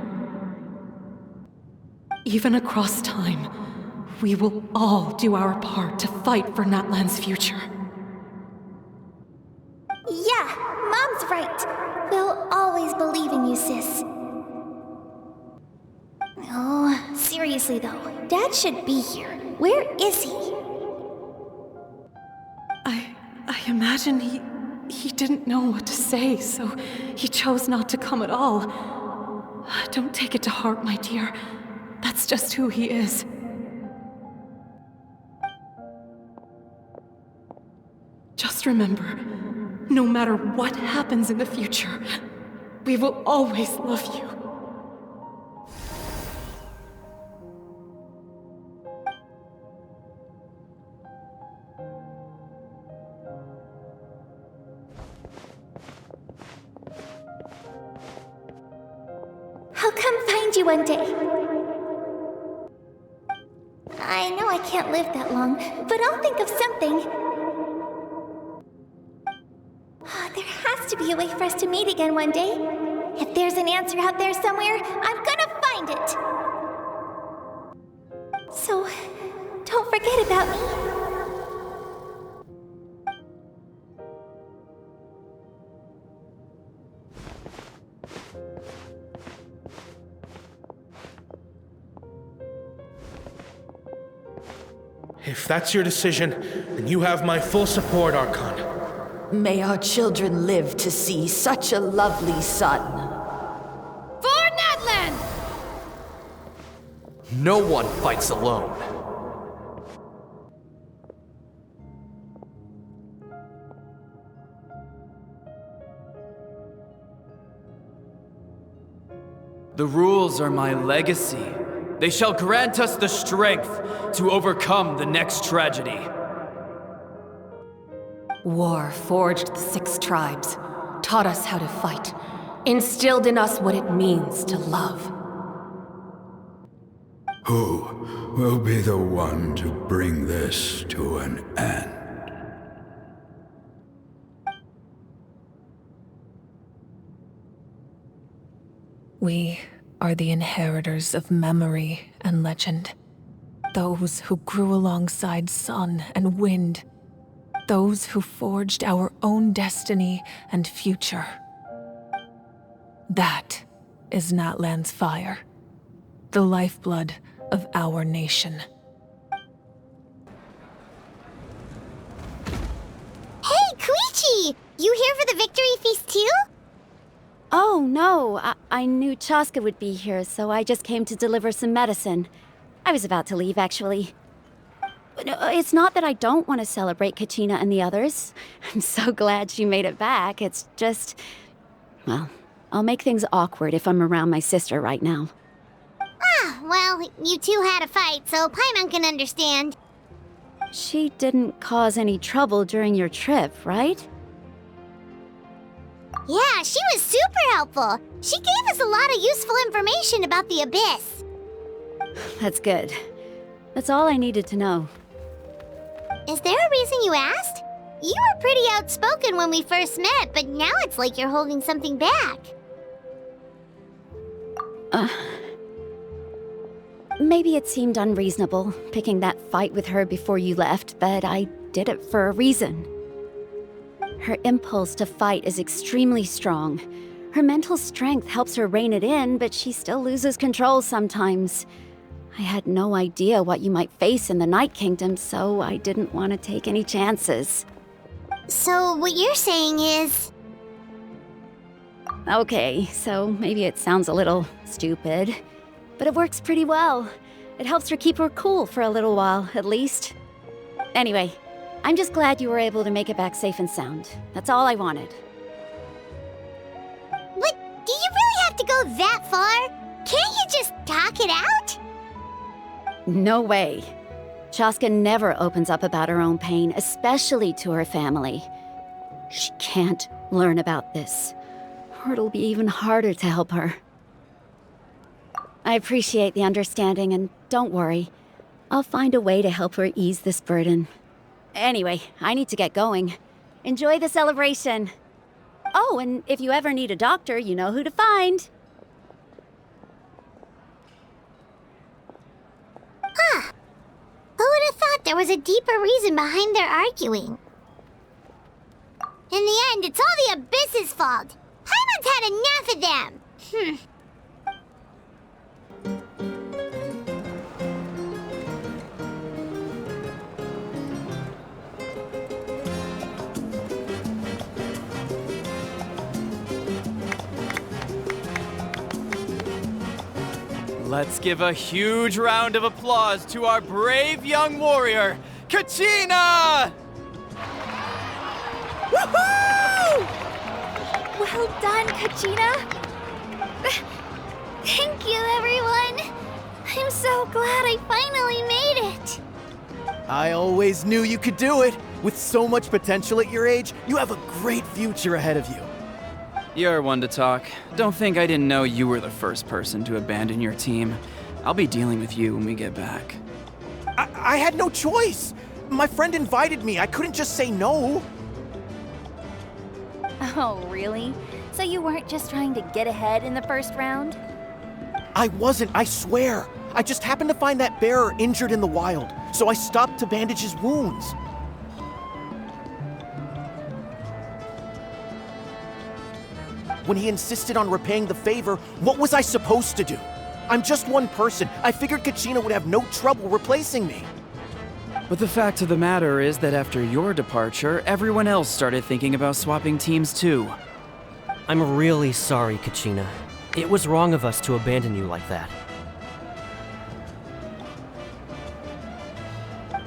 Even across time, we will all do our part to fight for Natlan's future. Yeah, Mom's right. We'll always believe in you, sis. Oh, seriously though, Dad should be here. Where is he? I imagine he didn't know what to say, so he chose not to come at all. Don't take it to heart, my dear. That's just who he is. Just remember, no matter what happens in the future, we will always love you. come find you one day. I know I can't live that long, but I'll think of something. There has to be a way for us to meet again one day. If there's an answer out there somewhere, I'm gonna find it. So, don't forget about me. If that's your decision, then you have my full support, Archon. May our children live to see such a lovely son. For Natlan! No one fights alone. The rules are my legacy. They shall grant us the strength to overcome the next tragedy. War forged the 6 tribes, taught us how to fight, instilled in us what it means to love. Who will be the one to bring this to an end? We are the inheritors of memory and legend. Those who grew alongside sun and wind. Those who forged our own destiny and future. That is Natlan's fire, the lifeblood of our nation. Hey, Koichi! You here for the victory feast too? Oh, no. I knew Chaska would be here, so I just came to deliver some medicine. I was about to leave, actually. It's not that I don't want to celebrate Kachina and the others. I'm so glad she made it back. It's just... well, I'll make things awkward if I'm around my sister right now. Ah, well, you two had a fight, so Paimon can understand. She didn't cause any trouble during your trip, right? Yeah, she was super helpful. She gave us a lot of useful information about the Abyss. That's good. That's all I needed to know. Is there a reason you asked? You were pretty outspoken when we first met, but now it's like you're holding something back. Maybe it seemed unreasonable, picking that fight with her before you left, but I did it for a reason. Her impulse to fight is extremely strong. Her mental strength helps her rein it in, but she still loses control sometimes. I had no idea what you might face in the Night Kingdom, so I didn't want to take any chances. So what you're saying is... Okay, so maybe it sounds a little stupid, but it works pretty well. It helps her keep her cool for a little while, at least. Anyway, I'm just glad you were able to make it back safe and sound. That's all I wanted. But do you really have to go that far? Can't you just talk it out? No way. Chaska never opens up about her own pain, especially to her family. She can't learn about this, or it'll be even harder to help her. I appreciate the understanding, and don't worry. I'll find a way to help her ease this burden. Anyway, I need to get going. Enjoy the celebration. Oh, and if you ever need a doctor, you know who to find. Huh. Who would have thought there was a deeper reason behind their arguing? In the end, it's all the Abyss's fault. Paimon's had enough of them. Let's give a huge round of applause to our brave young warrior, Kachina! Woohoo! Well done, Kachina. Thank you, everyone. I'm so glad I finally made it. I always knew you could do it. With so much potential at your age, you have a great future ahead of you. You're one to talk. Don't think I didn't know you were the first person to abandon your team. I'll be dealing with you when we get back. I had no choice. My friend invited me. I couldn't just say no. Oh, really? So you weren't just trying to get ahead in the first round? I wasn't, I swear. I just happened to find that bearer injured in the wild, so I stopped to bandage his wounds. When he insisted on repaying the favor, what was I supposed to do? I'm just one person. I figured Kachina would have no trouble replacing me. But the fact of the matter is that after your departure, everyone else started thinking about swapping teams too. I'm really sorry, Kachina. It was wrong of us to abandon you like that.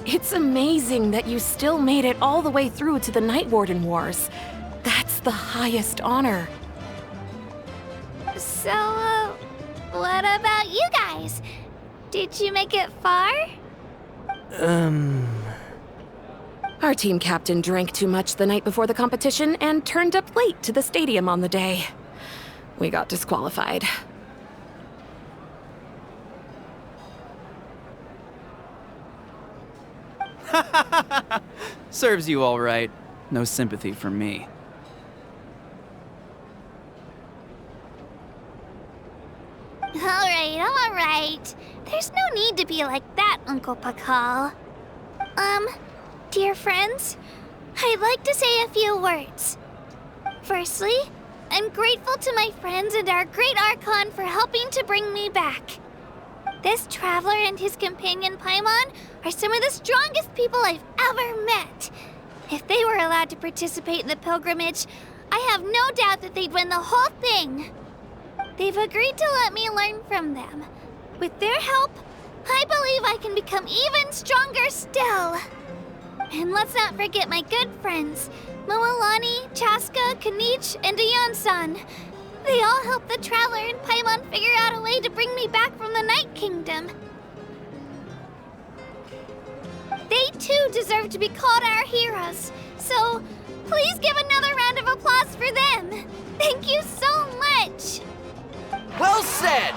It's amazing that you still made it all the way through to the Night Warden Wars. That's the highest honor. So, what about you guys? Did you make it far? Our team captain drank too much the night before the competition and turned up late to the stadium on the day. We got disqualified. Serves you all right. No sympathy from me. All right. There's no need to be like that, Uncle Pakal. Dear friends, I'd like to say a few words. Firstly, I'm grateful to my friends and our great Archon for helping to bring me back. This traveler and his companion Paimon are some of the strongest people I've ever met. If they were allowed to participate in the pilgrimage, I have no doubt that they'd win the whole thing. They've agreed to let me learn from them. With their help, I believe I can become even stronger still. And let's not forget my good friends, Moalani, Chaska, Kanich, and Ayan-san. They all helped the Traveler and Paimon figure out a way to bring me back from the Night Kingdom. They too deserve to be called our heroes, so please give another round of applause for them. Thank you so much. Well said!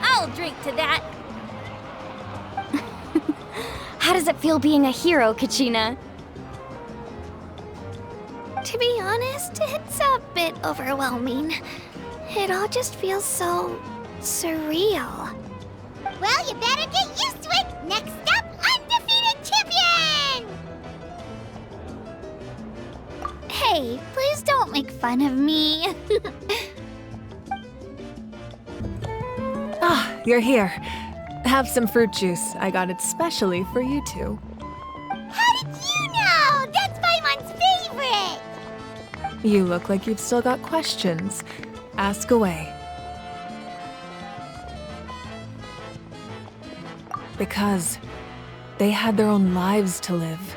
I'll drink to that. How does it feel being a hero, Kachina? To be honest, it's a bit overwhelming. It all just feels so surreal. Well, you better get used to it. Next up, undefeated champion! Hey, please don't make fun of me. Ah, you're here. Have some fruit juice. I got it specially for you two. How did you know? That's Paimon's favorite! You look like you've still got questions. Ask away. Because they had their own lives to live.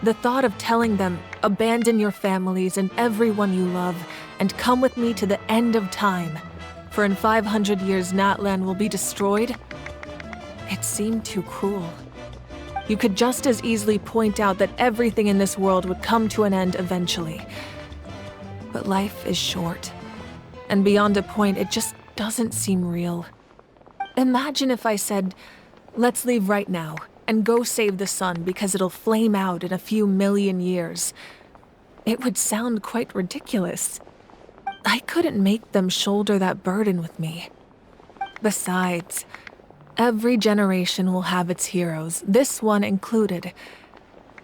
The thought of telling them, abandon your families and everyone you love, and come with me to the end of time, for in 500 years Natlan will be destroyed, it seemed too cruel. You could just as easily point out that everything in this world would come to an end eventually. But life is short, and beyond a point, it just doesn't seem real. Imagine if I said, let's leave right now, and go save the sun because it'll flame out in a few million years. It would sound quite ridiculous. I couldn't make them shoulder that burden with me. Besides, every generation will have its heroes, this one included.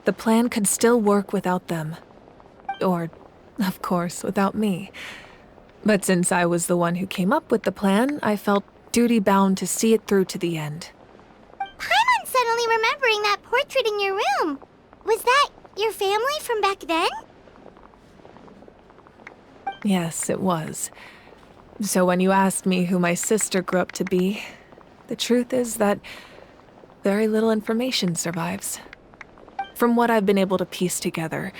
The plan could still work without them. Or, of course, without me. But since I was the one who came up with the plan, I felt duty-bound to see it through to the end. Paimon's suddenly remembering that portrait in your room. Was that your family from back then? Yes, it was. So when you asked me who my sister grew up to be, the truth is that very little information survives. From what I've been able to piece together,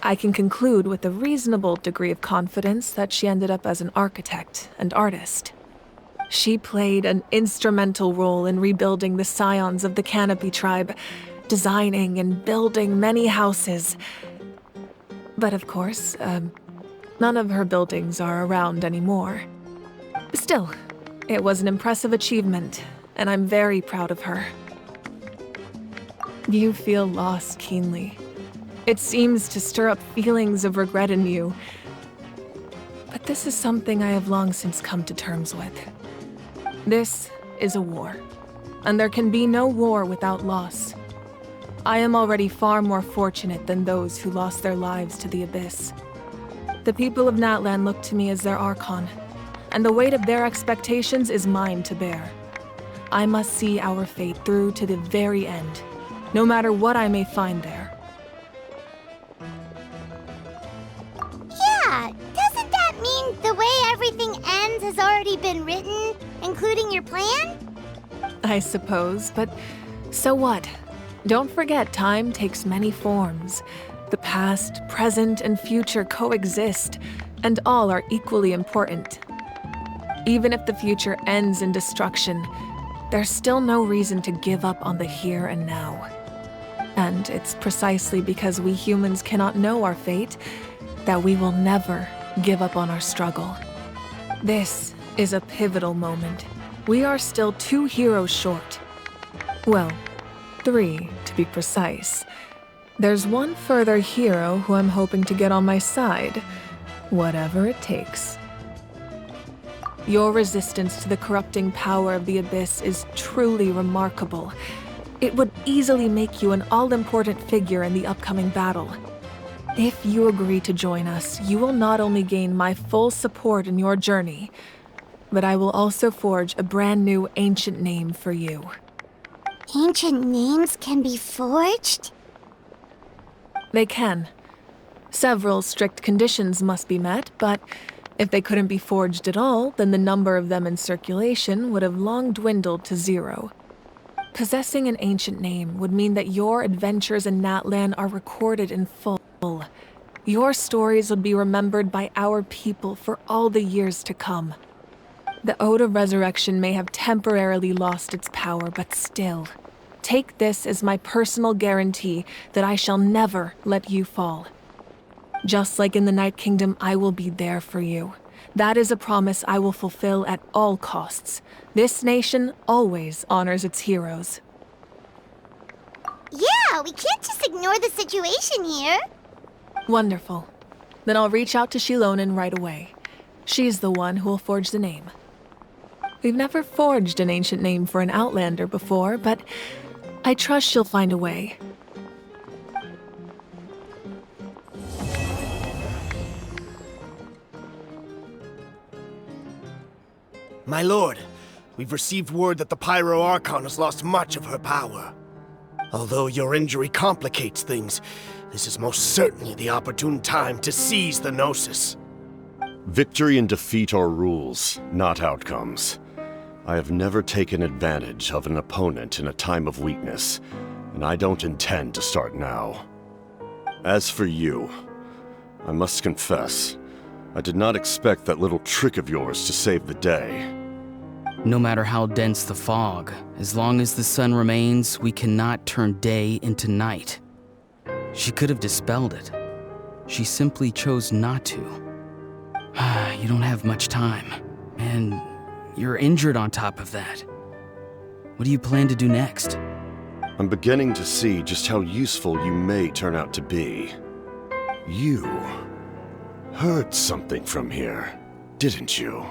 I can conclude with a reasonable degree of confidence that she ended up as an architect and artist. She played an instrumental role in rebuilding the scions of the Canopy tribe, designing and building many houses. But of course, none of her buildings are around anymore. Still, it was an impressive achievement, and I'm very proud of her. You feel loss keenly. It seems to stir up feelings of regret in you. But this is something I have long since come to terms with. This is a war, and there can be no war without loss. I am already far more fortunate than those who lost their lives to the Abyss. The people of Natlan look to me as their Archon, and the weight of their expectations is mine to bear. I must see our fate through to the very end, no matter what I may find there. Yeah, doesn't that mean the way everything ends has already been written, including your plan? I suppose, but so what? Don't forget, time takes many forms. The past, present, and future coexist, and all are equally important. Even if the future ends in destruction, there's still no reason to give up on the here and now. And it's precisely because we humans cannot know our fate that we will never give up on our struggle. This is a pivotal moment. We are still 2 heroes short. Well, 3 to be precise. There's one further hero who I'm hoping to get on my side, whatever it takes. Your resistance to the corrupting power of the Abyss is truly remarkable. It would easily make you an all-important figure in the upcoming battle. If you agree to join us, you will not only gain my full support in your journey, but I will also forge a brand new ancient name for you. Ancient names can be forged? They can. Several strict conditions must be met, but if they couldn't be forged at all, then the number of them in circulation would have long dwindled to 0. Possessing an ancient name would mean that your adventures in Natlan are recorded in full. Your stories would be remembered by our people for all the years to come. The Ode of Resurrection may have temporarily lost its power, but still, take this as my personal guarantee that I shall never let you fall. Just like in the Night Kingdom, I will be there for you. That is a promise I will fulfill at all costs. This nation always honors its heroes. Yeah, we can't just ignore the situation here. Wonderful. Then I'll reach out to Shilonen right away. She's the one who will forge the name. We've never forged an ancient name for an Outlander before, but I trust she'll find a way. My lord, we've received word that the Pyro Archon has lost much of her power. Although your injury complicates things, this is most certainly the opportune time to seize the Gnosis. Victory and defeat are rules, not outcomes. I have never taken advantage of an opponent in a time of weakness, and I don't intend to start now. As for you, I must confess, I did not expect that little trick of yours to save the day. No matter how dense the fog, as long as the sun remains, we cannot turn day into night. She could have dispelled it. She simply chose not to. You don't have much time, and you're injured on top of that. What do you plan to do next? I'm beginning to see just how useful you may turn out to be. You heard something from here, didn't you?